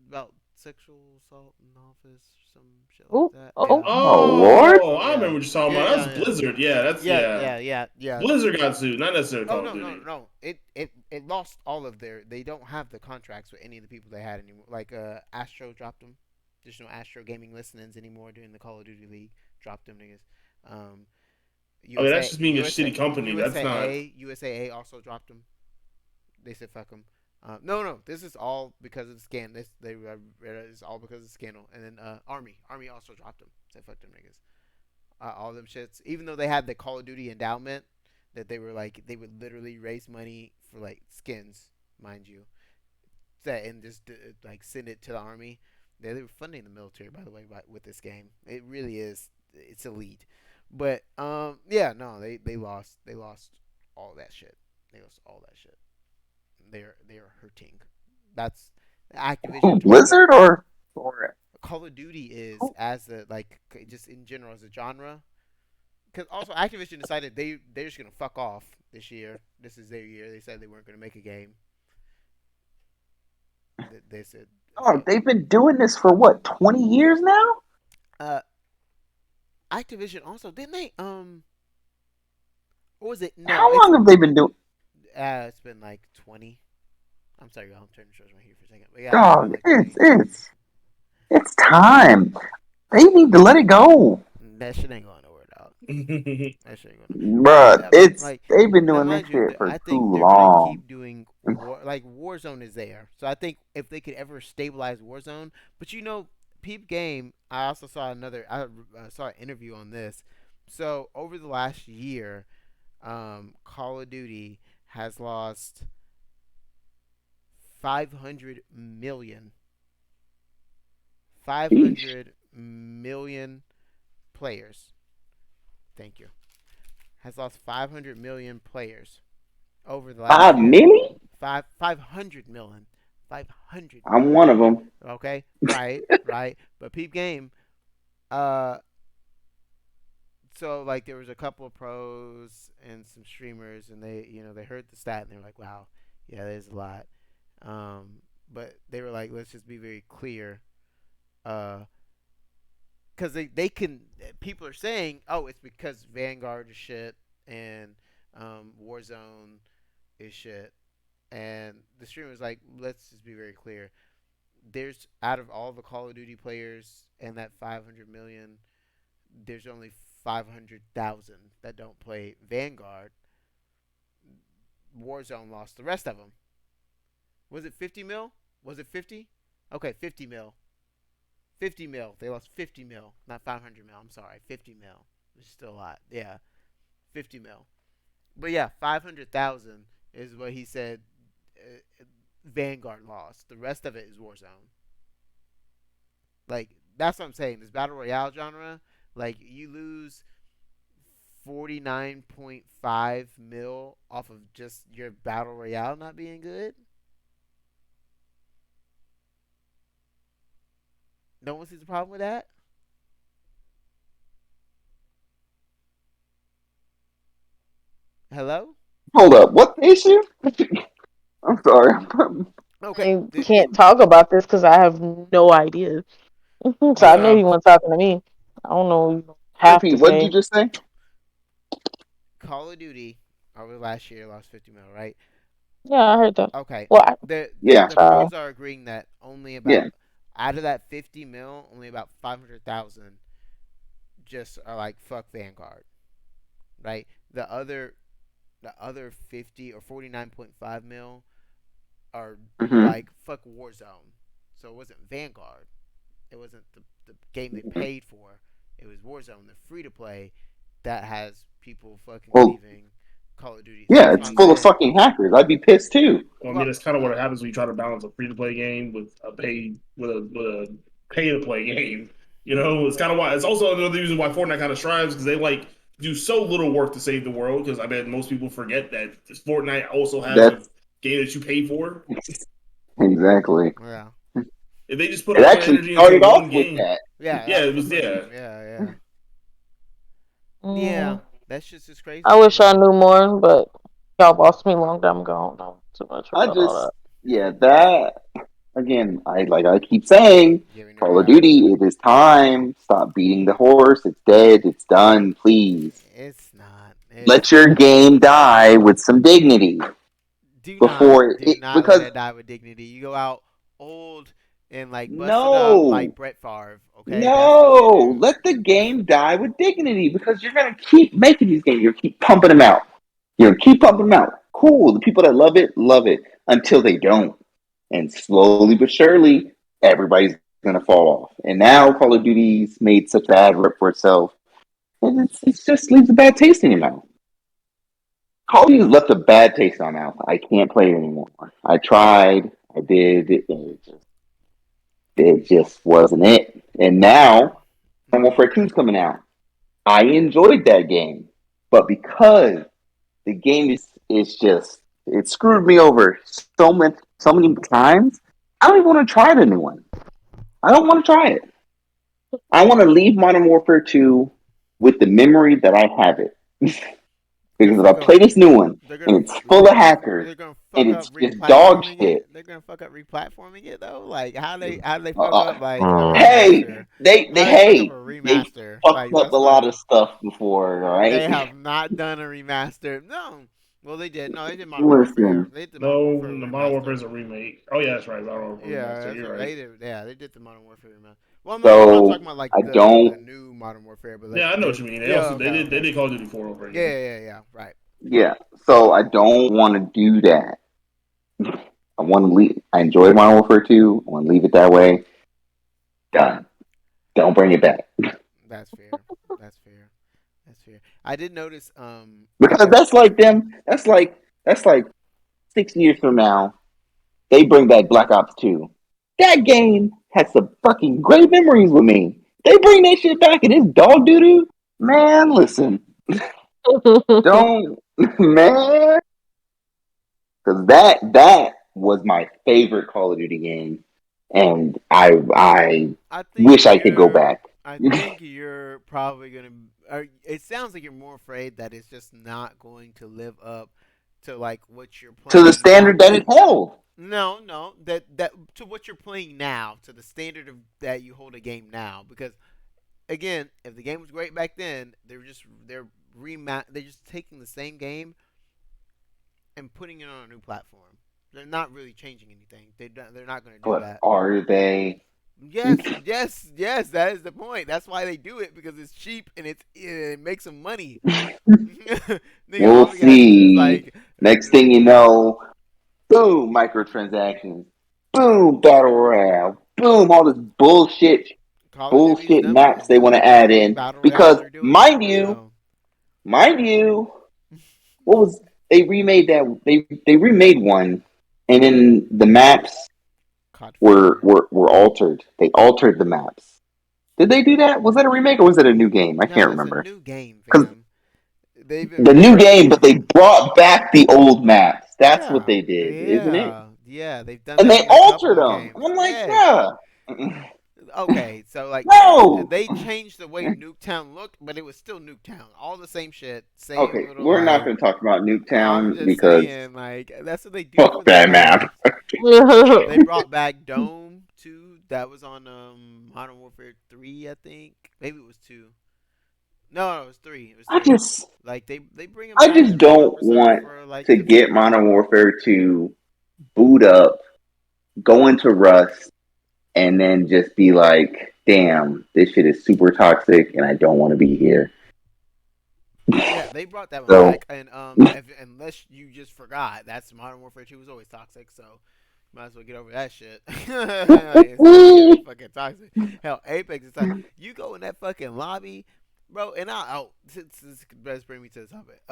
about sexual assault in office, some shit like that. Lord! I remember what you're talking about. That's Blizzard. Yeah, that's yeah. Blizzard got sued, not necessarily Call of Duty. No. It lost all of their. They don't have the contracts with any of the people they had anymore. Like Astro dropped them. There's no Astro Gaming listings anymore during the Call of Duty League. Dropped them niggas. That's just being a shitty company. That's not. USAA also dropped them. They said fuck them. No. This is all because of the scan. It's all because of the scandal. And then Army also dropped them. Said fuck them niggas. All them shits. Even though they had the Call of Duty endowment, that they were like they would literally raise money for like skins, mind you, and just like send it to the Army. They were funding the military, by the way, with this game. It really is. It's elite. But yeah, no, they lost all that shit. They lost all that shit. They're hurting. That's Activision. Blizzard or Call of Duty is as a like just in general as a genre. Because also Activision decided they're just gonna fuck off this year. This is their year. They said they weren't gonna make a game. They said. Oh, they've been doing this for what, 20 years now? Activision also didn't they? What was it? No, how long have they been doing? It's been like 20. I'm sorry, I'm turning shows right here for a second. But yeah, it's time. They need to let it go. That shit ain't going nowhere, dog. That shit ain't going nowhere. Bruh, they've been doing this shit for too long. Keep doing Warzone is there, so I think if they could ever stabilize Warzone, but Peep Game. I also saw I saw an interview on this. So over the last year, Call of Duty has lost 500 million players. Thank you. Has lost 500 million players over the last 5 million? 500 million. 500. I'm one of them. Okay, right. But Peep Game, so like there was a couple of pros and some streamers, and they heard the stat and they were like, wow, yeah, there's a lot. But they were like, let's just be very clear, because they can. People are saying, oh, it's because Vanguard is shit and Warzone is shit. And the streamer was like, let's just be very clear. There's out of all the Call of Duty players and that 500 million, there's only 500,000 that don't play Vanguard. Warzone lost the rest of them. Was it 50 mil? Was it 50? Okay, 50 mil. 50 mil. They lost 50 mil, not 500 mil. I'm sorry, 50 mil. Which is still a lot. Yeah, 50 mil. But yeah, 500,000 is what he said. Vanguard lost. The rest of it is Warzone. Like that's what I'm saying. This battle royale genre, like you lose 49.5 mil off of just your battle royale not being good. No one sees a problem with that. Hello? Hold up. What issue? I'm sorry. Okay. I can't talk about this because I have no idea. So I know Yeah. he wasn't talking to me. I don't know half to Repeat, what did you say. just say? Call of Duty over last year lost 50 mil, right? Yeah, I heard that. Okay. Well, Yeah, The child. pros are agreeing that only about yeah. out of that 50 mil, only about 500,000 just are like fuck Vanguard, right? The other 50 or 49.5 mil are Hmm. like fuck Warzone. So it wasn't Vanguard. It wasn't the game they paid for. It was Warzone, the free to play that has people fucking Well, leaving Call of Duty. So yeah, that's why it's I'm full of saying, fucking hackers. I'd be pissed too. Well, I mean, well, that's kind of what happens when you try to balance a free to play game with a pay to play game. You know, it's kind of why. It's also another reason why Fortnite kind of strives because they like do so little work to save the world. Because I bet most people forget that Fortnite also has a That's game that you pay for. exactly. yeah, If they just put It all their actually energy into started off one with game, that. yeah, yeah, that it was the was first yeah. game. Yeah, yeah. Mm, That's just crazy I to me, wish I man. knew more, but y'all lost me a long time ago. I don't know too much I about all just, that. yeah, that again. I keep saying, Yeah, we never Call of got into Duty. it. It is time. Stop beating the horse. It's dead. It's done. Please It's not. let It's your not. game die with some dignity before Do it. not let Because it die with dignity. You go out old and like busted up like no, Brett Favre. Okay, that's what you no, do. let the game die with dignity. Because you're gonna keep making these games. You're gonna keep pumping them out. You're gonna keep pumping them out. Cool. The people that love it until they don't. And slowly but surely, everybody's gonna fall off. And now Call of Duty's made such bad rep for itself, and it just leaves a bad taste in your mouth. Call of Duty's left a bad taste in my mouth. I can't play it anymore. I tried, I did, it just wasn't it. And now, Modern Mm-hmm. Warfare 2 is coming out. I enjoyed that game, but because the game is just it screwed me over so many times. I don't even want to try the new one. I don't want to try it. I want to leave Modern Warfare 2 with the memory that I have it. They're Because if I fuck up. play this new one They're and gonna it's full of hackers they're gonna and fuck up it's just dog replatforming it. shit. They're gonna fuck up replatforming it though. Like how they fuck Uh, up like a hey, remaster? they How they fuck up a hey they remaster? fucked Like up a let's lot not. of stuff before, all right? They have not done a remaster. No. Well, they did. No, they did Modern Warfare. Listen, They did the Modern No, Warfare the Modern Warfare remaster. is a remake. Oh yeah, that's right. Modern Warfare Yeah, remaster. that's You're what right. they did. Yeah, they did the Modern Warfare remaster. Well, I'm not so talking about like I the don't. new Modern Warfare, but like Yeah, I know they. what you mean. They Yeah, also okay, they okay. did Call of Duty 4 over Yeah, again. yeah, right. Yeah, so I don't want to do that. I want to leave. I enjoyed Modern Warfare 2. I want to leave it that way. Done. Don't bring it back That's fair. That's fair. That's fair. I did notice. Like because that's like them. That's like 6 years from now. They bring back Black Ops 2. That game has some fucking great memories with me. They bring that shit back and it's dog doo doo. Man, listen, don't man, because that was my favorite Call of Duty game, and I I think wish I could go back I think you're probably gonna. It sounds like you're more afraid that it's just not going to live up to like what you're to the playing now. standard that it held. No, no, that to what you're playing now, to the standard of that you hold a game now. Because again, if the game was great back then, they're just taking the same game and putting it on a new platform. They're not really changing anything. They're not going to do But that. are they? Yes, yes, yes. That is the point. That's why they do it because it's cheap and it makes them money. Nigga, We'll all we gotta do is see. like Next thing you know, boom, microtransactions. Boom, battle royale. Boom, all this Call of Duty's bullshit done maps they want to how add many in. battle royales Because they're doing. So mind you, what was they remade that they remade one, and then the maps COD 4. were altered. They altered the maps. Did they do that? Was that a remake or was it a new game? I can't No, it's a remember. new game, Because fam. They've been the new reworking game, it. but they brought back the old maps. That's what Yeah, they did, isn't it? yeah. They've done And that they with a couple altered of them. games. I'm like, Yeah. bruh. Okay, so like No. they changed the way Nuketown looked, but it was still Nuketown. All the same shit, same Okay, little we're not like. going to talk about I'm Nuketown just because saying, like that's what they do fuck for their that map. games. They brought back Dome to That was on Modern Warfare 3, I think. Maybe it was 2. No, it was 3. It was I 3. just Like they bring him I back just every so don't want for like to the get Modern Warfare to boot up, go into Rust, and then just be like, damn, this shit is super toxic and I don't want to be here. Yeah, they brought that one So back, and unless you just forgot, that's Modern Warfare 2 was always toxic, so might as well get over that shit. It's that shit is fucking toxic. Hell, Apex is toxic. You go in that fucking lobby, bro, and this best bring me to the topic.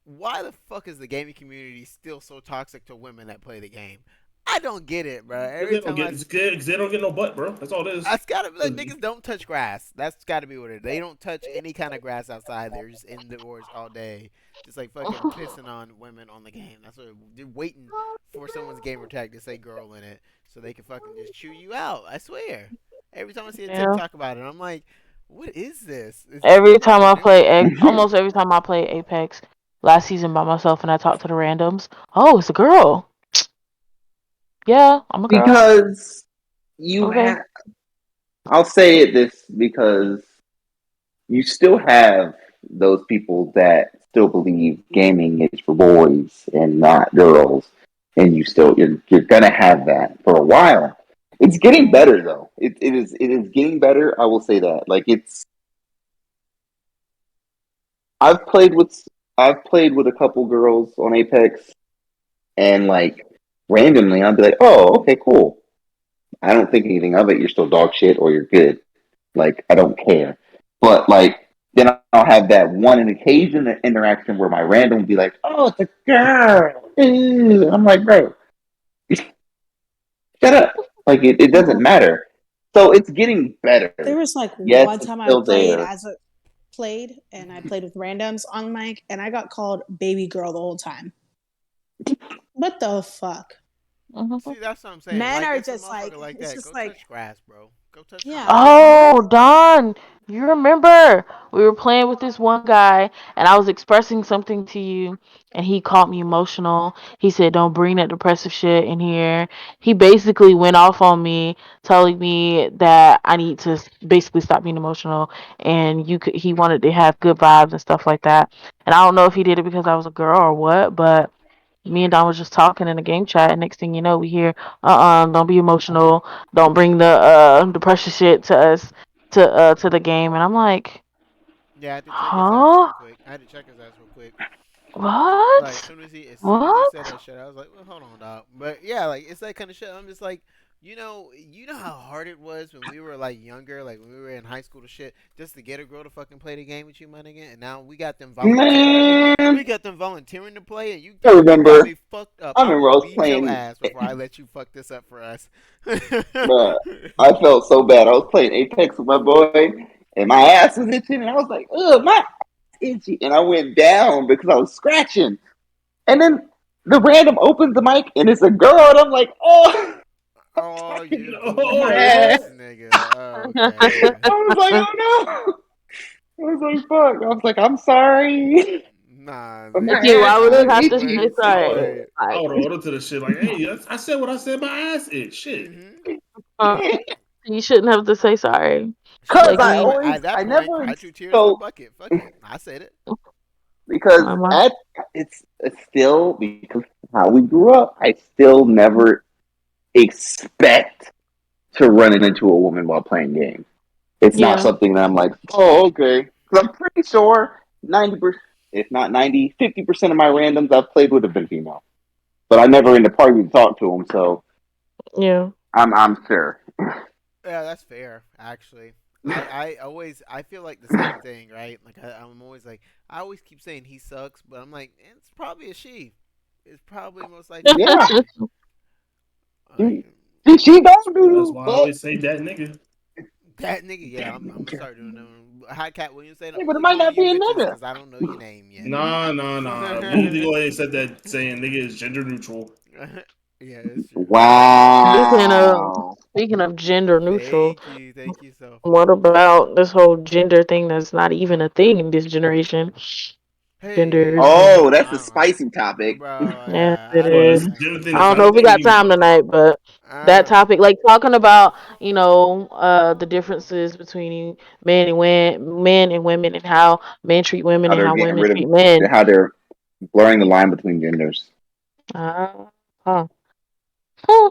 Why the fuck is the gaming community still so toxic to women that play the game? I don't get it, bro. Every They don't time get, they don't get no butt, bro. That's all it is. that's gotta be like niggas don't touch grass. That's gotta be what it is. They don't touch any kind of grass outside. They're just indoors all day, just like fucking pissing on women on the game. That's what they're waiting for someone's gamer tag to say "girl" in it, so they can fucking just chew you out. I swear. Every time I see a Yeah. TikTok about it, I'm like, what is this? Every time I play, almost every time I play Apex, last season by myself, and I talk to the randoms. Oh, it's a girl. Yeah, I'm a girl. because you Okay. have, I'll say it this because you still have those people that still believe gaming is for boys and not girls, and you're gonna have that for a while. It's getting better though. It is getting better. I will say that. Like I've played with I've played with a couple girls on Apex, and like randomly I'll be like, oh, okay, cool. I don't think anything of it. You're still dog shit, or you're good. Like I don't care. But like then I'll have that one occasion interaction where my random will be like, oh, it's a girl. Ew. I'm like, bro, shut up. Like it doesn't matter. So it's getting better. There was like Yes, one it's time I still played there. and I played with randoms on mic, and I got called baby girl the whole time. What the fuck? See, that's what I'm saying. Men like, are it's a just like, motherfucker it's that. just Go like, touch grass, bro. Go touch yeah. some grass. Oh, Don, you remember we were playing with this one guy, and I was expressing something to you, and he called me emotional. He said, "Don't bring that depressive shit in here." He basically went off on me, telling me that I need to basically stop being emotional, and he wanted to have good vibes and stuff like that. And I don't know if he did it because I was a girl or what, but me and Don was just talking in a game chat, and next thing you know, we hear, don't be emotional, don't bring the pressure shit to us, to the game. And I'm like, Yeah, I had to check his ass huh? real quick. Like What? as soon as he said What? that shit, I was like, well, hold on, dog. But yeah, like it's that kind of shit. I'm just like, you know how hard it was when we were like younger, like when we were in high school to shit, just to get a girl to fucking play the game with you, my nigga. And now we got them volunteering. Man, We got them volunteering to play, and you I got remember. me fucked up. I I'm remember I gonna was beat your playing. ass before I let you fuck this up for us. Bruh, I felt so bad. I was playing Apex with my boy, and my ass was itching, and I was like, "Ugh, my ass is itchy," and I went down because I was scratching. And then the random opens the mic, and it's a girl, and I'm like, "Oh, Oh, you Oh, goofy yeah. ass nigga. Okay. I was like, oh no. I was like, fuck. I was like, I'm sorry. Nah, But my Okay, nigga. why ass would is you Nah, have you to itchy. say went sorry? straight. I Like, would have ordered to the shit like, hey, I said what I said. My ass itch. Shit. Mm-hmm. you shouldn't have to say sorry. Shit, Cause Like I we, always, at that I point, never, cry 2 tears in a so, bucket. Fuck it. I said it. because my mom. it's still, because how we grew up, I still never expect to run into a woman while playing games. It's not Yeah. something that I'm like, oh, okay. Because I'm pretty sure 90%, if not 90, 50% of my randoms I've played with have been female. But I never in the party to talk to them, so Yeah. I'm sure. Yeah, that's fair. Actually, I feel like the same thing, right? Like I'm always like, I always keep saying he sucks, but I'm like, it's probably a she. It's probably most likely a Yeah, she. Like, she don't That's do, why I but, always say that nigga. that nigga, yeah, I'm gonna start doing them. Hi, Cat Williams saying I'm yeah, but it only might calling not you be a bitches nigga. because I don't know your name yet. Nah. You need to go ahead and set that saying nigga is gender neutral. Yeah, it's true. Speaking of Wow. speaking of gender neutral, Thank you, what Sophie. about this whole gender thing that's not even a thing in this generation? Gender. Hey, Oh, that's a I don't know, spicy topic. bro. Yes, Yeah, it I Well, don't this is. is know. gender thing. I That's don't not know a if we thing got either. time tonight, but that topic, like talking about the differences between men and women, and how men treat women How and they're how getting women rid treat of, men. how they're blurring the line between genders. Uh, huh. Hmm.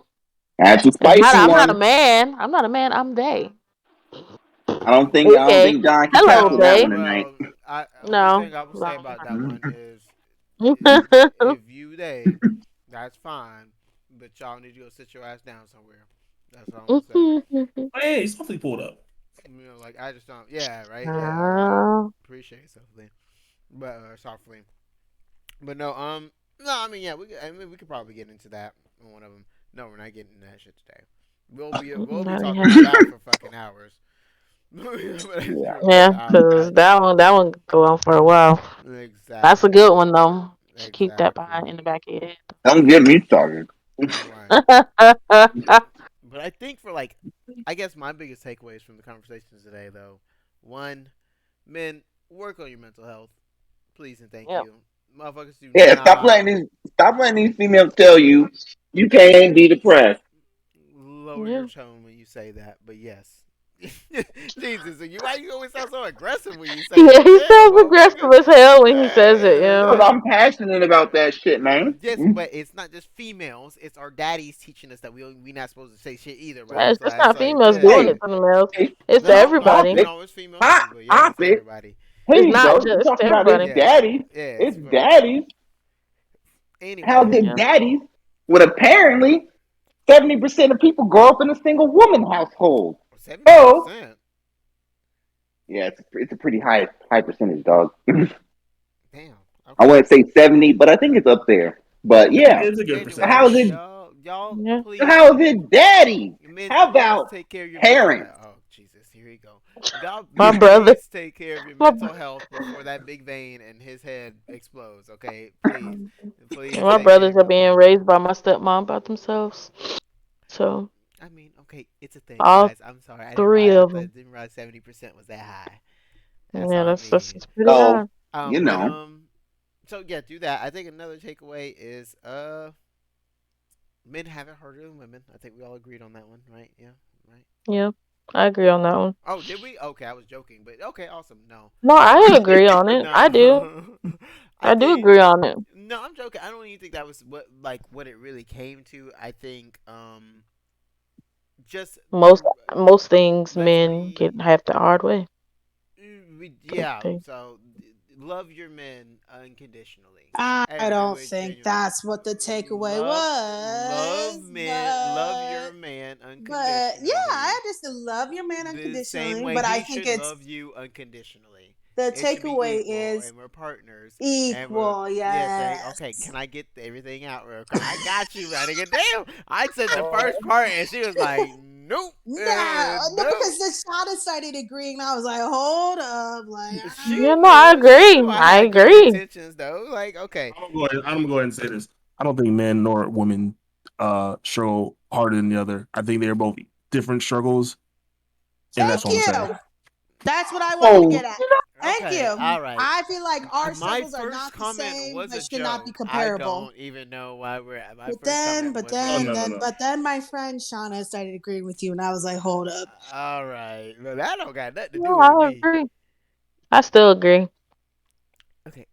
That's a It's not. spicy I'm not a one. man. I'm not a man. I'm they. I don't Okay. think John can Hello, tackle that one they. tonight. Well, I only No. thing I will say No. about that one Mhm. is if you they, that's fine, but y'all need to go sit your ass down somewhere. That's all I'm gonna say. Hey, something pulled up. You know, like I just don't. Yeah, right. Yeah, I Uh, appreciate something, but softly. But no, no. I mean, yeah, I mean, we could probably get into that on one of them. No, we're not getting into that shit today. We'll be no, talking about yeah. that for fucking hours. Yeah. Yeah, because that one could go on for a while. That's a Exactly. good one though. Should keep that Exactly. behind in the back of your Don't get me started. Right. head. But I think for like, I guess my biggest takeaways from the conversations today, though, one, men, work on your mental health, please and thank Yep. you. Motherfuckers do Yeah, not stop letting these females tell you you can't be depressed. lower your Yeah. tone when you say that, but yes. Jesus, why you always sound so aggressive when you say Yeah, that? he Damn, sounds aggressive motherfucker. as hell when he says it. Because Yeah. I'm passionate about that shit, man. Yes, but it's not just females. It's our daddies teaching us that we not supposed to say shit either, bro. It's So just it's not like, females doing damn. Hey, it to the males. hey, It's to No, no, everybody. topic, no. It's females hot too, but yeah, it's topic. everybody. Here It's you not go. You just talking to about his everybody. Yeah, daddies. yeah. It's daddies. How Anyway, did Yeah. daddies, when apparently 70% of people grow up in a single woman household? So, 70%. yeah, it's a pretty high percentage, dog. Damn. I Okay. wouldn't say 70, but I think it's up there. But yeah, It's a good Anyway, how is percentage. it? y'all, Yeah. please, How is it daddy? men, How please about take care of your mental health. parents? Oh, Jesus, here we go. Y'all, My men, brother. please take care of your My, mental health before that big vein in his head explodes. Okay, please, please my take care brothers of are your mental being health. raised by my stepmom by themselves. So I mean, okay, it's a thing, all guys. I'm sorry, three I of them. didn't realize 70% was that high. That's Yeah, on that's me. it's pretty high. So, you But know, so yeah, do that. I think another takeaway is men haven't harder than women. I think we all agreed on that one, right? Yeah, right. Yeah, I agree on that one. Oh, did we? Okay, I was joking, but okay, awesome. No, No, I agree on it. I do. no. I I do think agree on it. no. I'm joking. I don't even think that was what it really came to. I think just Most things let's men be have the hard way. yeah. They- So love your men unconditionally. I Every don't way, think genuinely. that's what the takeaway was, Love your man but yeah, unconditionally. I just love your man The same unconditionally. way But I he think should it's love you unconditionally. the It should be takeaway equal, is and we're partners, and we're equal. yeah. Okay, Yes. can I get everything out real quick? I got you, man. Damn, I said the first part, and she was like, "Nope, No, nope." because the Shada started agreeing. I was like, hold up, like She Yeah, no, I knew. She knew agree. I I had good agree. intentions, though. Like, okay, I'm gonna go ahead and say this. I don't think men nor women struggle harder than the other. I think they're both different struggles, and that's thank what I'm saying. you. That's what I wanted to oh, get at. Thank okay, you. all right. I feel like our My struggles are first not the comment same, was but a should not be joke. I comparable. don't even know why we're at. My But first then, comment but was a Oh then, no no joke. then, no. but then my friend Shauna started agreeing with you, and I was like, hold up. All right. Well, that don't got nothing to No, do with I me. agree. I still agree. Okay.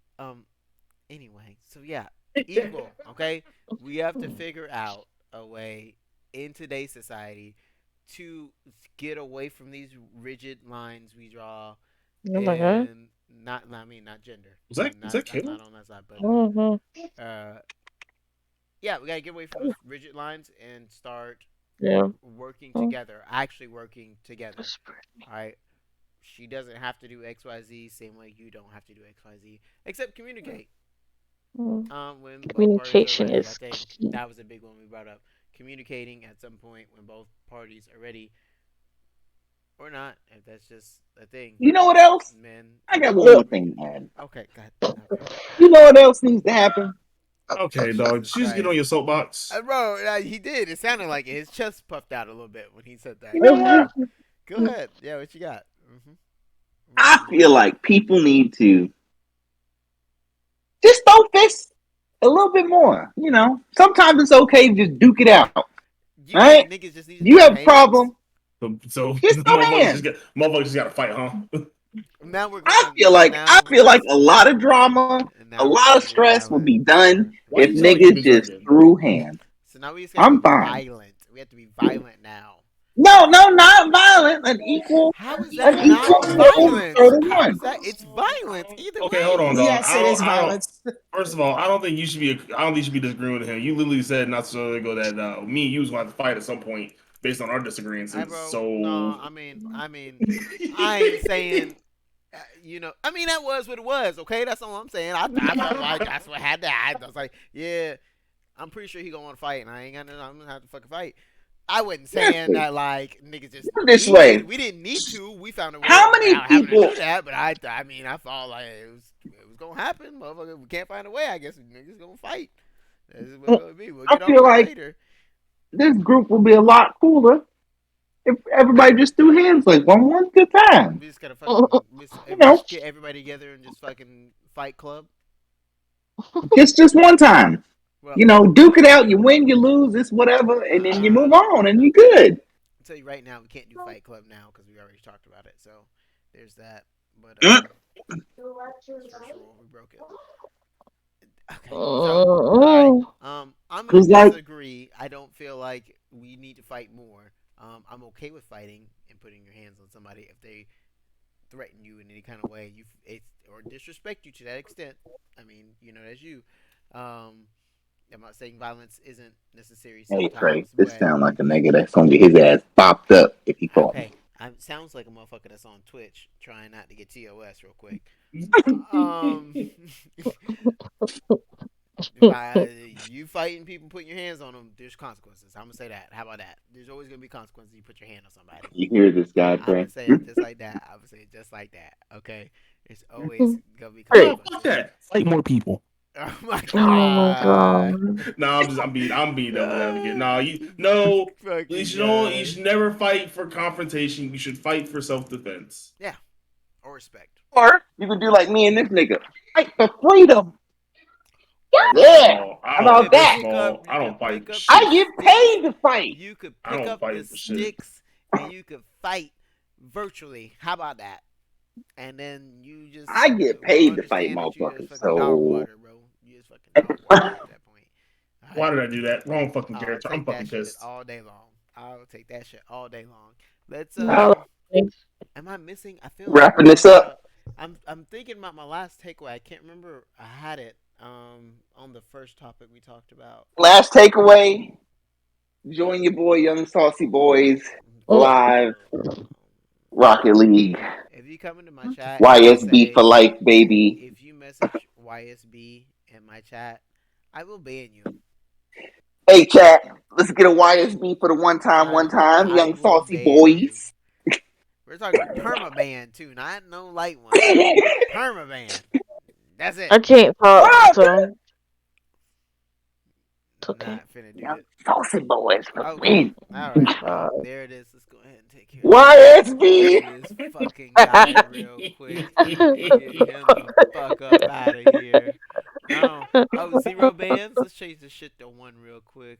Anyway, so yeah, equal. Okay, we have to figure out a way in today's society to get away from these rigid lines we draw, Oh my god. and not. I mean, not gender. Was that I'm Caleb? not on that side, but Hmm. uh, yeah, we gotta get away from those rigid lines and start Yeah. working together. Actually, working together. That's pretty. All right. She doesn't have to do X Y Z, same way you don't have to do X Y Z, except communicate. Mm. When both parties are Communication ready. I is think key. that was a big one we brought up. Communicating at some point when both parties are ready, or not. If that's just a thing. you know what else? Men. I got one more thing to add. Okay. God. Okay. You know what else needs to happen? Okay, dog. Jesus Did you just get on Christ. your soapbox? Bro, he did. It sounded like it. His chest puffed out a little bit when he said that. You Go know ahead. what? Go ahead. Yeah, what you got? I feel like people need to just throw fists a little bit more. You know, sometimes it's okay to just duke it out. You Right? think niggas just need to You throw have a hands? problem. So Just throw hands. motherfuckers just gotta fight, huh? Now we're I going. feel So like now, a lot of drama, and a now we're lot gonna of be stress will violent. be done Why if you sound like you've niggas been just drinking? threw hands. So now we just gotta I'm be fine. violent. We have to be violent now. No, not violent. How is An that not equal violent? throw to How one. is that? It's violent either Okay, hold on, way. dog. Yes, it is I don't. violence. First of all, I don't think you should be. I don't think you should be disagreeing with him. You literally said not so long ago that me and you was going to have to fight at some point based on our disagreements. Hey, bro. So No, I ain't saying. I mean, that was what it was. Okay, that's all I'm saying. I felt like that's what had to. I was like, yeah, I'm pretty sure he gonna want to fight, and I ain't gonna. I'm gonna have to fucking fight. I wasn't saying that like niggas just This way. We didn't need to. We found a way How many without having to people- do that. But I mean, I thought like it was gonna happen. Motherfucker, we can't find a way. I guess niggas gonna fight. This is what it's gonna be. We'll I get feel over it like- later. This group will be a lot cooler if everybody just threw hands like one good time. We just gotta fucking just get everybody together and just fucking fight club. Just one time. Well, Duke it out. You win, you lose. It's whatever, and then you move on, and you good. I'll tell you right now, we can't do Fight Club now because we already talked about it. So there's that. But we broke it. Okay. So, all right. I'm gonna 'Cause, like- disagree. I don't feel like we need to fight more. I'm okay with fighting and putting your hands on somebody if they threaten you in any kind of way, or disrespect you to that extent. I mean, that's you. I'm not saying violence isn't necessary Hey, sometimes. Trey, this but sound like a nigga that's gonna get his ass bopped up if he caught me. okay, sounds like a motherfucker that's on Twitch trying not to get TOS real quick. You fighting people, putting your hands on them, there's consequences. I'm gonna say that. How about that? There's always gonna be consequences. You put your hand on somebody. You hear this guy, I'm Trey? gonna say it just like that. I'm gonna say it just like that. Okay, it's always gonna be no, consequences. fuck that. Fight more people. Oh my Oh my god. god. No, I'm being devil's advocate. No, you should never fight for confrontation. You should fight for self-defense. Or respect. Or you could do like me and this nigga. Fight for freedom. Yeah. Oh, How about that? I don't fight for shit. I get paid to fight. You could I pick don't up fight the for shit. sticks and you could fight virtually. How about that? And then you just I get paid to fight understand that you motherfuckers, just fucking dog so- water, bro. You just fucking dog water at that point. Why did I do that? Wrong fucking I'll character. I'm take that fucking shit pissed. all day long. I'll take that shit all day long. Let's am I missing? I feel Wrapping like, this up. I'm thinking about my last takeaway. I can't remember. I had it on the first topic we talked about. Last takeaway. Join your boy Young Saucy Boys live Rocket League. If you come into my chat, YSB for life, baby. If you message YSB in my chat, I will ban you. Hey chat, let's get a YSB for the one time. I Young will Saucy ban Boys. We're talking permaban too, not no light one. Permaban. That's it. I can't talk, so it's okay. Not finna do Young it. Saucy Boys for Okay. win. All right. There it is. Let's go ahead and take care of YSB. this fucking guy real quick. Get him the fuck up out of here. No. Oh, 0 bans? Let's change this shit to 1 real quick.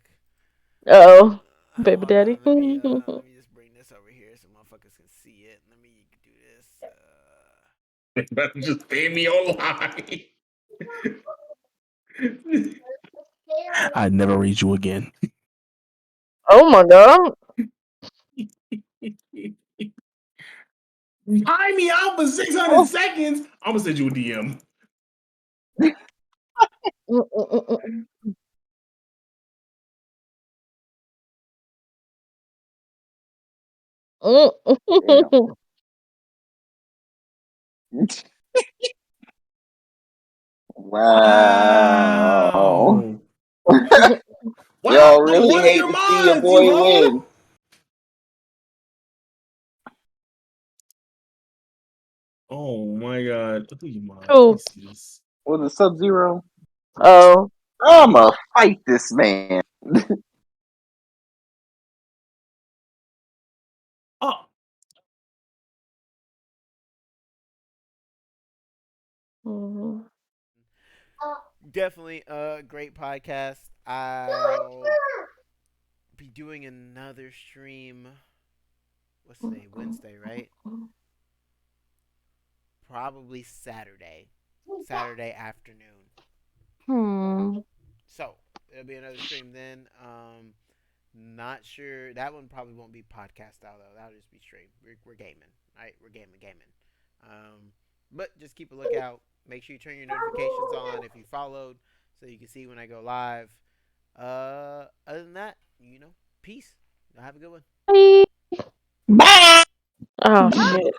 Oh, baby Hold daddy. on, let me just bring this over here so motherfuckers can see it. Let me do this. They better just ban me online. I'd never read you again. Oh my god. Tie me out for 600 seconds. I'm gonna send you a DM. Wow. Wow, Y'all really one of hate your to see your mods, boy you hoe. win. Oh my god. Look at you, mod. Who? Let's see this. With a Sub-Zero. Oh. I'ma fight this man. Oh, Mhm. Definitely a great podcast. I'll be doing another stream. What's today? Wednesday, right? Probably Saturday. Saturday afternoon. So it'll be another stream then. Not sure. That one probably won't be podcast style though. That'll just be stream. We're gaming. All right, we're gaming. But just keep a lookout. Make sure you turn your notifications on if you followed, so you can see when I go live. Other than that, peace. Have a good one. Bye. Oh shit.